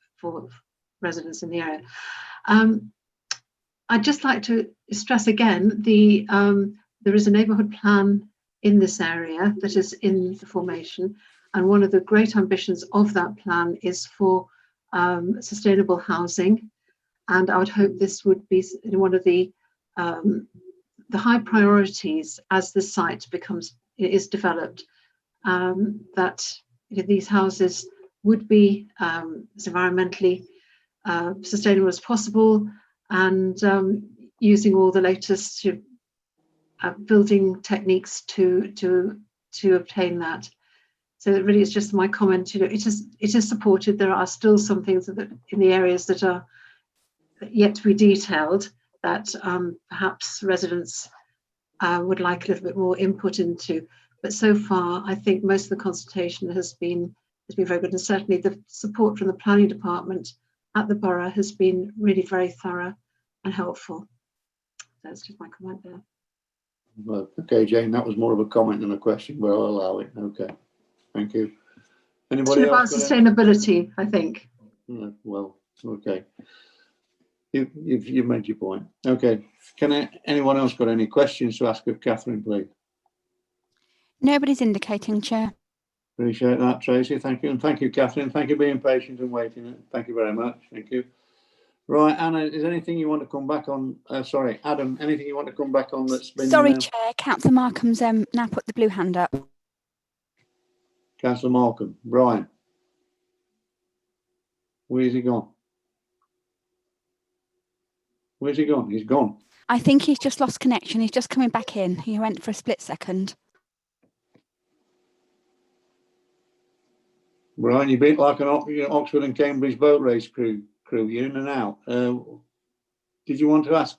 residents in the area. I'd just like to stress again, there is a neighbourhood plan in this area that is in the formation, and one of the great ambitions of that plan is for sustainable housing, and I would hope this would be one of the high priorities as the site is developed, that these houses would be as environmentally sustainable as possible, and using all the latest building techniques to obtain that. So it really is just my comment. It is supported. There are still some things that in the areas that are yet to be detailed that perhaps residents would like a little bit more input into. But so far, I think most of the consultation has been very good, and certainly the support from the planning department at the borough has been really very thorough and helpful. That's just my comment there. Well, okay, Jane, that was more of a comment than a question, but I'll allow it. Okay, thank you. Anybody it's about else? Sustainability, I think. Yeah, well, okay. You've made your point. Okay, anyone else got any questions to ask of Catherine, please? Nobody's indicating, Chair. Appreciate that, Tracy. Thank you. And thank you, Catherine. Thank you for being patient and waiting. Thank you very much. Thank you. Right, Anna, is there anything you want to come back on? Sorry, Adam, anything you want to come back on that's been... Sorry, Chair. Councillor Markham's now put the blue hand up. Councillor Markham. Brian. Where's he gone? Where's he gone? He's gone. I think he's just lost connection. He's just coming back in. He went for a split second. Brian, you're a bit like an Oxford and Cambridge boat race crew. Crew, you're in and out. Did you want to ask,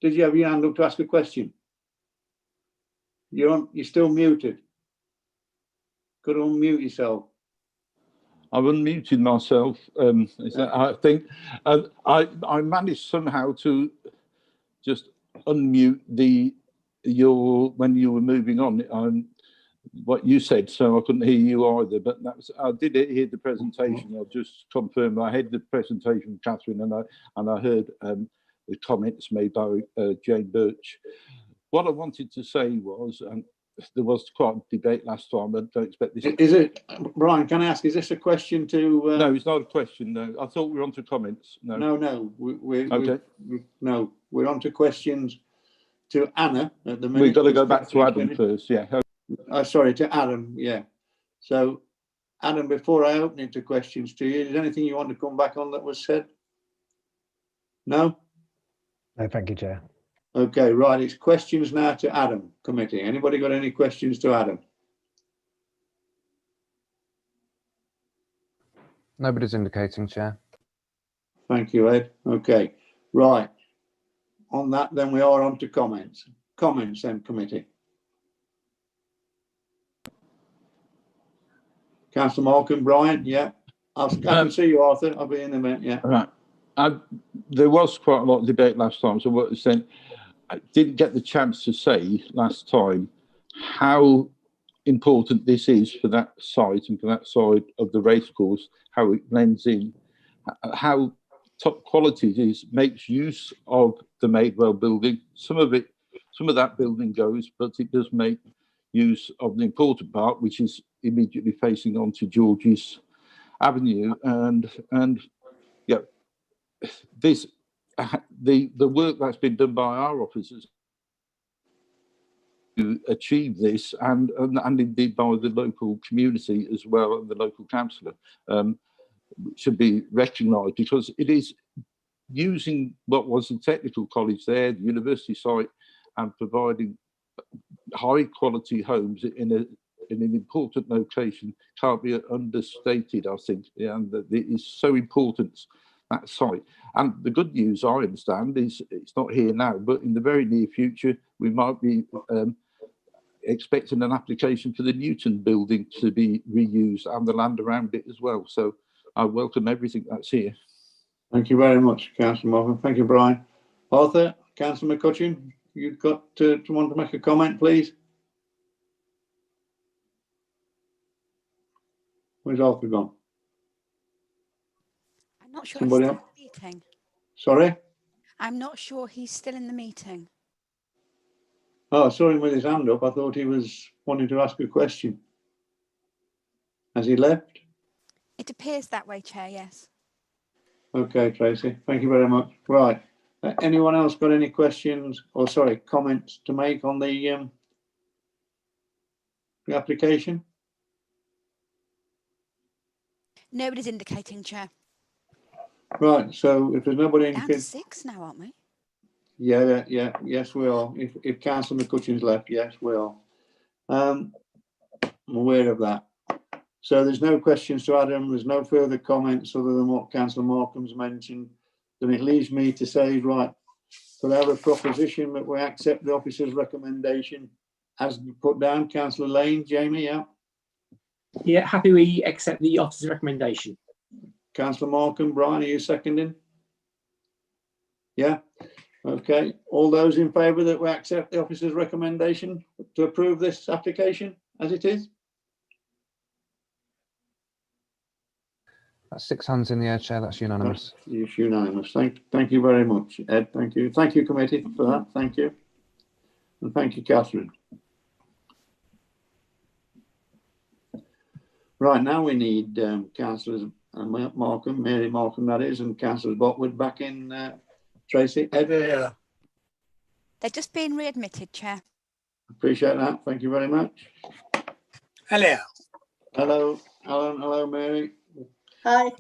did you have your hand up to ask a question? You're still muted. Could unmute yourself. I've unmuted myself. I think I managed somehow to just unmute when you were moving on. What you said, so I couldn't hear you either. But I did hear the presentation. I'll just confirm I heard the presentation, Catherine, and I heard the comments made by Jane Birch. What I wanted to say was, there was quite a debate last time. I don't expect this. Is it, Brian? Can I ask? Is this a question to? No, it's not a question. No, I thought we were on to comments. No, no. No, we're on to questions to Anna at the minute. We've got to go back to Adam first. Yeah. Sorry, to Adam. Yeah. So, Adam, before I open it to questions to you, is there anything you want to come back on that was said? No. No, thank you, Chair. Okay, right. It's questions now to Adam committee. Anybody got any questions to Adam? Nobody's indicating, Chair. Thank you, Ed. Okay, right. On that, then we are on to comments. Comments, then, committee. Councillor Malcolm, Brian, yeah. I can see you, Arthur. I'll be in a minute, yeah. Right. There was quite a lot of debate last time, so what I said, I didn't get the chance to say last time how important this is for that site and for that side of the racecourse, how it blends in, how top quality it is, makes use of the Madewell building. Some of that building goes, but it does make use of the important part, which is immediately facing onto George's Avenue, and yeah, this the work that's been done by our officers to achieve this, and indeed by the local community as well, and the local councillor, should be recognised, because it is using what was the technical college there, the university site, and providing high quality homes in an important location can't be understated, I think, and that it is so important, that site. And the good news, I understand, is it's not here now, but in the very near future we might be expecting an application for the Newton building to be reused and the land around it as well. So I welcome everything that's here. Thank you very much, Councillor Morgan. Thank you, Brian. Arthur, Councillor McCutcheon, you've got to want to make a comment, please. Where's Arthur gone? I'm not sure Somebody he's else? still in the meeting. Sorry? I'm not sure he's still in the meeting. Oh, I saw him with his hand up. I thought he was wanting to ask a question. Has he left? It appears that way, Chair, yes. Okay, Tracy. Thank you very much. Right. Anyone else got any questions or, sorry, comments to make on the application? Nobody's indicating, Chair. Right. So if there's nobody Down to indicating, 6 now, aren't we? yeah, yes, we are. If Councillor McCutcheon's left, yes, we are. I'm aware of that. So there's no questions to Adam. There's no further comments other than what Councillor Markham's mentioned. Then it leaves me to say, right, could I have a proposition that we accept the officer's recommendation as put down? Councillor Lane, Jamie, yeah? Yeah, happy we accept the officer's recommendation. Councillor Markham, Brian, are you seconding? Yeah? Okay. All those in favour that we accept the officer's recommendation to approve this application as it is? That's 6 hands in the air, Chair. That's unanimous. It's unanimous. Thank you very much, Ed. Thank you. Thank you, committee, for that. Thank you. And thank you, Catherine. Right, now we need councillors Markham, Mary Markham, that is, and councillors Botwood back in. Tracy, Ed? They're just being readmitted, Chair. Appreciate that. Thank you very much. Hello. Hello, Alan. Hello, Mary. Hi.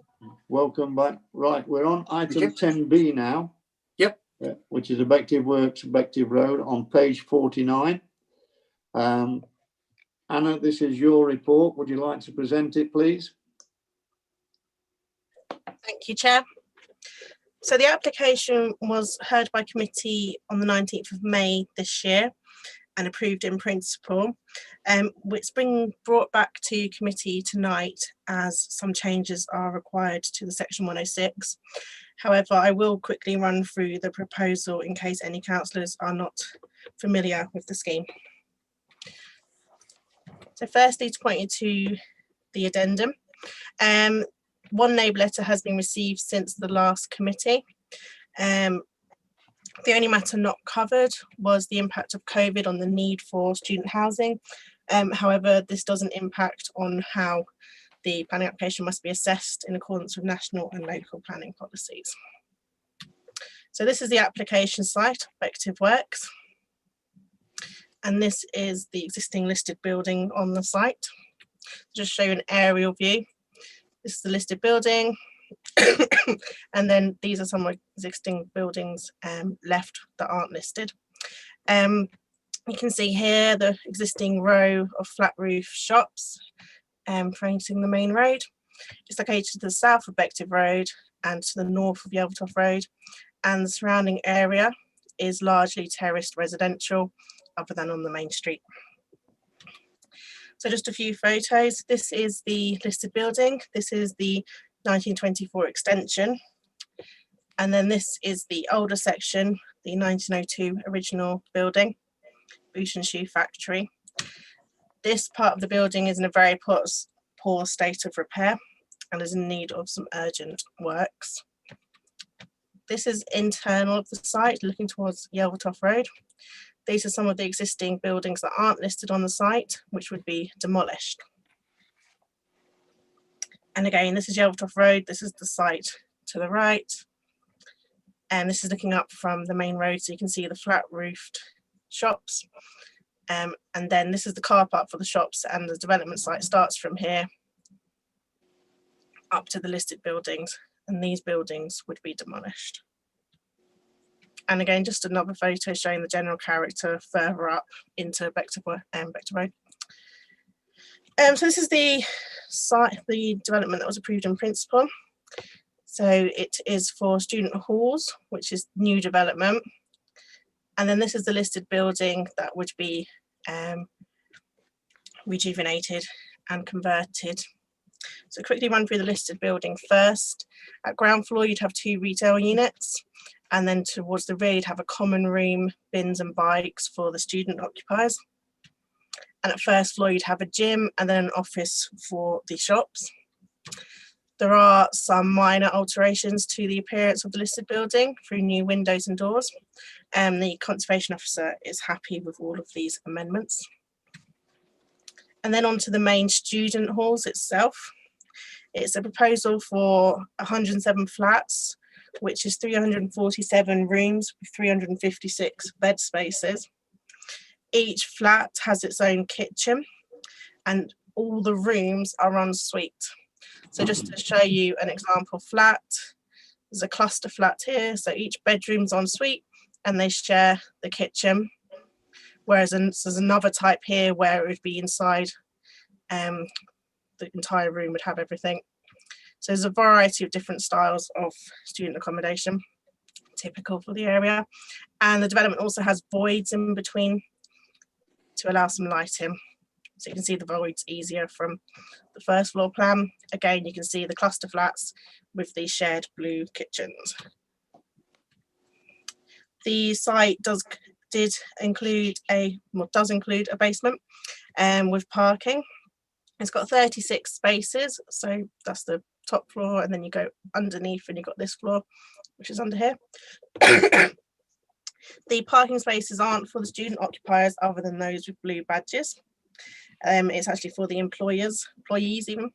Welcome back. Right, we're on item 10B now. Yep. Which is Objective Works, Objective Road on page 49. Anna, this is your report. Would you like to present it, please? Thank you, Chair. So the application was heard by committee on the 19th of May this year and approved in principle. It's been brought back to committee tonight as some changes are required to the section 106. However, I will quickly run through the proposal in case any councillors are not familiar with the scheme. So firstly, to point you to the addendum. One neighbour letter has been received since the last committee. The only matter not covered was the impact of COVID on the need for student housing. However, this doesn't impact on how the planning application must be assessed in accordance with national and local planning policies. So this is the application site, Bective Works. And this is the existing listed building on the site. Just show you an aerial view. This is the listed building. And then these are some existing buildings left that aren't listed. You can see here the existing row of flat roof shops fronting the main road. It's located to the south of Bective Road and to the north of Yelvertoft Road, and the surrounding area is largely terraced residential other than on the main street. So just a few photos. This is the listed building. This is the 1924 extension. And then this is the older section, the 1902 original building, boot and shoe factory. This part of the building is in a very poor state of repair and is in need of some urgent works. This is internal of the site, looking towards Yelvertoft Road. These are some of the existing buildings that aren't listed on the site, which would be demolished. And again, this is Yelvertoft Road. This is the site to the right. And this is looking up from the main road, so you can see the flat roofed shops. And then this is the car park for the shops, and the development site starts from here up to the listed buildings, and these buildings would be demolished. And again, just another photo showing the general character further up into Bective Road. So this is the site, the development that was approved in principle. So it is for student halls, which is new development. And then this is the listed building that would be rejuvenated and converted. So quickly run through the listed building first. At ground floor, you'd have 2 retail units. And then towards the rear, you'd have a common room, bins and bikes for the student occupiers. And at first floor, you'd have a gym and then an office for the shops. There are some minor alterations to the appearance of the listed building through new windows and doors. The conservation officer is happy with all of these amendments. And then onto the main student halls itself. It's a proposal for 107 flats, which is 347 rooms with 356 bed spaces. Each flat has its own kitchen and all the rooms are en suite. So just to show you an example flat, there's a cluster flat here. So each bedroom's en suite and they share the kitchen. Whereas there's another type here where it would be inside, the entire room would have everything. So there's a variety of different styles of student accommodation, typical for the area. And the development also has voids in between to allow some lighting. So you can see the voids easier from the first floor plan. Again, you can see the cluster flats with the shared blue kitchens. The site does include a basement with parking. It's got 36 spaces, so that's the top floor, and then you go underneath and you've got this floor, which is under here. The parking spaces aren't for the student occupiers other than those with blue badges. It's actually for the employees even,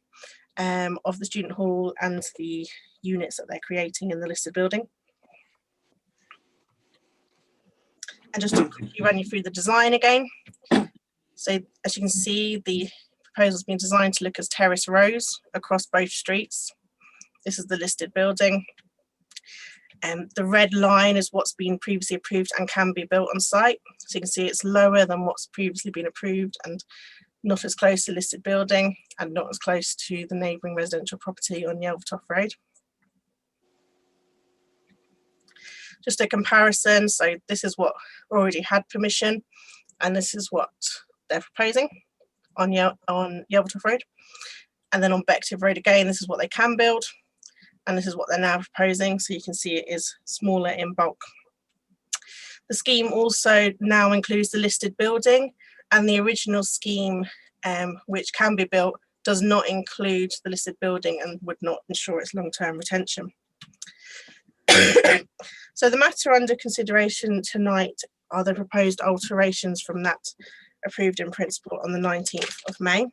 of the student hall and the units that they're creating in the listed building. And just to quickly run you through the design again. So as you can see, the proposal has been designed to look as terrace rows across both streets. This is the listed building. The red line is what's been previously approved and can be built on site. So you can see it's lower than what's previously been approved and not as close to the listed building and not as close to the neighbouring residential property on Yelvertoft Road. just a comparison. So this is what already had permission, and this is what they're proposing on Yelvertoft Road. And then on Bective Road again, this is what they can build, and this is what they're now proposing. So you can see it is smaller in bulk. The scheme also now includes the listed building, and the original scheme, which can be built, does not include the listed building and would not ensure its long-term retention. So the matter under consideration tonight are the proposed alterations from that approved in principle on the 19th of May.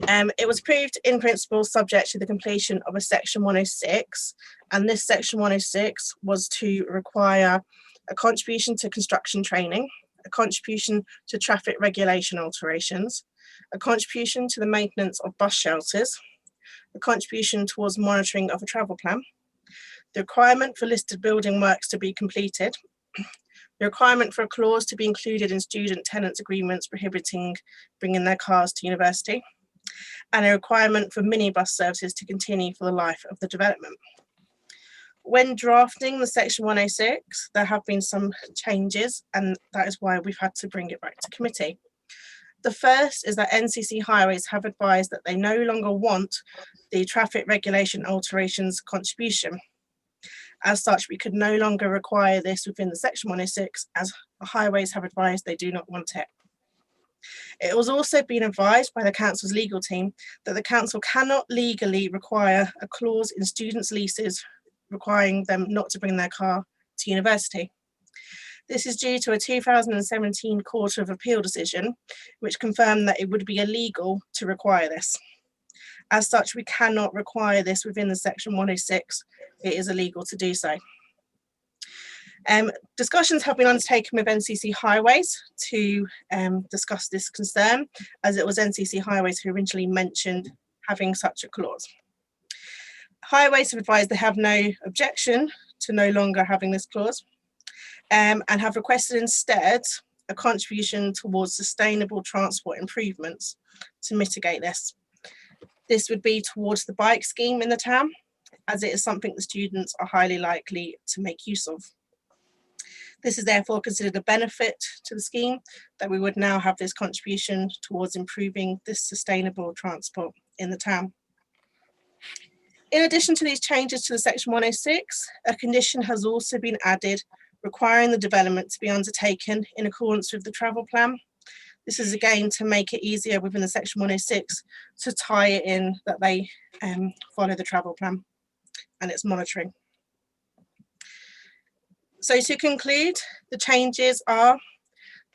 It was approved in principle subject to the completion of a section 106, and this section 106 was to require a contribution to construction training, a contribution to traffic regulation alterations, a contribution to the maintenance of bus shelters, a contribution towards monitoring of a travel plan, the requirement for listed building works to be completed, the requirement for a clause to be included in student tenants agreements prohibiting bringing their cars to university, and a requirement for minibus services to continue for the life of the development. When drafting the section 106, there have been some changes, and that is why we've had to bring it back to committee. The first is that NCC Highways have advised that they no longer want the traffic regulation alterations contribution. As such, we could no longer require this within the section 106, as the Highways have advised they do not want it. It was also been advised by the council's legal team that the council cannot legally require a clause in students' leases requiring them not to bring their car to university. This is due to a 2017 Court of Appeal decision, which confirmed that it would be illegal to require this. As such, we cannot require this within the section 106. It is illegal to do so. Discussions have been undertaken with NCC Highways to discuss this concern, as it was NCC Highways who originally mentioned having such a clause. Highways have advised they have no objection to no longer having this clause, and have requested instead a contribution towards sustainable transport improvements to mitigate this. This would be towards the bike scheme in the town, as it is something the students are highly likely to make use of. This is therefore considered a benefit to the scheme, that we would now have this contribution towards improving this sustainable transport in the town. In addition to these changes to the section 106, a condition has also been added requiring the development to be undertaken in accordance with the travel plan. This is again to make it easier within the section 106 to tie it in that they follow the travel plan and its monitoring. So to conclude, the changes are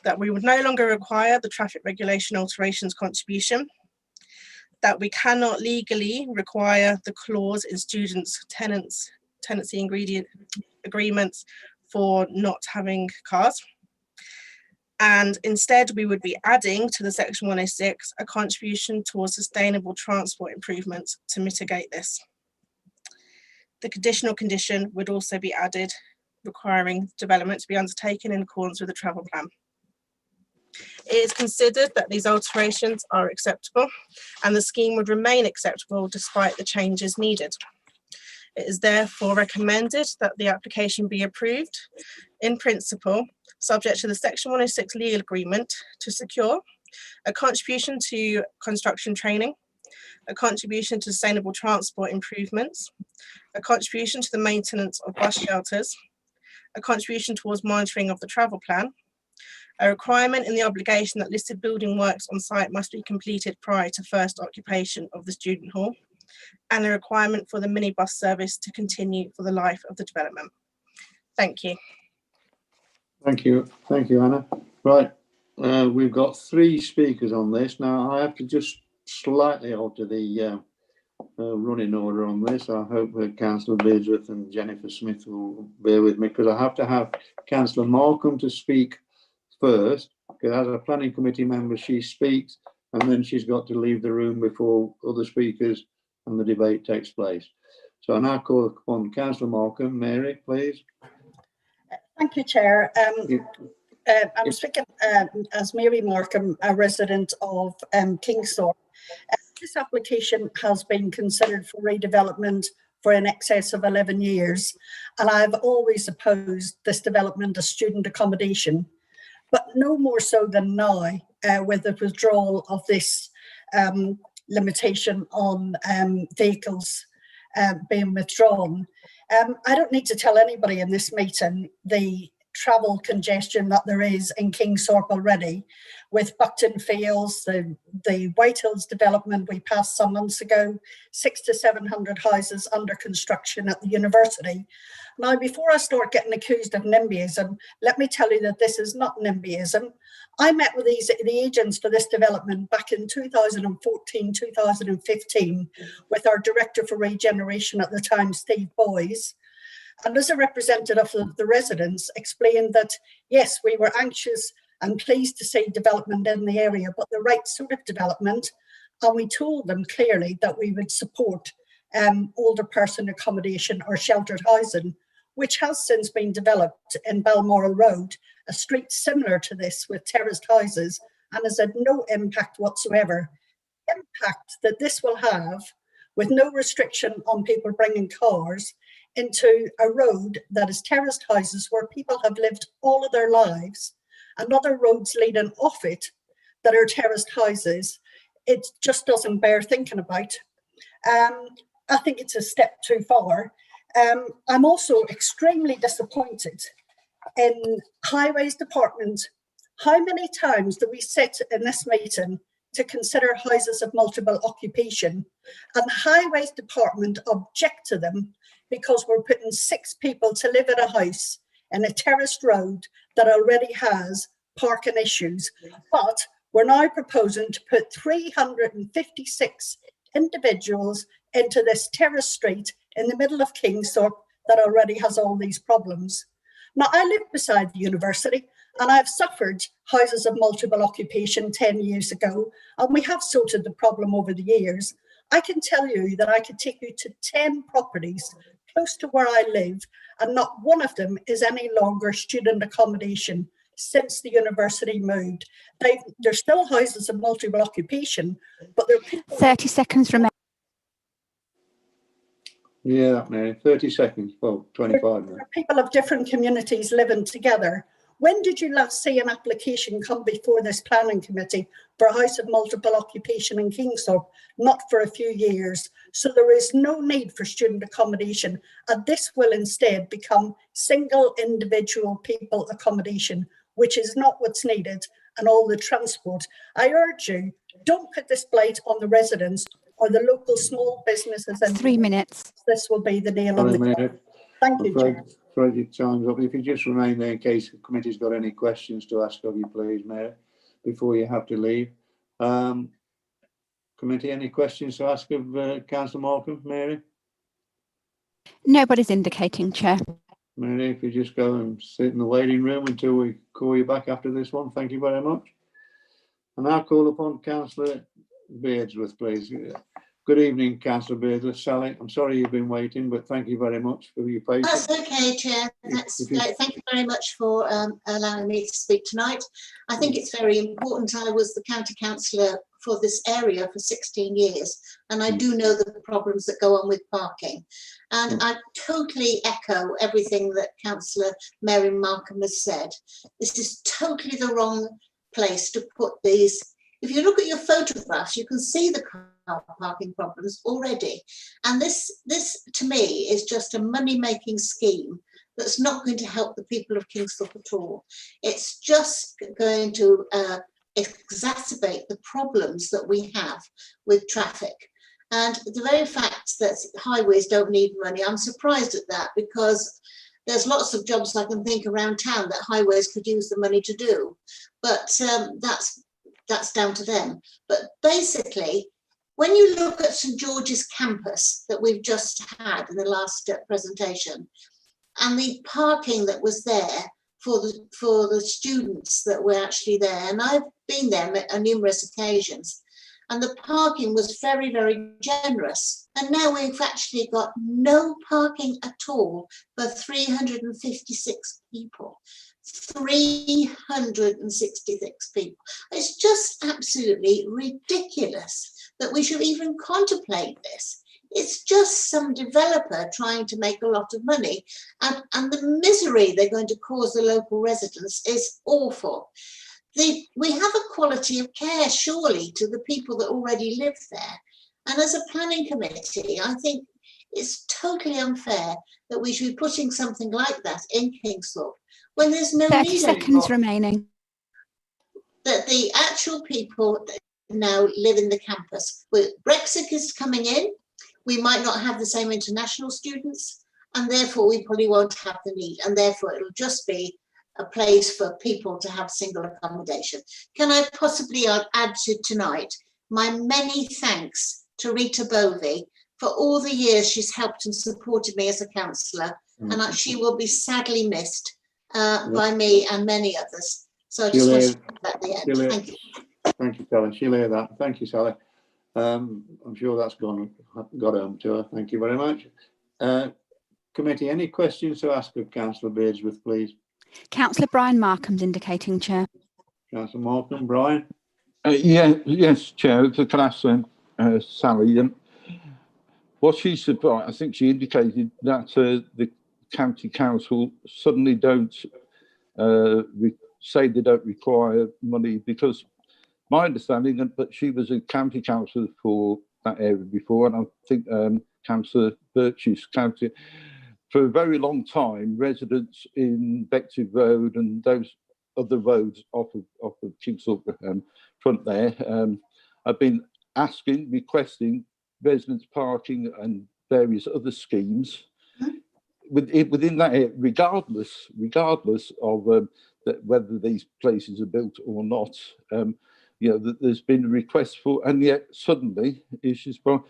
that we would no longer require the traffic regulation alterations contribution, that we cannot legally require the clause in students' tenancy agreements for not having cars, and instead we would be adding to the section 106 a contribution towards sustainable transport improvements to mitigate this. The conditional condition would also be added, requiring development to be undertaken in accordance with the travel plan. It is considered that these alterations are acceptable, and the scheme would remain acceptable despite the changes needed. It is therefore recommended that the application be approved in principle, subject to the section 106 legal agreement to secure a contribution to construction training, a contribution to sustainable transport improvements, a contribution to the maintenance of bus shelters, a contribution towards monitoring of the travel plan, a requirement in the obligation that listed building works on site must be completed prior to first occupation of the student hall, and a requirement for the minibus service to continue for the life of the development. Thank you. Thank you, Anna. Right, we've got 3 speakers on this. Now I have to just slightly alter the running order on this. I hope that Councillor Bearsworth and Jennifer Smith will bear with me, because I have to have Councillor Markham to speak first, because as a planning committee member she speaks, and then she's got to leave the room before other speakers and the debate takes place. So I now call upon Councillor Markham. Mary, please. Thank you, Chair. I'm speaking as Mary Markham, a resident of Kingsthorpe. This application has been considered for redevelopment for in excess of 11 years, and I've always opposed this development of student accommodation, but no more so than now with the withdrawal of this limitation on vehicles being withdrawn. I don't need to tell anybody in this meeting the travel congestion that there is in Kingsthorpe already, with Buckton Fields, the Whitehills development we passed some months ago, 600 to 700 houses under construction at the university. Now, before I start getting accused of NIMBYism, let me tell you that this is not NIMBYism. I met with the agents for this development back in 2014, 2015, with our Director for Regeneration at the time, Steve Boyes. And as a representative of the residents, explained that, yes, we were anxious and pleased to see development in the area, but the right sort of development. And we told them clearly that we would support older person accommodation or sheltered housing, which has since been developed in Balmoral Road, a street similar to this with terraced houses, and has had no impact whatsoever. Impact that this will have, with no restriction on people bringing cars, into a road that is terraced houses where people have lived all of their lives, and other roads leading off it that are terraced houses. It just doesn't bear thinking about. I think it's a step too far. I'm also extremely disappointed in Highways Department. How many times do we sit in this meeting to consider houses of multiple occupation, and the Highways Department object to them because we're putting 6 people to live in a house in a terraced road that already has parking issues. But we're now proposing to put 356 individuals into this terrace street in the middle of Kingsthorpe that already has all these problems. Now, I live beside the university, and I've suffered houses of multiple occupation 10 years ago, and we have sorted the problem over the years. I can tell you that I could take you to 10 properties close to where I live, and not one of them is any longer student accommodation since the university moved. They're still houses of multiple occupation, but they're people... 30 seconds remaining. Yeah, Mary, 30 seconds, well, 25 now. People of different communities living together. When did you last see an application come before this planning committee for a house of multiple occupation in Kingsthorpe? Not for a few years. So there is no need for student accommodation, and this will instead become single individual people accommodation, which is not what's needed, and all the transport. I urge you, don't put this blight on the residents or the local small businesses. And 3 minutes. This will be the nail on the head. Thank you, Chair. Afraid your time's up. If you just remain there in case the committee's got any questions to ask of you, please, Mayor, before you have to leave. Committee, any questions to ask of Councillor Markham, Mary? Nobody's indicating, Chair. Mary, if you just go and sit in the waiting room until we call you back after this one. Thank you very much. And I'll call upon Councillor Beardsworth, please. Good evening, Councillor Beardsworth. Sally, I'm sorry you've been waiting, but thank you very much for your patience. That's okay, Chair. Thank you very much for allowing me to speak tonight. I think it's very important. I was the county councillor for this area for 16 years, and I do know the problems that go on with parking. And I totally echo everything that Councillor Mary Markham has said. This is totally the wrong place to put these. If you look at your photographs, you can see the car parking problems already. And this to me is just a money-making scheme that's not going to help the people of Kingsthorpe at all. It's just going to exacerbate the problems that we have with traffic. And the very fact that highways don't need money, I'm surprised at that, because there's lots of jobs I can think around town that highways could use the money to do. But that's down to them. But basically, when you look at St George's campus that we've just had in the last presentation, and the parking that was there for the students that were actually there, and I've been there on numerous occasions, and the parking was very, very generous. And now we've actually got no parking at all for 356 people. 366 people. It's just absolutely ridiculous that we should even contemplate this. It's just some developer trying to make a lot of money, and the misery they're going to cause the local residents is awful. We have a quality of care, surely, to the people that already live there. And as a planning committee, I think it's totally unfair that we should be putting something like that in Kingsthorpe when there's no 30 need seconds anymore. remaining. That the actual people that now live in the campus, with Brexit is coming in, we might not have the same international students, and therefore we probably won't have the need, and therefore it'll just be a place for people to have single accommodation. Can I possibly add to tonight my many thanks to Rita Bovey for all the years she's helped and supported me as a councillor, and she will be sadly missed by me and many others. So I just want to put that at the end. Thank you. Thank you, Sally. She'll hear that. Thank you, Sally. I'm sure that's got home to her. Thank you very much. Committee, any questions to ask of Councillor Beardsworth, please? Councillor Brian Markham's indicating, Chair. Councillor Markham, Brian? Yes, Chair. If I can ask Sally, what she said, I think she indicated that the county council suddenly don't say they don't require money, because my understanding that she was a county councillor for that area before, and I think Councillor Birch's county, for a very long time, residents in Bective Road and those other roads off of Kingsthorpe front there have been requesting residents parking and various other schemes within that area, regardless of whether these places are built or not. There's been requests for, and yet suddenly issues from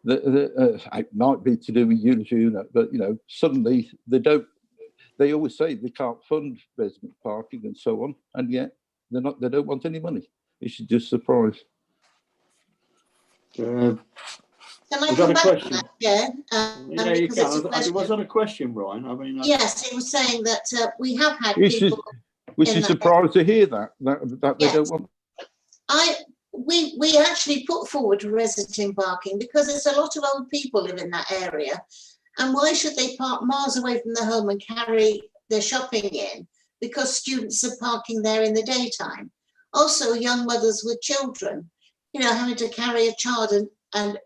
it might be to do with Unity, but suddenly they always say they can't fund resident parking and so on, and yet they don't want any money. It's just a surprise. Can I come back to that? Yeah, you can. Was that a question, Brian? I mean, yes, it was saying that we have had people. Which is surprised to hear that they don't want. We actually put forward resident parking because there's a lot of old people live in that area, and why should they park miles away from their home and carry their shopping in because students are parking there in the daytime? Also, young mothers with children, having to carry a child and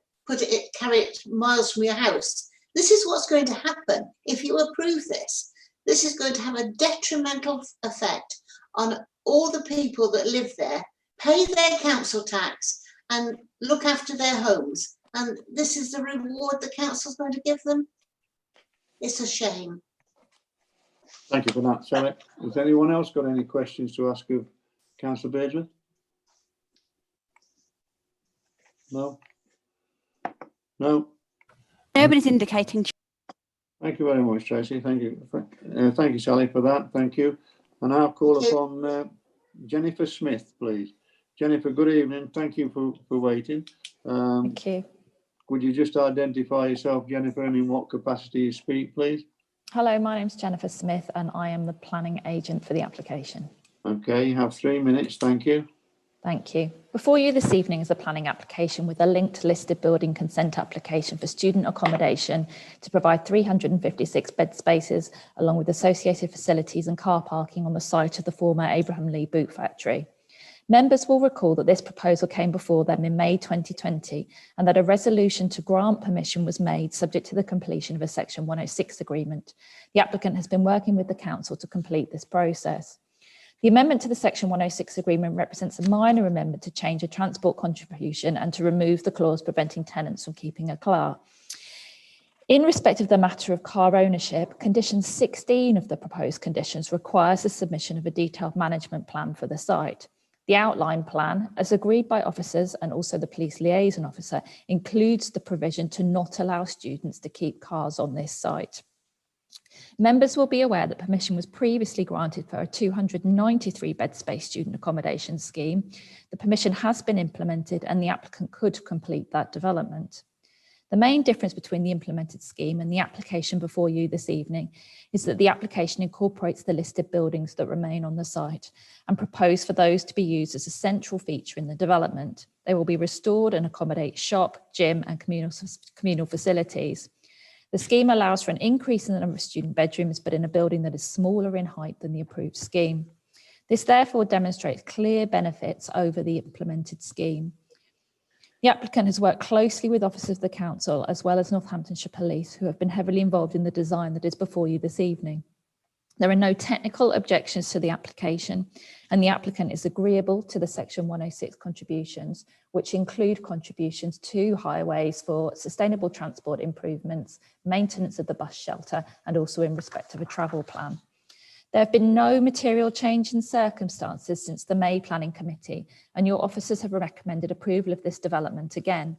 carry it miles from your house. This is what's going to happen if you approve this. This is going to have a detrimental effect on all the people that live there, pay their council tax and look after their homes. And this is the reward the council's going to give them. It's a shame. Thank you for that, Sally. Has anyone else got any questions to ask of Councillor Beardsworth? No? No? Nobody's indicating. Thank you very much, Tracy. Thank you. Thank you, Sally, for that. Thank you. And I'll call upon Jennifer Smith, please. Jennifer, good evening. Thank you for waiting. Thank you. Would you just identify yourself, Jennifer, and in what capacity you speak, please? Hello, my name's Jennifer Smith and I am the planning agent for the application. Okay, you have 3 minutes. Thank you. Thank you. Before you this evening is a planning application with a linked listed building consent application for student accommodation to provide 356 bed spaces along with associated facilities and car parking on the site of the former Abraham Lee boot factory. Members will recall that this proposal came before them in May 2020 and that a resolution to grant permission was made subject to the completion of a Section 106 agreement. The applicant has been working with the council to complete this process. The amendment to the Section 106 agreement represents a minor amendment to change a transport contribution and to remove the clause preventing tenants from keeping a car. In respect of the matter of car ownership, condition 16 of the proposed conditions requires the submission of a detailed management plan for the site. The outline plan, as agreed by officers and also the police liaison officer, includes the provision to not allow students to keep cars on this site. Members will be aware that permission was previously granted for a 293 bed space student accommodation scheme. The permission has been implemented and the applicant could complete that development. The main difference between the implemented scheme and the application before you this evening is that the application incorporates the listed buildings that remain on the site and propose for those to be used as a central feature in the development. They will be restored and accommodate shop, gym and communal facilities. The scheme allows for an increase in the number of student bedrooms, but in a building that is smaller in height than the approved scheme. This therefore demonstrates clear benefits over the implemented scheme. The applicant has worked closely with officers of the council as well as Northamptonshire Police, who have been heavily involved in the design that is before you this evening. There are no technical objections to the application, and the applicant is agreeable to the Section 106 contributions, which include contributions to highways for sustainable transport improvements, maintenance of the bus shelter, and also in respect of a travel plan. There have been no material change in circumstances since the May Planning Committee, and your officers have recommended approval of this development again.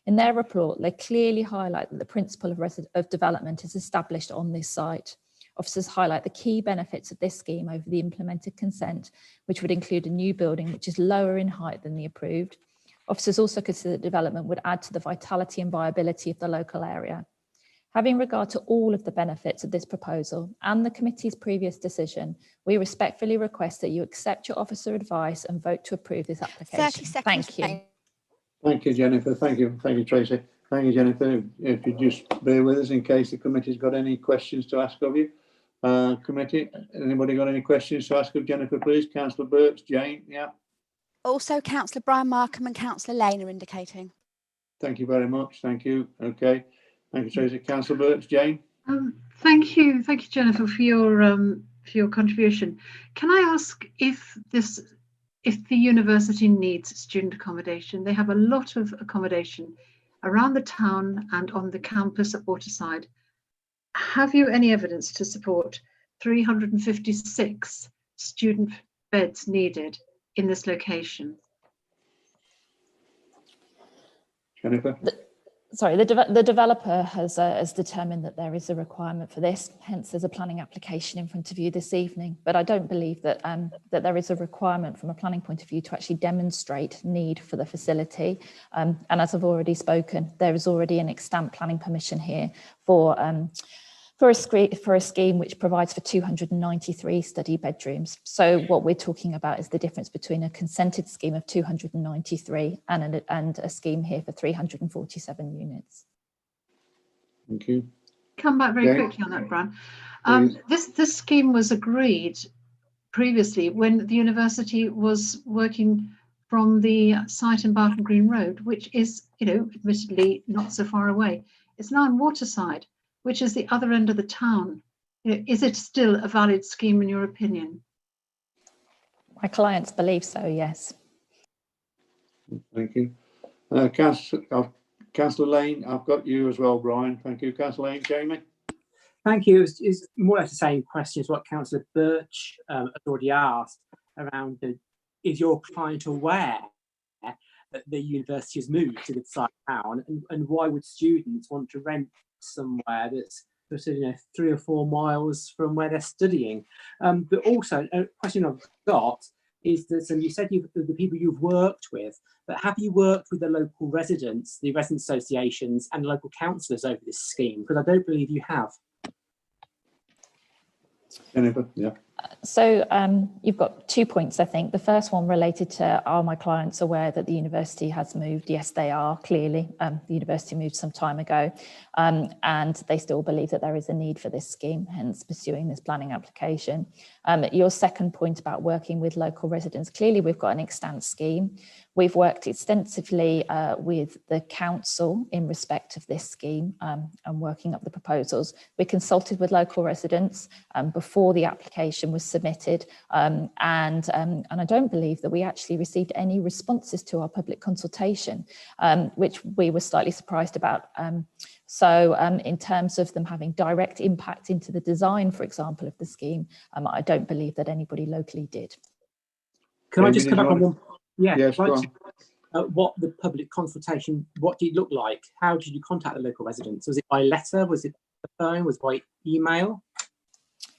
In their report, they clearly highlight that the principle of development is established on this site. Officers highlight the key benefits of this scheme over the implemented consent, which would include a new building which is lower in height than the approved. Officers also consider that development would add to the vitality and viability of the local area. Having regard to all of the benefits of this proposal and the committee's previous decision, we respectfully request that you accept your officer advice and vote to approve this application. 30 seconds. Thank you. Thank you, Jennifer. Thank you, Tracy. Thank you, Jennifer. If you just bear with us in case the committee's got any questions to ask of you. Committee, anybody got any questions to ask of Jennifer, please? Councillor Birch, Jane, yeah. Also, Councillor Brian Markham and Councillor Lane are indicating. Thank you very much. Thank you. Okay. Thank you, Tracy. Councillor Birch, Jane. Thank you, Jennifer, for your contribution. Can I ask if the university needs student accommodation? They have a lot of accommodation around the town and on the campus at Waterside. Have you any evidence to support 356 student beds needed in this location? Jennifer? The developer has determined that there is a requirement for this, hence there's a planning application in front of you this evening. But I don't believe that, that there is a requirement from a planning point of view to actually demonstrate need for the facility. And as I've already spoken, there is already an extant planning permission here for a scheme which provides for 293 study bedrooms. So what we're talking about is the difference between a consented scheme of 293 and a scheme here for 347 units. Thank you. Come back very quickly on that, Brian. This scheme was agreed previously when the university was working from the site in Barton Green Road, which is, admittedly not so far away. It's now in Waterside, which is the other end of the town. Is it still a valid scheme in your opinion? My clients believe so, yes. Thank you. Councillor Lane, I've got you as well, Brian. Thank you. Councillor Lane, Jamie? Thank you. It's more or less the same question as what Councillor Birch has already asked around is your client aware that the university has moved to the side of town, and why would students want to rent somewhere that's sort of 3 or 4 miles from where they're studying? But also a question I've got is that you said the people you've worked with, but have you worked with the local residents, the resident associations and local councillors over this scheme? Because I don't believe you have. Jennifer, yeah. So you've got 2 points, I think. The first one related to, are my clients aware that the university has moved? Yes, they are, clearly. The university moved some time ago, and they still believe that there is a need for this scheme, hence pursuing this planning application. Your second point about working with local residents, clearly we've got an extant scheme. We've worked extensively with the council in respect of this scheme and working up the proposals. We consulted with local residents before the application was submitted, and I don't believe that we actually received any responses to our public consultation, which we were slightly surprised about. So in terms of them having direct impact into the design, for example, of the scheme, I don't believe that anybody locally did. Can I just come back on one? Yeah, yes, what the public consultation, what did it look like? How did you contact the local residents? Was it by letter? Was it by phone? Was it by email?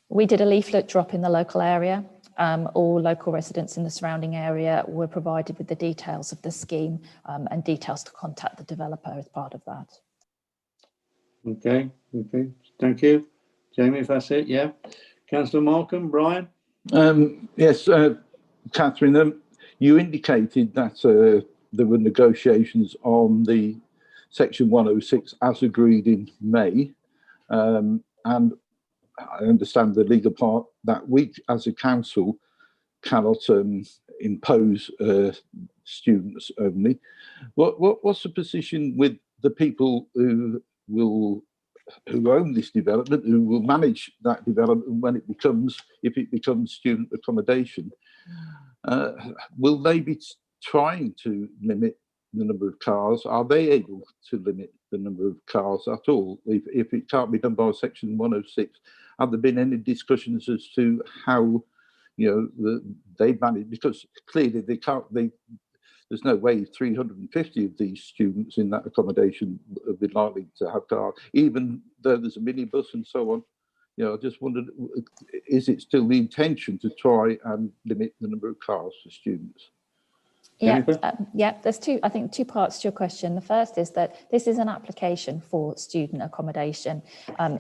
We did a leaflet drop in the local area. All local residents in the surrounding area were provided with the details of the scheme and details to contact the developer as part of that. Okay, thank you. Jamie, if that's it, yeah. Councillor Markham, Brian? Yes, Catherine, you indicated that there were negotiations on the Section 106 as agreed in May. And I understand the legal part that we as a council cannot impose students only. What's the position with the people who own this development, who will manage that development when it becomes, if it becomes student accommodation? Will they be trying to limit the number of cars? Are they able to limit the number of cars at all if it can't be done by Section 106? Have there been any discussions as to how, you know, they manage? Because clearly they can't. There's no way 350 of these students in that accommodation would be likely to have cars, even though there's a minibus and so on. You know, I just wondered, is it still the intention to try and limit the number of cars for students? Yeah, there's two parts to your question. The first is that this is an application for student accommodation.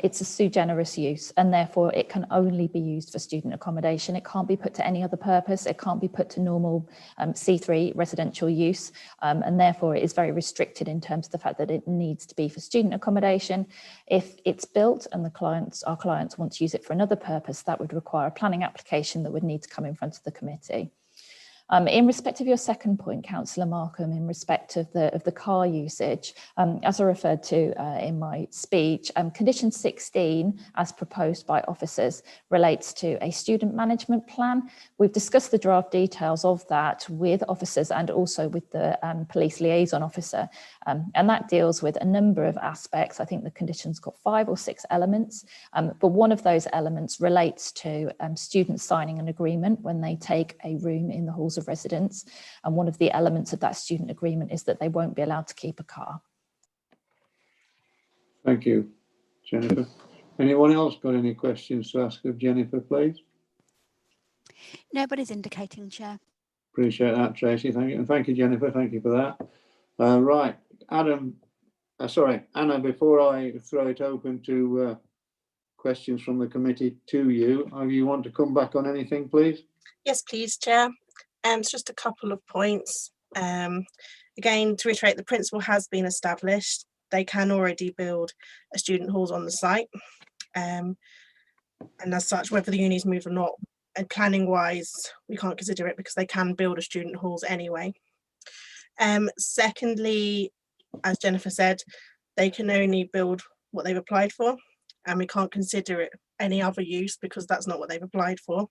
It's a sui generis use, and therefore it can only be used for student accommodation. It can't be put to any other purpose. It can't be put to normal C3 residential use, and therefore it is very restricted in terms of the fact that it needs to be for student accommodation. If it's built and our clients want to use it for another purpose, that would require a planning application that would need to come in front of the committee. In respect of your second point, Councillor Markham, in respect of the car usage, as I referred to in my speech, condition 16, as proposed by officers, relates to a student management plan. We've discussed the draft details of that with officers and also with the police liaison officer, and that deals with a number of aspects. I think the condition's got 5 or 6 elements, but one of those elements relates to students signing an agreement when they take a room in the halls of residence, and one of the elements of that student agreement is that they won't be allowed to keep a car. Thank you, Jennifer. Anyone else got any questions to ask of Jennifer, please? Nobody's indicating, Chair. Appreciate that, Tracy. Thank you, and thank you, Jennifer. Thank you for that. Right, Anna, before I throw it open to questions from the committee to you, you want to come back on anything, please? Yes, please, Chair. It's just a couple of points. Again, to reiterate, the principle has been established. They can already build a student halls on the site. And as such, whether the uni is moved or not, and planning wise, we can't consider it because they can build a student halls anyway. Secondly, as Jennifer said, they can only build what they've applied for, and we can't consider it any other use because that's not what they've applied for.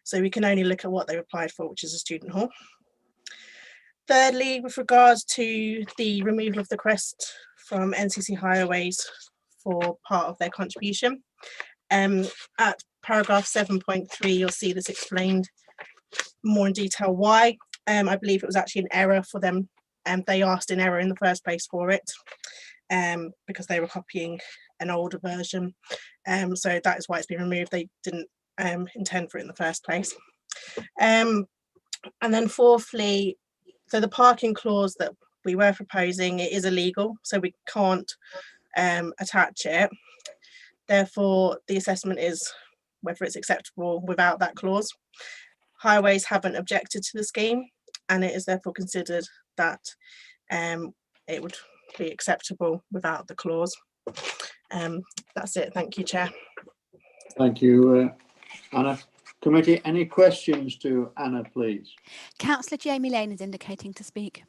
So we can only look at what they've applied for, which is a student hall. Thirdly, with regards to the removal of the crest from NCC Highways for part of their contribution, at paragraph 7.3, you'll see this explained more in detail why. I believe it was actually an error for them, and they asked in error in the first place for it because they were copying an older version. So that is why it's been removed. They didn't intend for it in the first place. And then fourthly, so the parking clause that we were proposing, it is illegal, so we can't attach it. Therefore, the assessment is whether it's acceptable without that clause. Highways haven't objected to the scheme, and it is therefore considered that it would be acceptable without the clause. That's it. Thank you, Chair. Thank you, Anna. Committee, any questions to Anna, please? Councillor Jamie Lane is indicating to speak.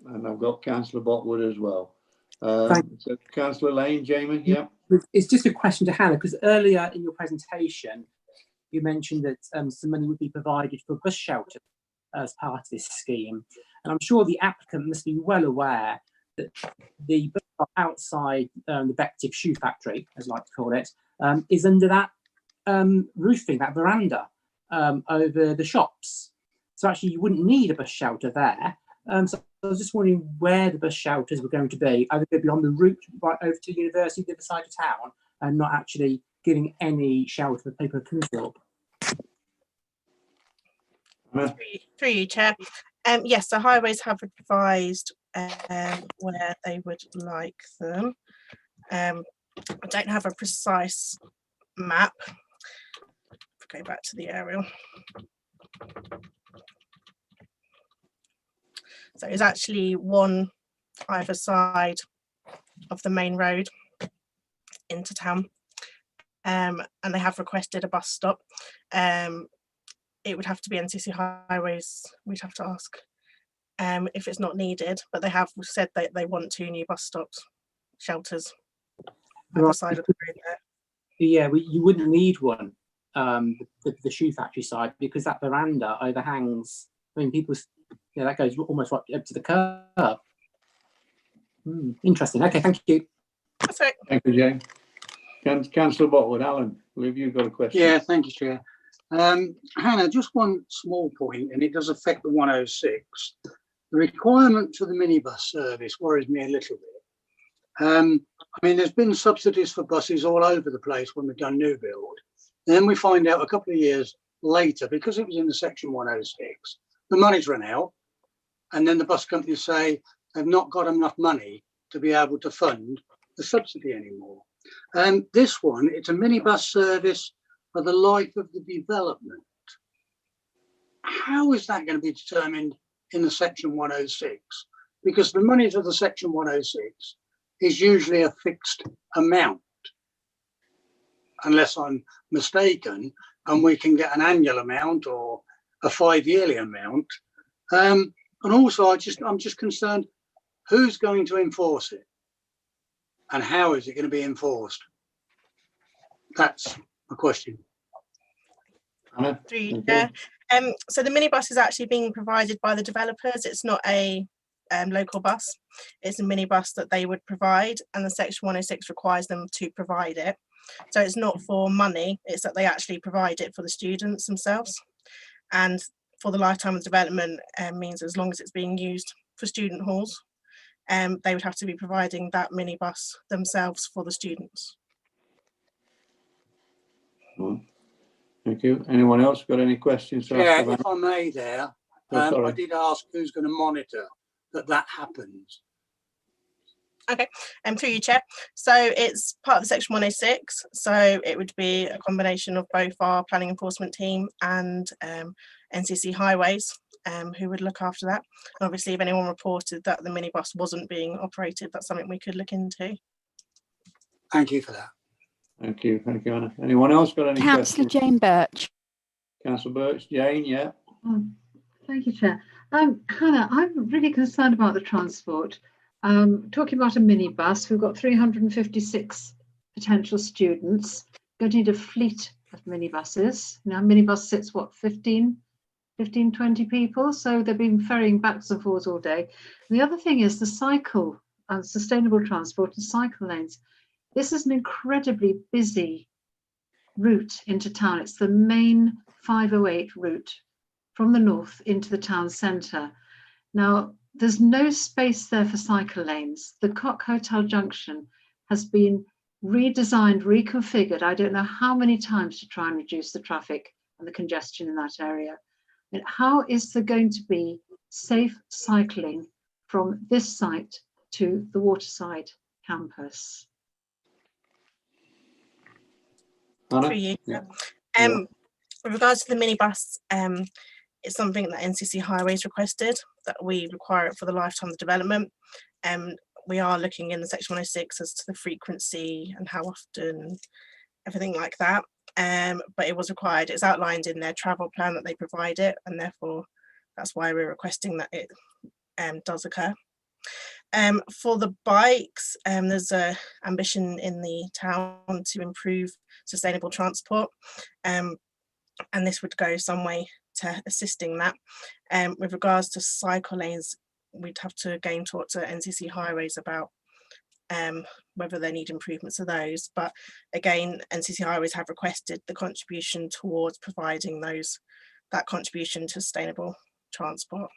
And I've got Councillor Botwood as well. So Councillor Lane, Jamie, yeah. It's just a question to Hannah, because earlier in your presentation, you mentioned that some money would be provided for bus shelter as part of this scheme. And I'm sure the applicant must be well aware that the bus outside the Bective Shoe Factory, as I like to call it, is under that roofing, that veranda over the shops. So actually you wouldn't need a bus shelter there. So I was just wondering where the bus shelters were going to be. Are they going to be on the route right over to the university, the other side of town, and not actually giving any shelter for people who come up? Through you, Chair. Yes, the Highways have advised where they would like them. I don't have a precise map. Go back to the aerial. So it's actually one either side of the main road into town, and they have requested a bus stop. It would have to be NCC Highways. We'd have to ask if it's not needed, but they have said that they want 2 new bus stops, shelters, either side of the road there. Yeah, you wouldn't need one, the shoe factory side, because that veranda overhangs. I mean, that goes almost right up to the curb. Interesting. Okay, thank you. That's right. Thank you, Jane. Councillor Botwood, Alan, have you got a question? Yeah, thank you, Chair. Hannah, just one small point, and it does affect the 106. The requirement for the minibus service worries me a little bit. I mean, there's been subsidies for buses all over the place when we've done new build. And then we find out a couple of years later, because it was in the section 106, the money's run out. And then the bus companies say they've not got enough money to be able to fund the subsidy anymore. And this one, it's a minibus service for the life of the development. How is that going to be determined in the section 106? Because the money for the section 106 is usually a fixed amount, unless I'm mistaken, and we can get an annual amount or a 5-yearly amount. And also, I'm just concerned, who's going to enforce it? And how is it going to be enforced? That's a question. Anna? So the minibus is actually being provided by the developers. It's not a local bus. It's a minibus that they would provide, and the section 106 requires them to provide it. So it's not for money, it's that they actually provide it for the students themselves. And for the lifetime of development means as long as it's being used for student halls, they would have to be providing that minibus themselves for the students. Thank you. Anyone else got any questions? Yeah, if I may there, I did ask who's going to monitor that happens. Okay, through you, Chair. So it's part of the section 106. So it would be a combination of both our planning enforcement team and NCC Highways, who would look after that. And obviously, if anyone reported that the minibus wasn't being operated, that's something we could look into. Thank you for that. Thank you, Anna. Anyone else got any Councillor questions? Jane Birch. Councillor Birch, Jane, yeah. Thank you, Chair. Hannah, I'm really concerned about the transport. Talking about a minibus, we've got 356 potential students. Going to need a fleet of minibuses. Now, minibus sits, what, 15, 20 people? So they've been ferrying backwards and forwards all day. And the other thing is the cycle and sustainable transport and cycle lanes. This is an incredibly busy route into town. It's the main 508 route from the north into the town centre. Now, there's no space there for cycle lanes. The Cock Hotel Junction has been redesigned, reconfigured, I don't know how many times, to try and reduce the traffic and the congestion in that area. And how is there going to be safe cycling from this site to the Waterside campus? For you. With regards to the minibus, it's something that NCC Highways requested, that we require it for the lifetime of development. We are looking in the section 106 as to the frequency and how often, everything like that. But it was required. It's outlined in their travel plan that they provide it, and therefore that's why we're requesting that it does occur. For the bikes, there's an ambition in the town to improve sustainable transport, and this would go some way to assisting that. With regards to cycle lanes, we'd have to again talk to NCC Highways about whether they need improvements to those. But again, NCC Highways have requested the contribution towards providing that contribution to sustainable transport.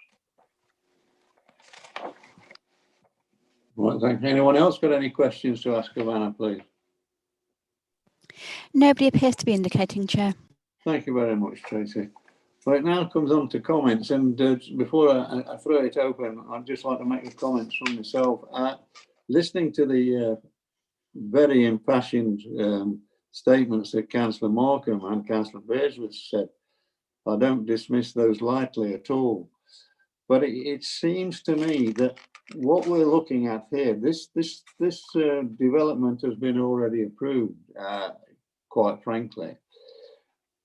Right, thank you. Anyone else got any questions to ask of Anna, please? Nobody appears to be indicating, Chair. Thank you very much, Tracy. Right, now comes on to comments, and before I throw it open, I'd just like to make a comment from myself. Listening to the very impassioned statements that Councillor Markham and Councillor Bearsworth said. I don't dismiss those lightly at all. But it seems to me that what we're looking at here, this development has been already approved, quite frankly.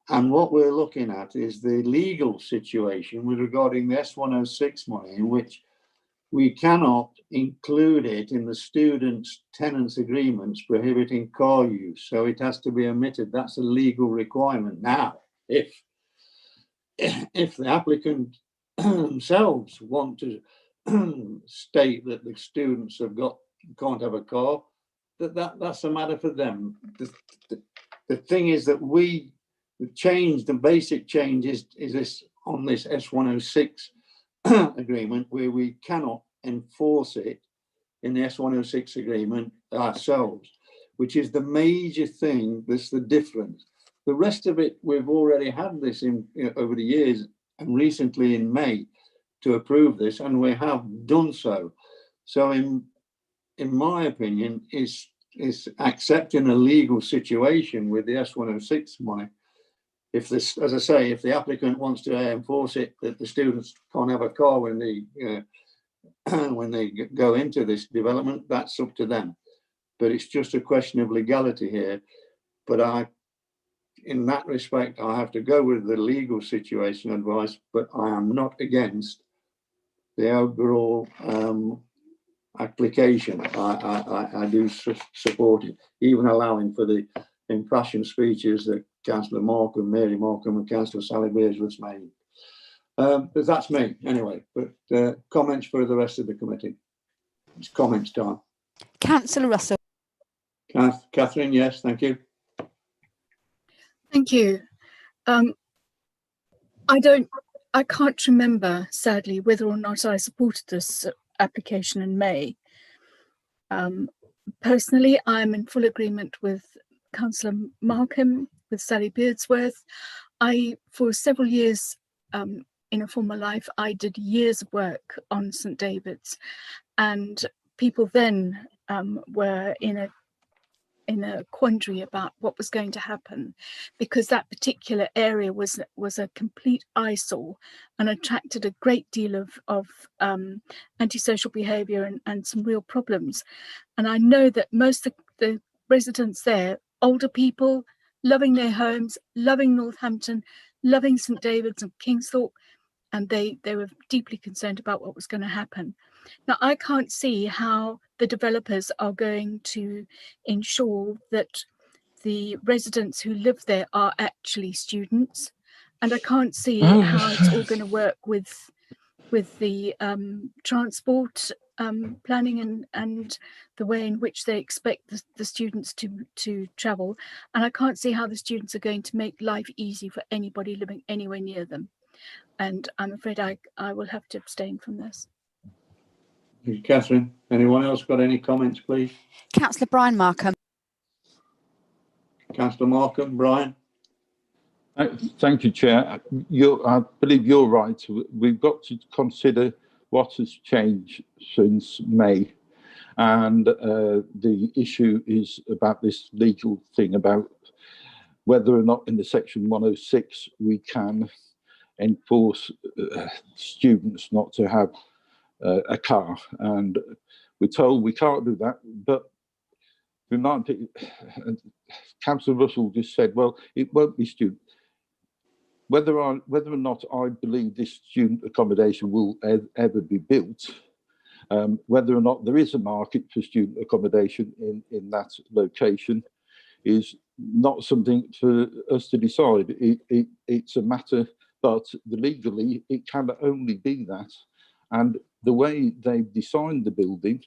And what we're looking at is the legal situation with regarding the S106 money, in which we cannot include it in the students' tenants' agreements prohibiting car use. So it has to be omitted. That's a legal requirement. Now, if the applicant themselves want to state that the students can't have a car, that's a matter for them. The thing is that the basic change is this on this S106 agreement, where we cannot enforce it in the S106 agreement ourselves, which is the major thing. That's the difference. The rest of it, we've already had this in over the years, and recently in May to approve this, and we have done so. So in my opinion, is accepting a legal situation with the S106 money. If this, as I say, if the applicant wants to enforce it that the students can't have a car when they go into this development, that's up to them. But it's just a question of legality here. But in that respect, I have to go with the legal situation advice, but I am not against the overall application. I do support it, even allowing for the impassioned speeches that Councillor Markham, Mary Markham and Councillor Sally Bearsworth made. But that's me anyway, but comments for the rest of the committee. It's comments time. Councillor Russell. Catherine, yes, thank you. Thank you. I can't remember, sadly, whether or not I supported this application in May. Personally, I'm in full agreement with Councillor Markham, with Sally Bearsworth. For several years in a former life, I did years of work on St David's, and people then were in a quandary about what was going to happen, because that particular area was a complete eyesore and attracted a great deal of antisocial behaviour and some real problems. And I know that most of the residents there, older people, loving their homes, loving Northampton, loving St David's and Kingsthorpe, and they were deeply concerned about what was going to happen. Now, I can't see how the developers are going to ensure that the residents who live there are actually students, and I can't see how it's all going to work with the transport planning and the way in which they expect the students to travel. And I can't see how the students are going to make life easy for anybody living anywhere near them. And I'm afraid I will have to abstain from this. Catherine, anyone else got any comments, please? Councillor Brian Markham. Councillor Markham, Brian. Thank you, Chair. I believe you're right. We've got to consider what has changed since May. And the issue is about this legal thing about whether or not in the section 106 we can enforce students not to have a car. And we're told we can't do that, but Councillor Russell just said, well, it won't be student. Whether or not I believe this student accommodation will ever be built, whether or not there is a market for student accommodation in that location is not something for us to decide. It's a matter, but legally it can only be that. And the way they've designed the building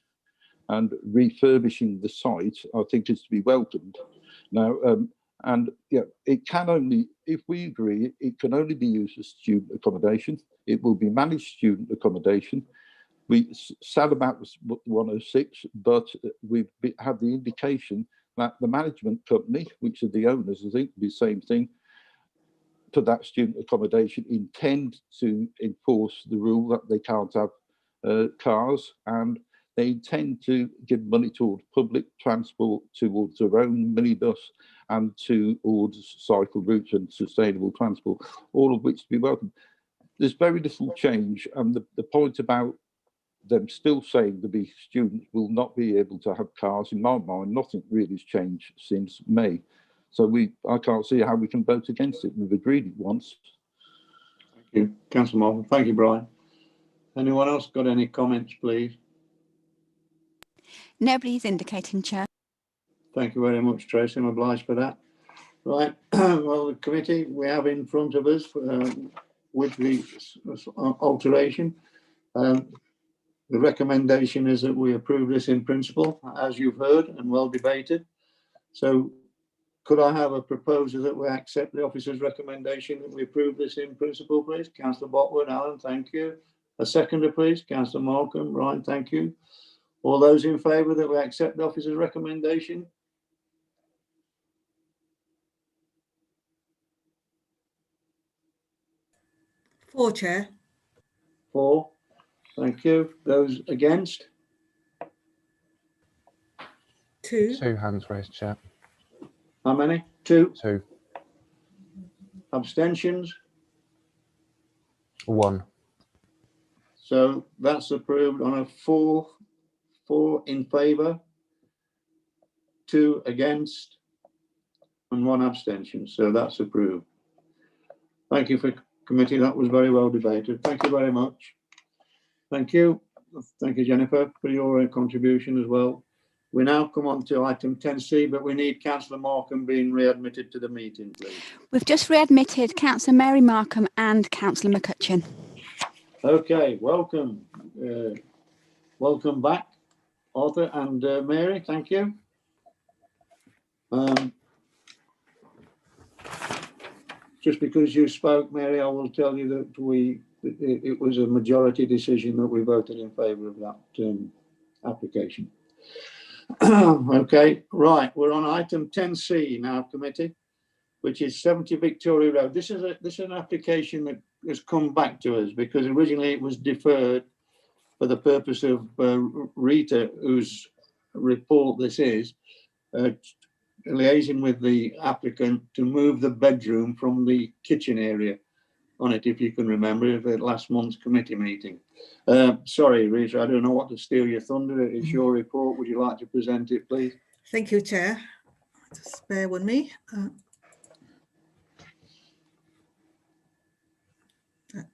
and refurbishing the site, I think is to be welcomed. Now, and yeah, it can only, if we agree, it can only be used as student accommodation. It will be managed student accommodation. We sad about 106, but we've had the indication that the management company, which are the owners, I think the same thing, for that student accommodation, intend to enforce the rule that they can't have cars, and they intend to give money towards public transport, towards their own minibus, and towards cycle routes and sustainable transport, all of which to be welcome. There's very little change, and the point about them still saying the students will not be able to have cars, in my mind, nothing really has changed since May. So I can't see how we can vote against it. We've agreed it once. Thank you, Councillor Markham. Thank you, Brian. Anyone else got any comments, please? Nobody's indicating, Chair. Thank you very much, Tracy. I'm obliged for that. Right. Well, the committee we have in front of us with the alteration. The recommendation is that we approve this in principle, as you've heard and well debated. So could I have a proposal that we accept the officer's recommendation that we approve this in principle, please? Councillor Botwood, Alan, thank you. A seconder, please. Councillor Markham, Ryan, thank you. All those in favour that we accept the officer's recommendation? Four, Chair. 4. Thank you. Those against? 2. 2 hands raised, Chair. How many? 2. 2. Abstentions? 1. So that's approved on a 4 in favour, 2 against, and 1 abstention. So that's approved. Thank you for committee. That was very well debated. Thank you very much. Thank you. Thank you, Jennifer, for your contribution as well. We now come on to item 10C, but we need Councillor Markham being readmitted to the meeting, please. We've just readmitted Councillor Mary Markham and Councillor McCutcheon. Okay, welcome. Welcome back, Arthur and Mary. Thank you. Just because you spoke, Mary, I will tell you that it was a majority decision that we voted in favour of that application. Okay, right. We're on item 10C now, committee, which is 70 Victoria Road. This is an application that has come back to us because originally it was deferred for the purpose of Rita, whose report this is, liaising with the applicant to move the bedroom from the kitchen area on it, if you can remember, at last month's committee meeting. Sorry, Rita, I don't know what to steal your thunder. It's your report. Would you like to present it, please? Thank you, Chair. Just bear with me.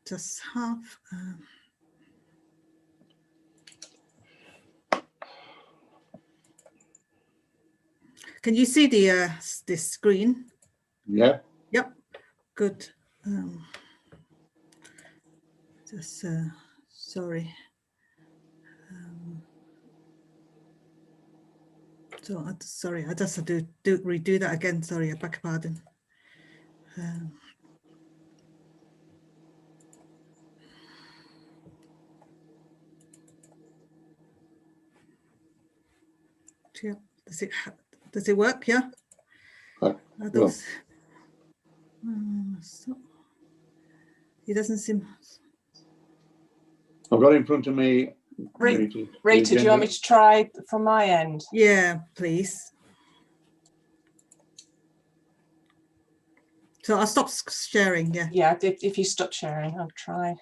Just have. Can you see the screen? Yeah. Yep. Good. Just sorry. So sorry, I just have to redo that again. Sorry, I beg your pardon. Yeah. Does it work? Yeah. Those, so, it doesn't seem. I've got in front of me. Rita, do you want me to try from my end? Yeah, please. So I'll stop sharing. Yeah. Yeah. If you stop sharing, I'll try.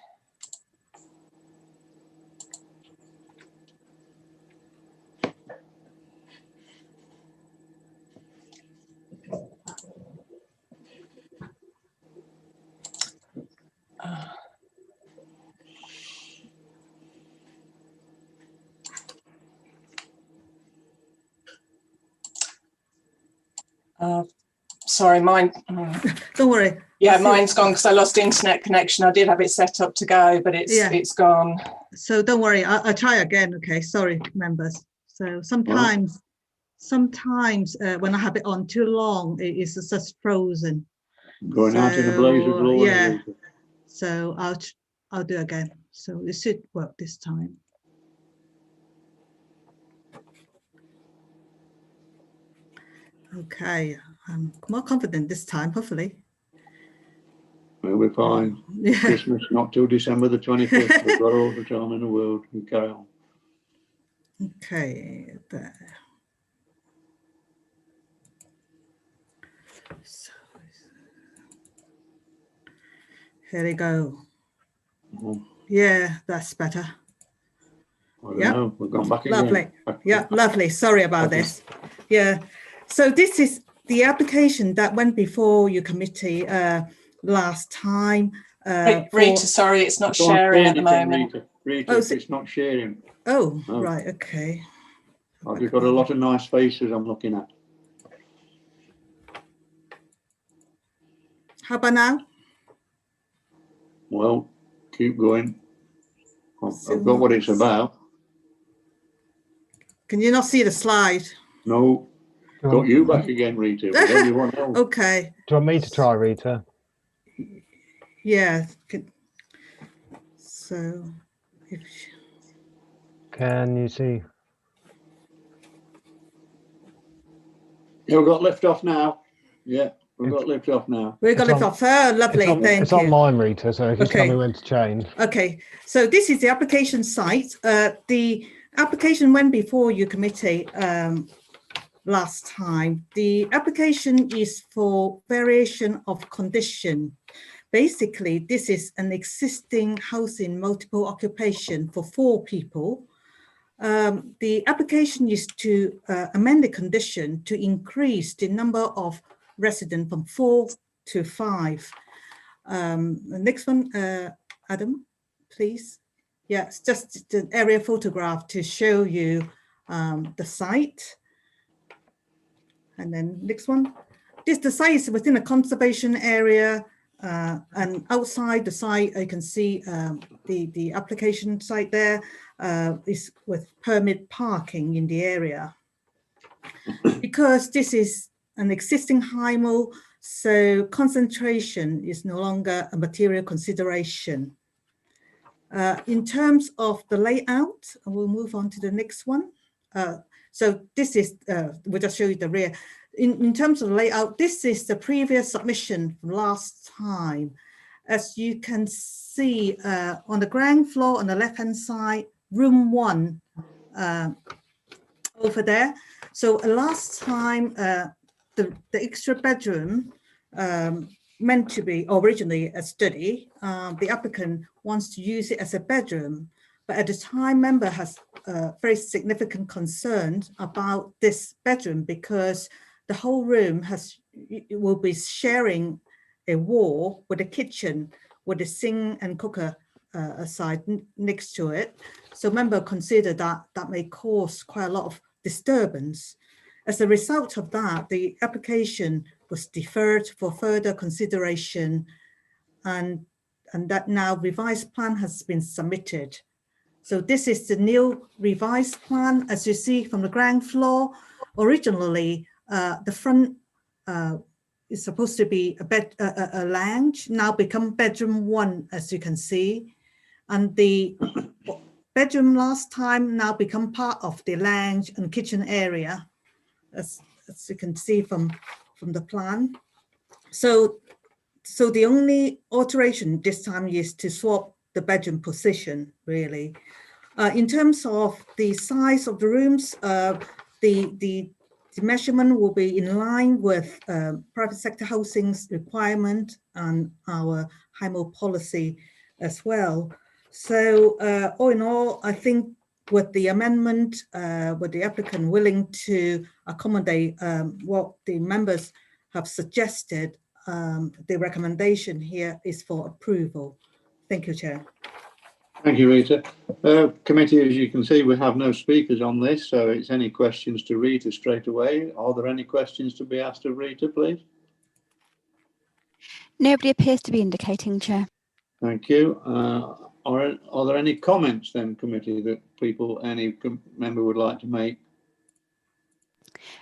Sorry, mine. Don't worry. Yeah, mine's gone because I lost internet connection. I did have it set up to go, but it's gone. So don't worry. I'll try again. Okay, sorry, members. So sometimes when I have it on too long, it is just frozen. Going out in a blaze of glory. Yeah. So I'll do again. So it should work this time. Okay, I'm more confident this time, hopefully. We'll be fine. Yeah. Christmas not till December the 25th. We've got all the time in the world. We carry on. Okay, there. So, here we go. Yeah, that's better. I don't know. We've gone back again. Lovely. Yeah, lovely. Sorry about this. Yeah. So this is the application that went before your committee last time. Rita, sorry, it's not sharing at the moment. Rita, it's not sharing. Oh, right. Okay. I've just got a lot of nice faces I'm looking at. How about now? Well, keep going. I've got what it's about. Can you not see the slide? No. Got you back again, Rita. With everyone else. Okay. Do you want me to try, Rita? Yeah. So, can you see? We've got lift off now. Yeah, we've got lift off now. We've got lift off. Oh, lovely. Thank you. It's on mine, Rita, so just tell me when to change. Okay. So this is the application site. The application went before your committee last time. The application is for variation of condition. Basically, this is an existing housing multiple occupation for 4 people. The application is to amend the condition to increase the number of residents from 4 to 5. The next one, Adam, please. Yeah, it's just an area photograph to show you the site. And then next one. The site is within a conservation area, and outside the site, you can see the application site there is with permit parking in the area. Because this is an existing HIMO, so concentration is no longer a material consideration. In terms of the layout, we'll move on to the next one. So this is, we'll just show you the rear. In terms of layout, this is the previous submission from last time. As you can see on the ground floor on the left-hand side, room 1 over there. So last time, the extra bedroom meant to be originally a study. The applicant wants to use it as a bedroom, but at the time, member has very significant concerns about this bedroom because the whole room will be sharing a wall with a kitchen with a sink and cooker aside next to it. So member considered that that may cause quite a lot of disturbance. As a result of that, the application was deferred for further consideration, and that now revised plan has been submitted. So this is the new revised plan. As you see from the ground floor, originally the front is supposed to be a lounge, now become bedroom 1, as you can see. And the bedroom last time now become part of the lounge and kitchen area, as you can see from the plan. So the only alteration this time is to swap the bedroom position, really. In terms of the size of the rooms, the measurement will be in line with private sector housing's requirement and our HIMO policy as well. So all in all, I think with the amendment, with the applicant willing to accommodate what the members have suggested, the recommendation here is for approval. Thank you, Chair. Thank you, Rita. Committee, as you can see, we have no speakers on this, so it's any questions to Rita straight away. Are there any questions to be asked of Rita, please? Nobody appears to be indicating, Chair. Thank you. Are there any comments then, committee, that any member would like to make?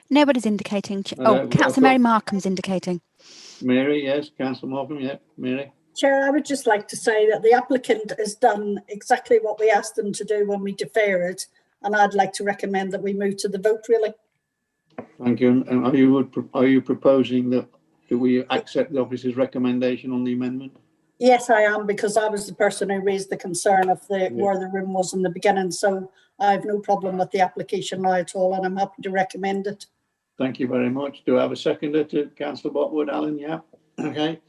Nobody's indicating. Oh, Councillor Mary Markham's indicating. Mary, yes. Councillor Markham, yeah. Mary. Chair, I would just like to say that the applicant has done exactly what we asked them to do when we deferred, and I'd like to recommend that we move to the vote, really. Thank you. And are you proposing that we accept the officer's recommendation on the amendment? Yes, I am, because I was the person who raised the concern of where the room was in the beginning. So I have no problem with the application now at all, and I'm happy to recommend it. Thank you very much. Do I have a seconder to Councillor Botwood, Alan? Yeah. Okay.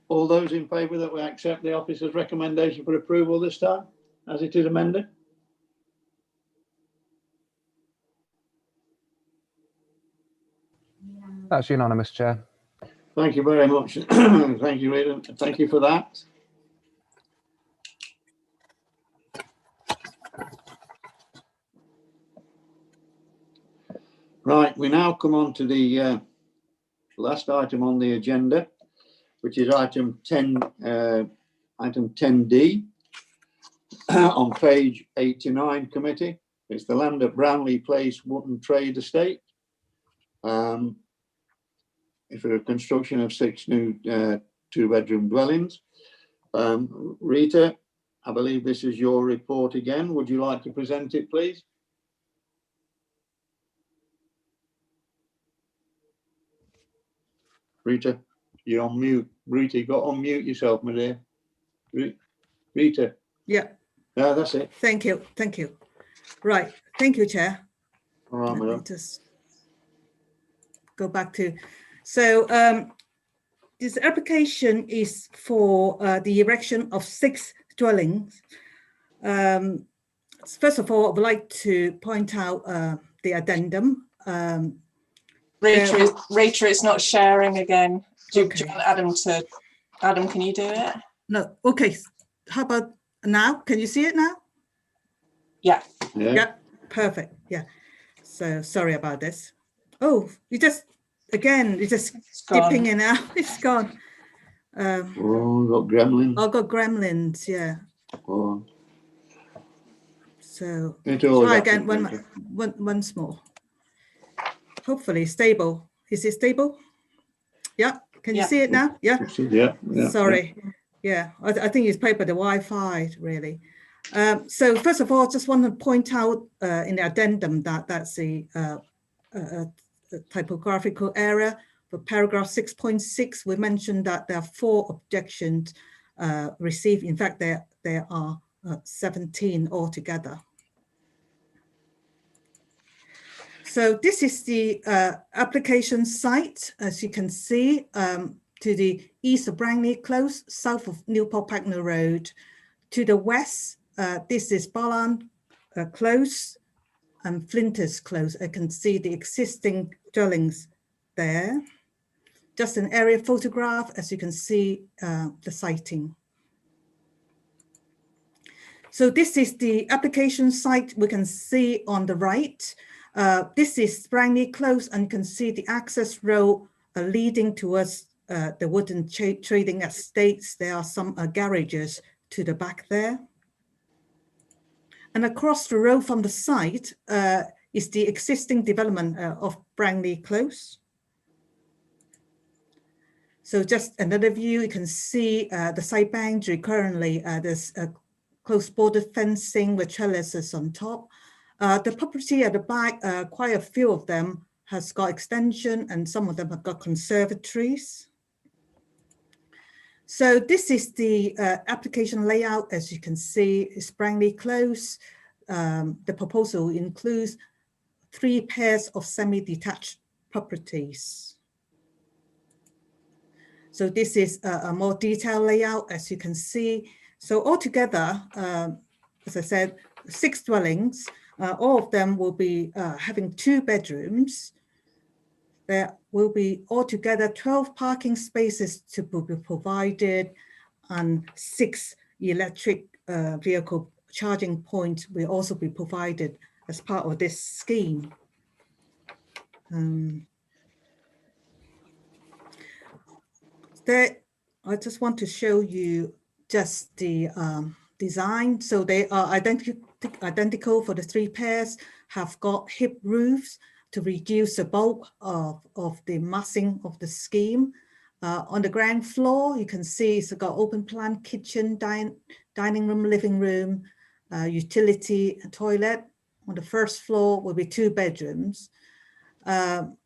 All those in favour that we accept the officer's recommendation for approval this time, as it is amended? That's unanimous, Chair. Thank you very much. Thank you, Aidan. Thank you for that. Right, we now come on to the last item on the agenda, which is item 10, item 10D on page 89 committee. It's the land at Brownlee Place, Wootton Trade Estate. For a construction of 6 new 2-bedroom dwellings. Rita, I believe this is your report again. Would you like to present it, please? Rita, you're on mute. Rita, you got to unmute yourself, my dear. Rita. Yeah. Yeah, that's it. Thank you. Thank you. Right. Thank you, Chair. All right, Let me madam. just go back to. So this application is for the erection of 6 dwellings. First of all, I would like to point out the addendum. Rita, it's not sharing again. Do you want Adam to? Adam, can you do it? No. Okay. How about now? Can you see it now? Yeah. Yeah. Perfect. Yeah. So sorry about this. Oh, you just. Again, it's just dipping in and out. It's gone. Got gremlins. I've got gremlins, yeah. Oh. So try again once more. Hopefully stable. Is it stable? Yeah. Can you see it now? Yeah. Yeah. Sorry. Yeah. I think it's probably the Wi-Fi, really. So first of all, I just want to point out in the addendum that that's a typographical error. For paragraph 6.6, we mentioned that there are 4 objections received. In fact, there are 17 altogether. So this is the application site, as you can see, to the east of Brownlee Close, south of Newport Pagnell Road. To the west, this is Barland Close and Flinters Close. I can see the existing dwellings there. Just an area photograph, as you can see the siting. So this is the application site we can see on the right. This is Brownlee Close, and you can see the access road leading towards the wooden trading estates. There are some garages to the back there. And across the road from the site is the existing development of Brownlee Close. So just another view, you can see the site boundary currently. There's close border fencing with trellises on top. The property at the back, quite a few of them has got extension, and some of them have got conservatories. So this is the application layout. As you can see, it's Brownlee Close. The proposal includes 3 pairs of semi-detached properties. So this is a more detailed layout, as you can see. So altogether, as I said, 6 dwellings. All of them will be having 2 bedrooms. There will be altogether 12 parking spaces to be provided, and 6 electric vehicle charging points will also be provided as part of this scheme. I just want to show you just the design. So they are identical for the 3 pairs, have got hip roofs to reduce the bulk of the massing of the scheme. On the ground floor, you can see it's got open plan kitchen, dining room, living room, utility, and toilet. On the first floor will be 2 bedrooms.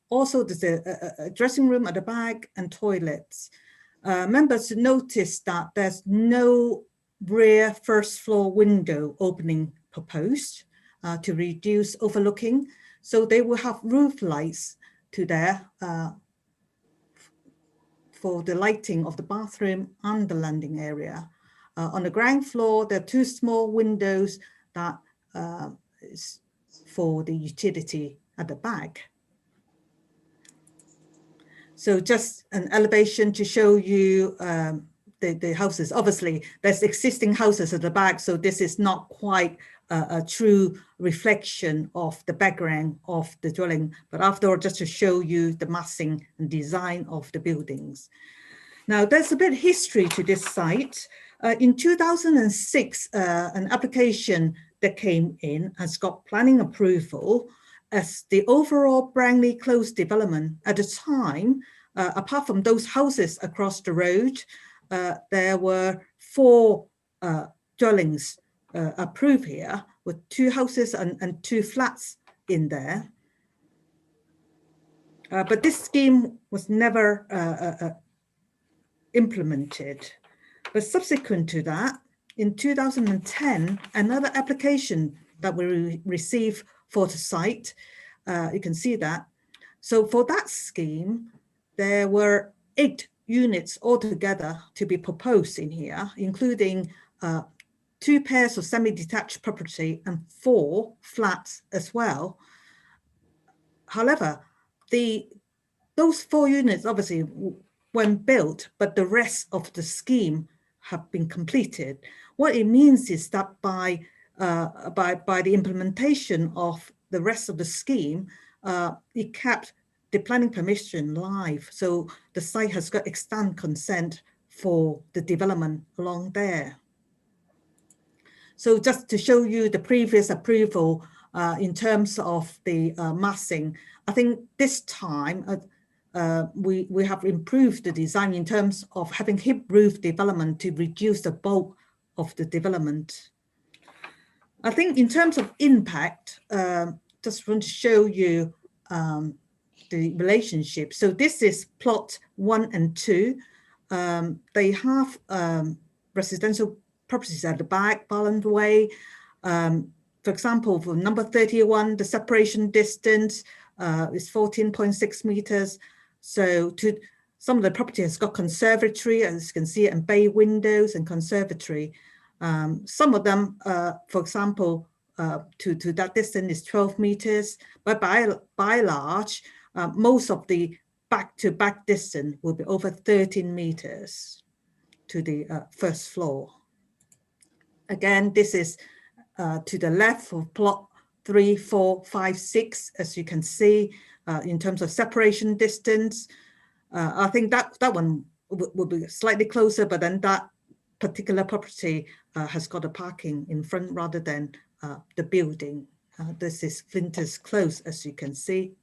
Also, there's a dressing room at the back and toilets. members notice that there's no rear first floor window opening proposed to reduce overlooking. So they will have roof lights to there for the lighting of the bathroom and the landing area. On the ground floor, there are 2 small windows that is for the utility at the back. So just an elevation to show you the houses. Obviously, there's existing houses at the back, so this is not quite a true reflection of the background of the dwelling, but after all, just to show you the massing and design of the buildings. Now, there's a bit of history to this site. In 2006, an application that came in has got planning approval as the overall Brangley Close development. At the time, apart from those houses across the road, there were 4 dwellings approved here, with 2 houses and 2 flats in there. But this scheme was never implemented. But subsequent to that, in 2010, another application that we received for the site, you can see that. So for that scheme, there were 8 units altogether to be proposed in here, including 2 pairs of semi-detached property and 4 flats as well. However, those 4 units obviously weren't built, but the rest of the scheme have been completed. What it means is that by the implementation of the rest of the scheme, it kept the planning permission live. So the site has got extant consent for the development along there. So just to show you the previous approval in terms of the massing, I think this time we have improved the design in terms of having hip roof development to reduce the bulk of the development. I think in terms of impact, just want to show you the relationship. So this is plot 1 and 2. They have residential properties at the back, Balland Way. For example, for number 31, the separation distance is 14.6 meters. So to some of the property has got conservatory, as you can see, and bay windows and conservatory. Some of them, for example, to that distance is 12 meters, but by large, most of the back-to-back distance will be over 13 meters to the first floor. Again, this is to the left of plot 3, 4, 5, 6, as you can see, in terms of separation distance. I think that one will be slightly closer, but then that particular property has got a parking in front rather than the building. This is Flinders Close, as you can see.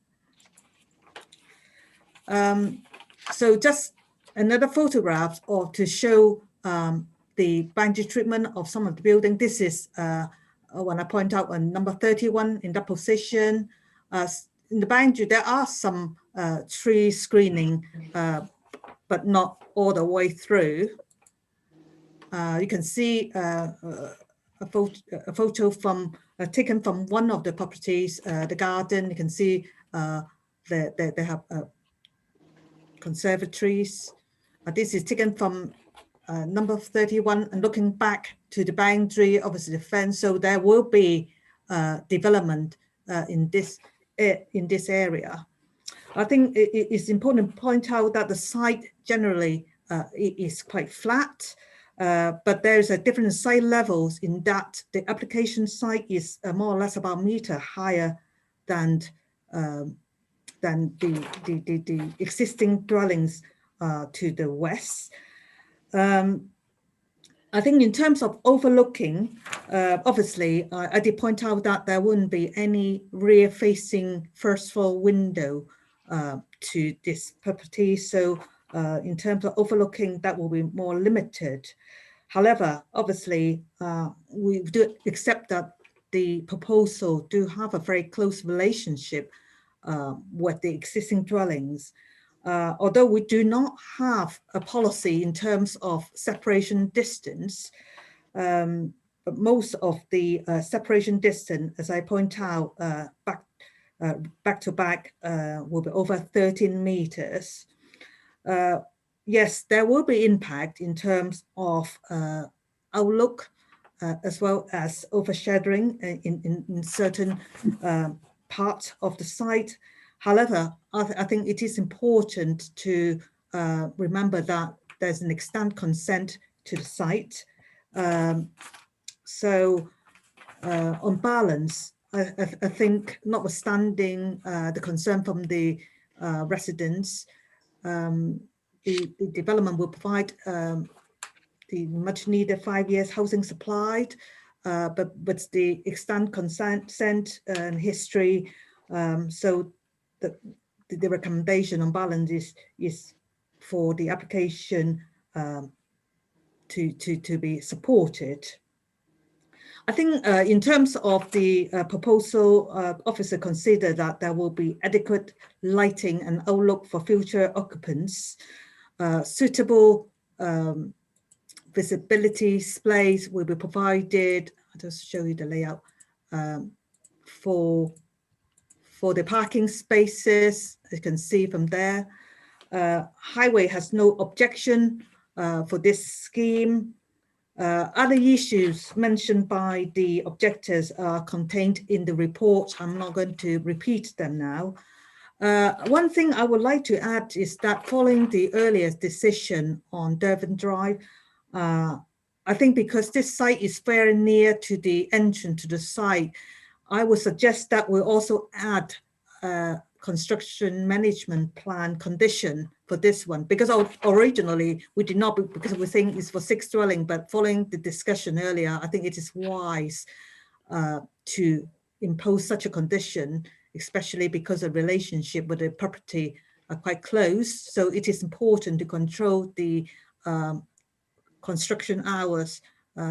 So just another photograph or to show the boundary treatment of some of the building. This is when I point out on number 31 in that position. In the boundary, there are some tree screening, but not all the way through. You can see a photo from taken from one of the properties, the garden. You can see they have conservatories. This is taken from number 31 and looking back to the boundary, obviously the fence. So there will be development in this area. I think it's important to point out that the site generally is quite flat, but there's a different site levels in that the application site is more or less about a meter higher than the existing dwellings to the west. I think in terms of overlooking, obviously, I did point out that there wouldn't be any rear-facing first floor window to this property. So in terms of overlooking, that will be more limited. However, obviously, we do accept that the proposal do have a very close relationship with the existing dwellings. although we do not have a policy in terms of separation distance, but most of the separation distance, as I point out, back to back will be over 13 meters. Yes, there will be impact in terms of outlook, as well as overshadowing in certain parts of the site. However, I think it is important to remember that there's an extant consent to the site. So on balance, I think notwithstanding the concern from the residents, the development will provide the much needed 5 years housing supplied, but with the extant consent and history, so the recommendation on balance is for the application to be supported. I think in terms of the proposal, officer considered that there will be adequate lighting and outlook for future occupants. Suitable visibility displays will be provided. I'll just show you the layout for the parking spaces. As you can see from there, highway has no objection for this scheme. Other issues mentioned by the objectors are contained in the report. I'm not going to repeat them now. One thing I would like to add is that following the earlier decision on Durban Drive, I think because this site is very near to the entrance to the site, I would suggest that we also add a construction management plan condition for this one, because originally we did not, because we think it's for 6 dwelling, but following the discussion earlier, I think it is wise to impose such a condition, especially because the relationship with the property are quite close. So it is important to control the construction hours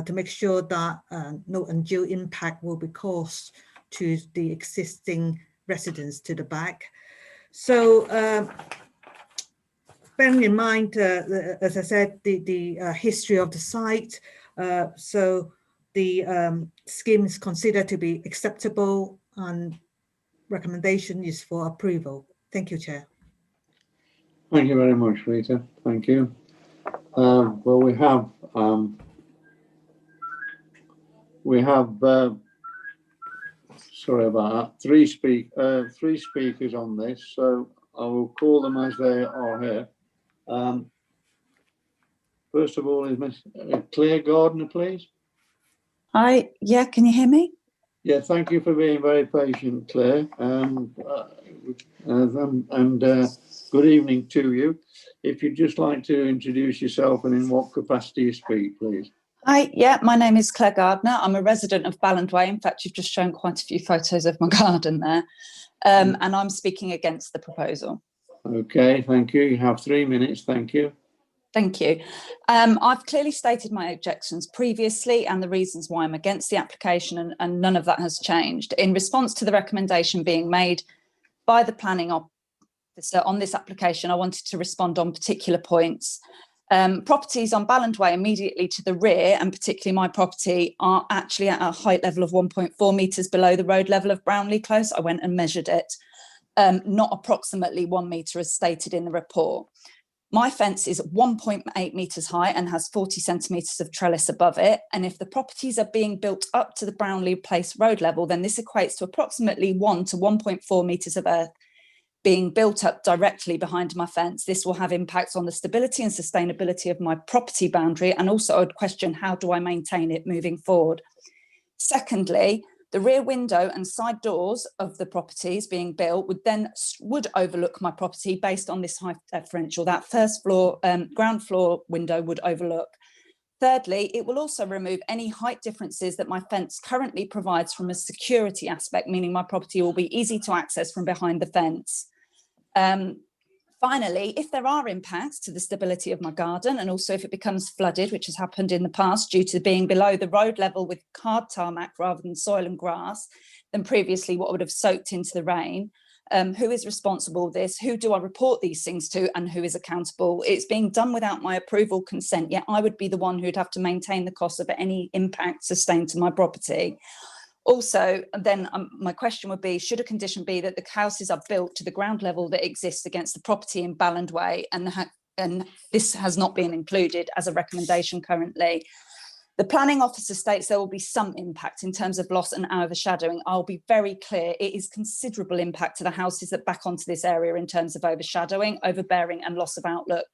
to make sure that no undue impact will be caused to the existing residents to the back. So bearing in mind, as I said, the history of the site, so the scheme is considered to be acceptable and recommendation is for approval. Thank you, Chair. Thank you very much, Rita. Thank you. Well, we have sorry about that, three speakers on this, so I will call them as they are here. First of all is Miss Claire Gardner, please. Hi, yeah, can you hear me? Yeah, thank you for being very patient, Claire. And good evening to you. If you'd just like to introduce yourself and in what capacity you speak, please. Hi, yeah, my name is Claire Gardner. I'm a resident of Balland Way. In fact, you've just shown quite a few photos of my garden there. And I'm speaking against the proposal. Okay, thank you. You have 3 minutes. Thank you. Thank you. I've clearly stated my objections previously and the reasons why I'm against the application, and none of that has changed. In response to the recommendation being made by the planning officer on this application, I wanted to respond on particular points. Properties on Balland Way immediately to the rear, and particularly my property, are actually at a height level of 1.4 metres below the road level of Brownlee Close. I went and measured it, not approximately 1 metre as stated in the report. My fence is 1.8 metres high and has 40 centimetres of trellis above it. And if the properties are being built up to the Brownlee Place road level, then this equates to approximately 1 to 1.4 metres of earth being built up directly behind my fence. This will have impacts on the stability and sustainability of my property boundary. And also I'd question, how do I maintain it moving forward? Secondly, the rear window and side doors of the properties being built would overlook my property based on this height differential. That first floor, ground floor window would overlook. Thirdly, it will also remove any height differences that my fence currently provides from a security aspect, meaning my property will be easy to access from behind the fence. Finally, if there are impacts to the stability of my garden, and also if it becomes flooded, which has happened in the past due to being below the road level with hard tarmac rather than soil and grass than previously what would have soaked into the rain, Who is responsible for this? Who do I report these things to, and who is accountable? It's being done without my approval, consent, yet I would be the one who'd have to maintain the cost of any impact sustained to my property. Also, then my question would be, should a condition be that the houses are built to the ground level that exists against the property in Balland Way, and this has not been included as a recommendation currently? The planning officer states there will be some impact in terms of loss and overshadowing. I'll be very clear, it is considerable impact to the houses that back onto this area in terms of overshadowing, overbearing and loss of outlook.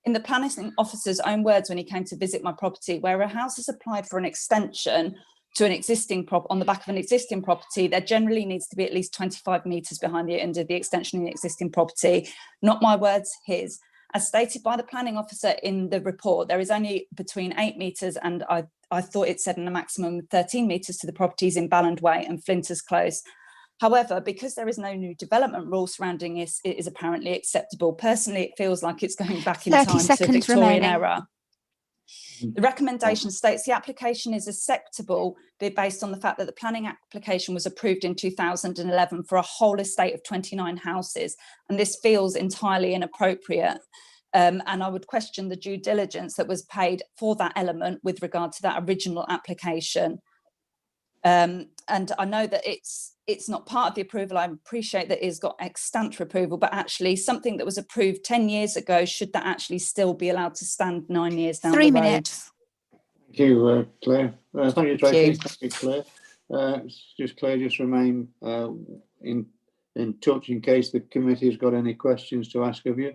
In the planning officer's own words when he came to visit my property, where a house has applied for an extension to an existing on the back of an existing property, there generally needs to be at least 25 metres behind the end of the extension in the existing property. Not my words, his. As stated by the planning officer in the report, there is only between 8 metres and I thought it said in a maximum of 13 metres to the properties in Balland Way and Flinters Close. However, because there is no new development rule surrounding this, it is apparently acceptable. Personally, it feels like it's going back in time to Victorian era. The recommendation states the application is acceptable based on the fact that the planning application was approved in 2011 for a whole estate of 29 houses, and this feels entirely inappropriate. And I would question the due diligence that was paid for that element with regard to that original application. And I know that it's not part of the approval. I appreciate that it's got extant approval, but actually something that was approved 10 years ago, should that actually still be allowed to stand 9 years down the road? 3 minutes. Thank you, Claire. Thank you, Tracy. Thank you, Claire. Claire, just remain in touch in case the committee has got any questions to ask of you.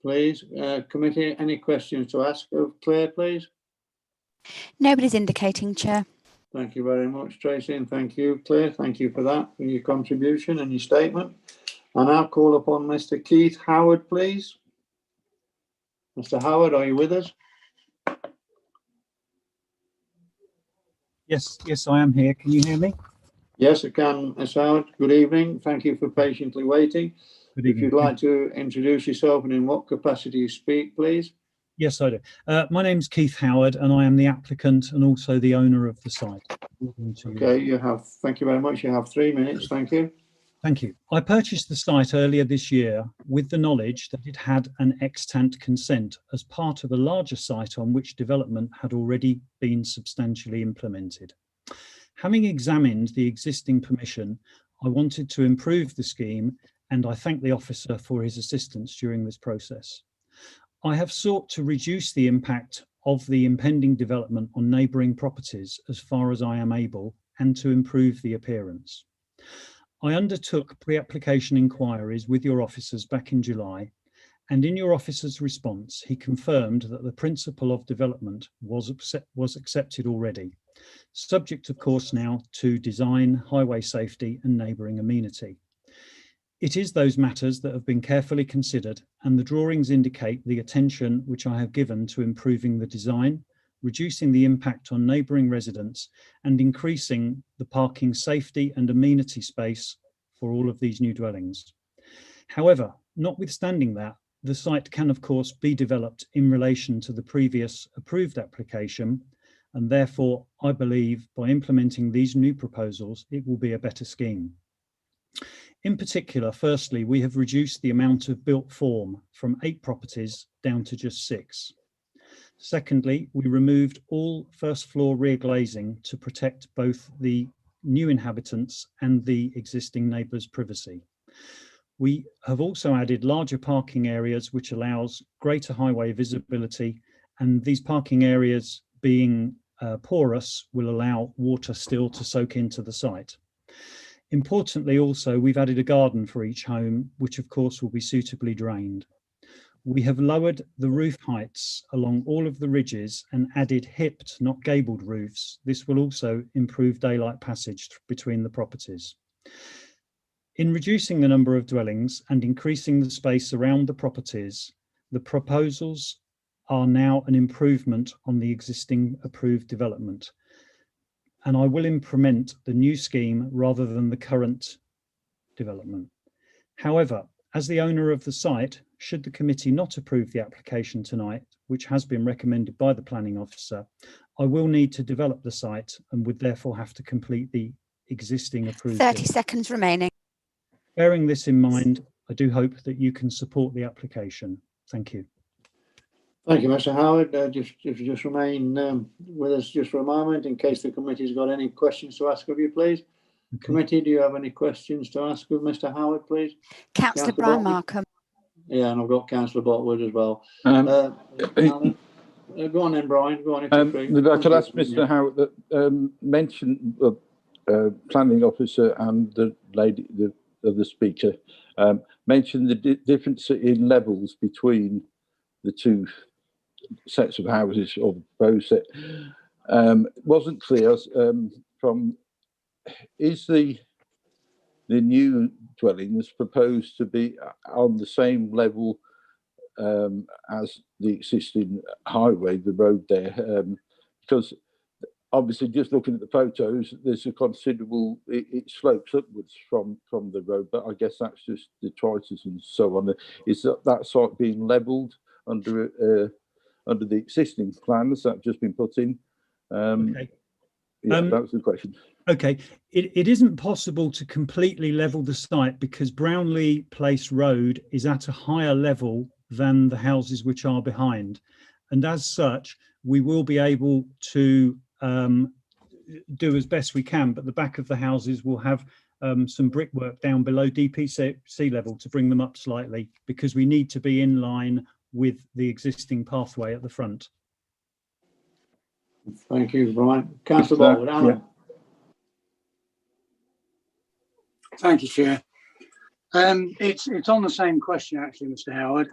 Please, committee, any questions to ask of Claire, please? Nobody's indicating, Chair. Thank you very much, Tracy, and thank you, Claire. Thank you for that, for your contribution and your statement. I now call upon Mr. Keith Howard, please. Mr. Howard, are you with us? Yes, I am here. Can you hear me? Yes, I can, Mr. Howard. Good evening. Thank you for patiently waiting. If you'd like to introduce yourself and in what capacity you speak, please. Yes, I do. My name's Keith Howard, and I am the applicant and also the owner of the site. Okay, thank you very much. You have 3 minutes. Thank you. Thank you. I purchased the site earlier this year with the knowledge that it had an extant consent as part of a larger site on which development had already been substantially implemented. Having examined the existing permission, I wanted to improve the scheme, and I thank the officer for his assistance during this process. I have sought to reduce the impact of the impending development on neighbouring properties as far as I am able, and to improve the appearance. I undertook pre-application inquiries with your officers back in July, and in your officer's response, he confirmed that the principle of development was accepted already, subject of course now to design, highway safety and neighbouring amenity. It is those matters that have been carefully considered, and the drawings indicate the attention which I have given to improving the design, reducing the impact on neighbouring residents, and increasing the parking safety and amenity space for all of these new dwellings. However, notwithstanding that, the site can of course be developed in relation to the previous approved application, and therefore I believe by implementing these new proposals, it will be a better scheme. In particular, firstly, we have reduced the amount of built form from 8 properties down to just 6. Secondly, we removed all first floor rear glazing to protect both the new inhabitants and the existing neighbours' privacy. We have also added larger parking areas which allows greater highway visibility, and these parking areas being porous will allow water still to soak into the site. Importantly also, we've added a garden for each home, which of course will be suitably drained. We have lowered the roof heights along all of the ridges and added hipped, not gabled roofs. This will also improve daylight passage between the properties. In reducing the number of dwellings and increasing the space around the properties, the proposals are now an improvement on the existing approved development. And I will implement the new scheme rather than the current development. However, as the owner of the site, should the committee not approve the application tonight, which has been recommended by the planning officer, I will need to develop the site and would therefore have to complete the existing approved. 30 seconds remaining. Bearing this in mind, I do hope that you can support the application. Thank you. Thank you, Mr. Howard. Just remain with us just for a moment in case the committee's got any questions to ask of you, please. Okay. Committee, do you have any questions to ask of Mr. Howard, please? Councillor Brian Markham. Yeah, and I've got Councillor Botwood as well. Go on then, Brian. Go on. I'd like to ask Mr. Howard that mentioned the planning officer and the lady, the speaker, mentioned the difference in levels between the two sets of houses or both set. Wasn't clear from, is the new dwellings proposed to be on the same level as the existing highway, the road there? Because obviously just looking at the photos, there's a considerable, it slopes upwards from the road, but I guess that's just detritus and so on. Is that site being levelled under the existing plans that have just been put in? Okay. Yeah, that was the question. Okay, it isn't possible to completely level the site because Brownlee Place Road is at a higher level than the houses which are behind, and as such we will be able to do as best we can, but the back of the houses will have some brickwork down below DPC level to bring them up slightly, because we need to be in line with the existing pathway at the front. Thank you, Brian. Councillor Botwood, Alan. Yeah. Thank you, Chair. It's on the same question, actually, Mr. Howard.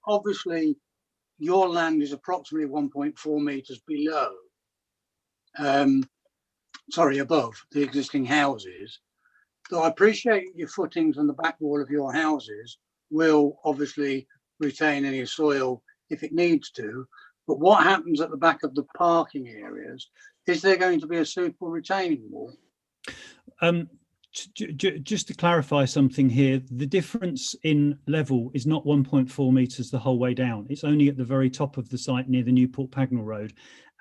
Obviously, your land is approximately 1.4 metres below, above the existing houses. So I appreciate your footings on the back wall of your houses will obviously retain any soil if it needs to. But what happens at the back of the parking areas? Is there going to be a suitable retaining wall? Just to clarify something here, the difference in level is not 1.4 metres the whole way down. It's only at the very top of the site near the Newport Pagnell Road.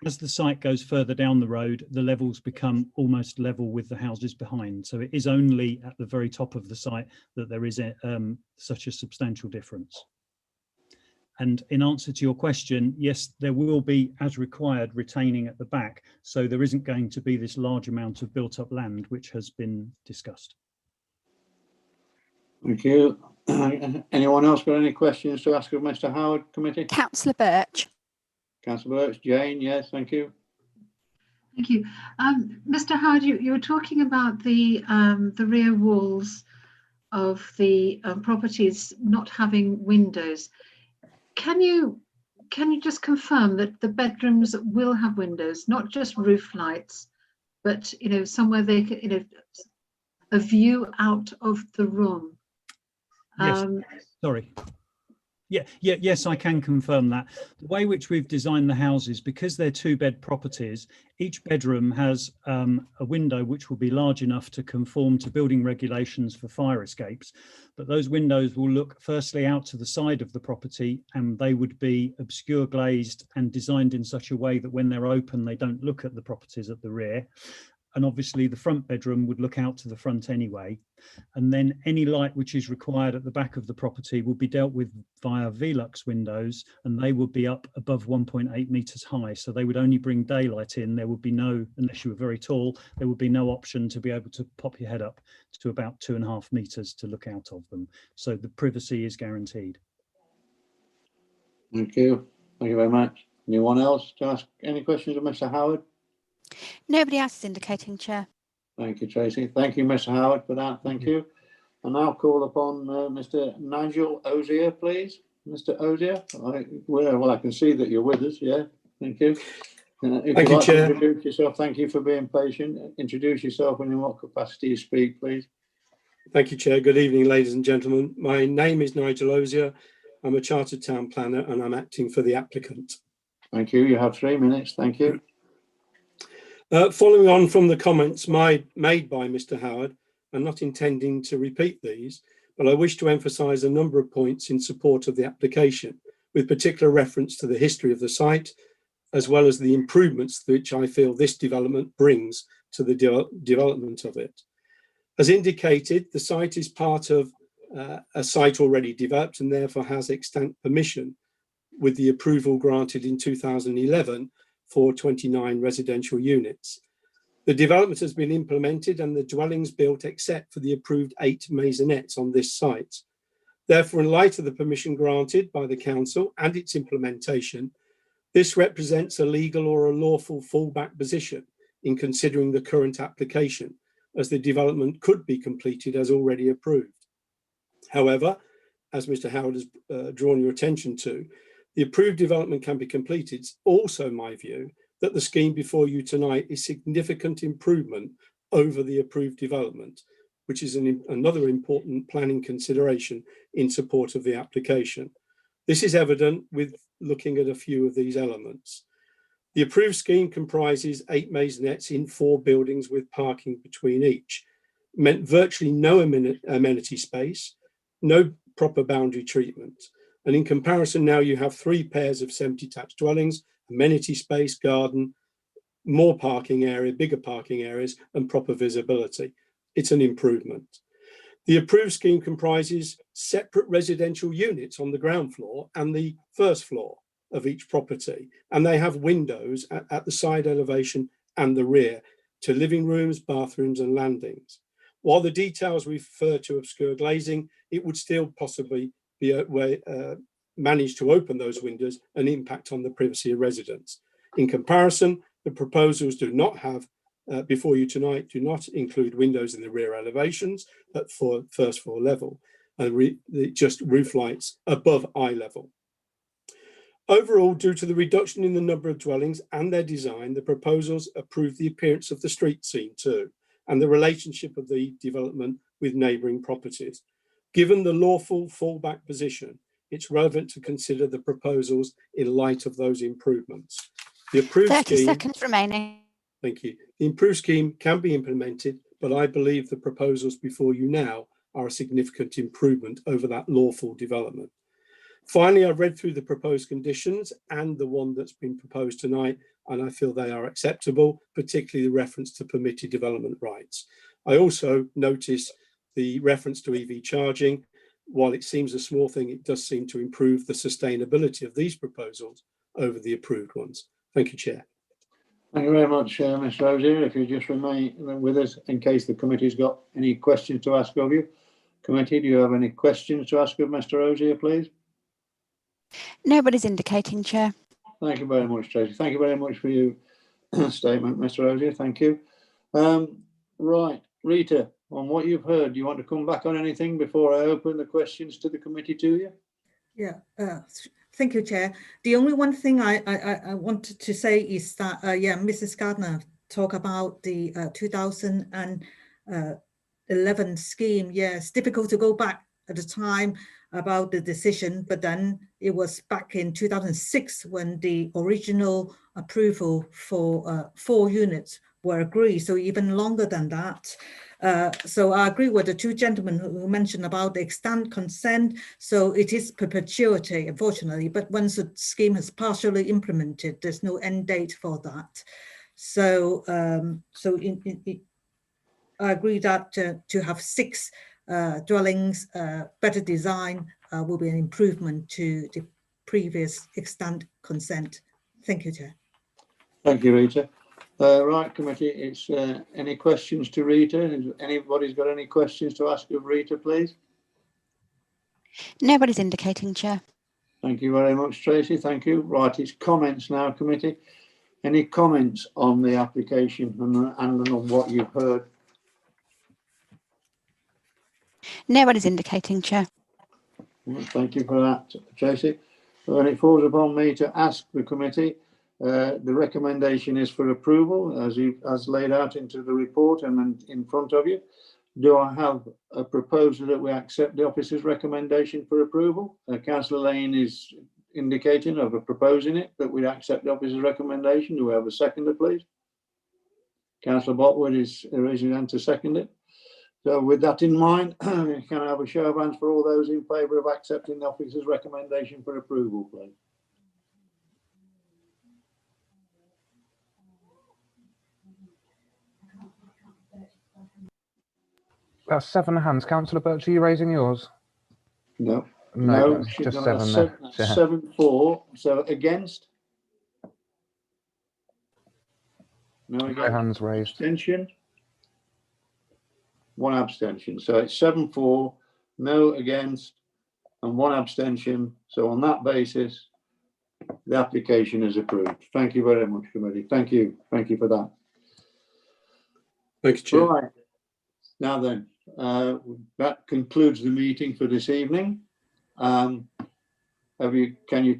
As the site goes further down the road, the levels become almost level with the houses behind. So it is only at the very top of the site that there is such a substantial difference. And in answer to your question, yes, there will be, as required, retaining at the back. So there isn't going to be this large amount of built up land, which has been discussed. Thank you. Anyone else got any questions to ask of Mr. Howard, committee? Councillor Birch. Councillor Birch, Jane, yes, thank you. Thank you. Mr. Howard, you were talking about the rear walls of the properties not having windows. Can you just confirm that the bedrooms will have windows, not just roof lights, but somewhere they can, a view out of the room? Yes. Sorry. Yes, I can confirm that. The way which we've designed the houses, because they're 2-bed properties, each bedroom has a window which will be large enough to conform to building regulations for fire escapes. But those windows will look firstly out to the side of the property, and they would be obscure glazed and designed in such a way that when they're open, they don't look at the properties at the rear. And obviously the front bedroom would look out to the front anyway. And then any light which is required at the back of the property will be dealt with via Velux windows, and they would be up above 1.8 metres high. So they would only bring daylight in. There would be no, unless you were very tall, there would be no option to be able to pop your head up to about 2.5 metres to look out of them. So the privacy is guaranteed. Thank you. Thank you very much. Anyone else to ask any questions of Mr. Howard? Nobody else is indicating, Chair. Thank you, Tracy. Thank you, Mr. Howard, for that. Thank you. And now call upon Mr. Nigel Ozier, please. Mr. Ozier, well, I can see that you're with us. Yeah, thank you. Thank you, Chair. Introduce yourself. Thank you for being patient. Introduce yourself and in what capacity you speak, please. Thank you, Chair. Good evening, ladies and gentlemen. My name is Nigel Ozier. I'm a Chartered Town Planner and I'm acting for the applicant. Thank you. You have 3 minutes. Thank you. Following on from the comments made by Mr. Howard, and not intending to repeat these, but I wish to emphasise a number of points in support of the application, with particular reference to the history of the site, as well as the improvements which I feel this development brings to the development of it. As indicated, the site is part of a site already developed and therefore has extant permission with the approval granted in 2011 for 29 residential units. The development has been implemented and the dwellings built except for the approved 8 maisonettes on this site. Therefore, in light of the permission granted by the council and its implementation, this represents a legal or a lawful fallback position in considering the current application, as the development could be completed as already approved. However, as Mr. Howard has drawn your attention to, the approved development can be completed. It's also my view that the scheme before you tonight is significant improvement over the approved development, which is another important planning consideration in support of the application. This is evident with looking at a few of these elements. The approved scheme comprises 8 maisonettes in 4 buildings with parking between each, meant virtually no amenity space, no proper boundary treatment. And in comparison, now you have 3 pairs of semi-detached dwellings, amenity space, garden, more parking area, bigger parking areas, and proper visibility. It's an improvement. The approved scheme comprises separate residential units on the ground floor and the first floor of each property, and they have windows at the side elevation and the rear to living rooms, bathrooms, and landings. While the details refer to obscure glazing, it would still possibly be a way managed to open those windows and impact on the privacy of residents. In comparison, the proposals do not have, before you tonight, do not include windows in the rear elevations at first floor level, and just roof lights above eye level. Overall, due to the reduction in the number of dwellings and their design, the proposals approve the appearance of the street scene too, and the relationship of the development with neighbouring properties. Given the lawful fallback position, it's relevant to consider the proposals in light of those improvements. The approved 30 scheme, seconds remaining. Thank you. The improved scheme can be implemented, but I believe the proposals before you now are a significant improvement over that lawful development. Finally, I've read through the proposed conditions and the one that's been proposed tonight, and I feel they are acceptable, particularly the reference to permitted development rights. I also notice the reference to EV charging. While it seems a small thing, it does seem to improve the sustainability of these proposals over the approved ones. Thank you, Chair. Thank you very much, Mr. Rosier. If you just remain with us in case the committee's got any questions to ask of you. Committee, do you have any questions to ask of Mr. Rosier, please? Nobody's indicating, Chair. Thank you very much, Tracy. Thank you very much for your statement, Mr. Rosier. Thank you. Right, Rita, on what you've heard, do you want to come back on anything before I open the questions to the committee to you? Yeah, thank you, Chair. The only one thing I wanted to say is that, yeah, Mrs. Gardner talked about the 2011 scheme. Yeah, it's difficult to go back at the time about the decision, but then it was back in 2006 when the original approval for 4 units were agreed, so even longer than that. So I agree with the 2 gentlemen who mentioned about the extant consent. So it is perpetuity, unfortunately, but once the scheme has partially implemented, there's no end date for that. So, I agree that to have 6 dwellings, better design will be an improvement to the previous extant consent. Thank you, Chair. Thank you, Rita. Right, committee, it's any questions to Rita? Has anybody's got any questions to ask of Rita, please? Nobody's indicating, Chair. Thank you very much, Tracy. Thank you. Right, it's comments now, committee. Any comments on the application and on what you've heard? Nobody's indicating, Chair. Well, thank you for that, Tracy. And it falls upon me to ask the committee. The recommendation is for approval, as laid out into the report and in front of you. Do I have a proposal that we accept the officer's recommendation for approval? Councillor Lane is indicating of proposing it, that we accept the officer's recommendation. Do we have a seconder, please? Councillor Botwood is raising his hand to second it. So with that in mind, can I have a show of hands for all those in favour of accepting the officer's recommendation for approval, please? That's 7 hands. Councillor Birch, are you raising yours? No. No, that's she's just got a 7 there. Chair. 7-4. So against? No, No hands raised. Abstention? 1 abstention. So it's 7-4, no against, and 1 abstention. So on that basis, the application is approved. Thank you very much, committee. Thank you. Thank you for that. Thank you, Chair. Right. Now then, that concludes the meeting for this evening. Can you take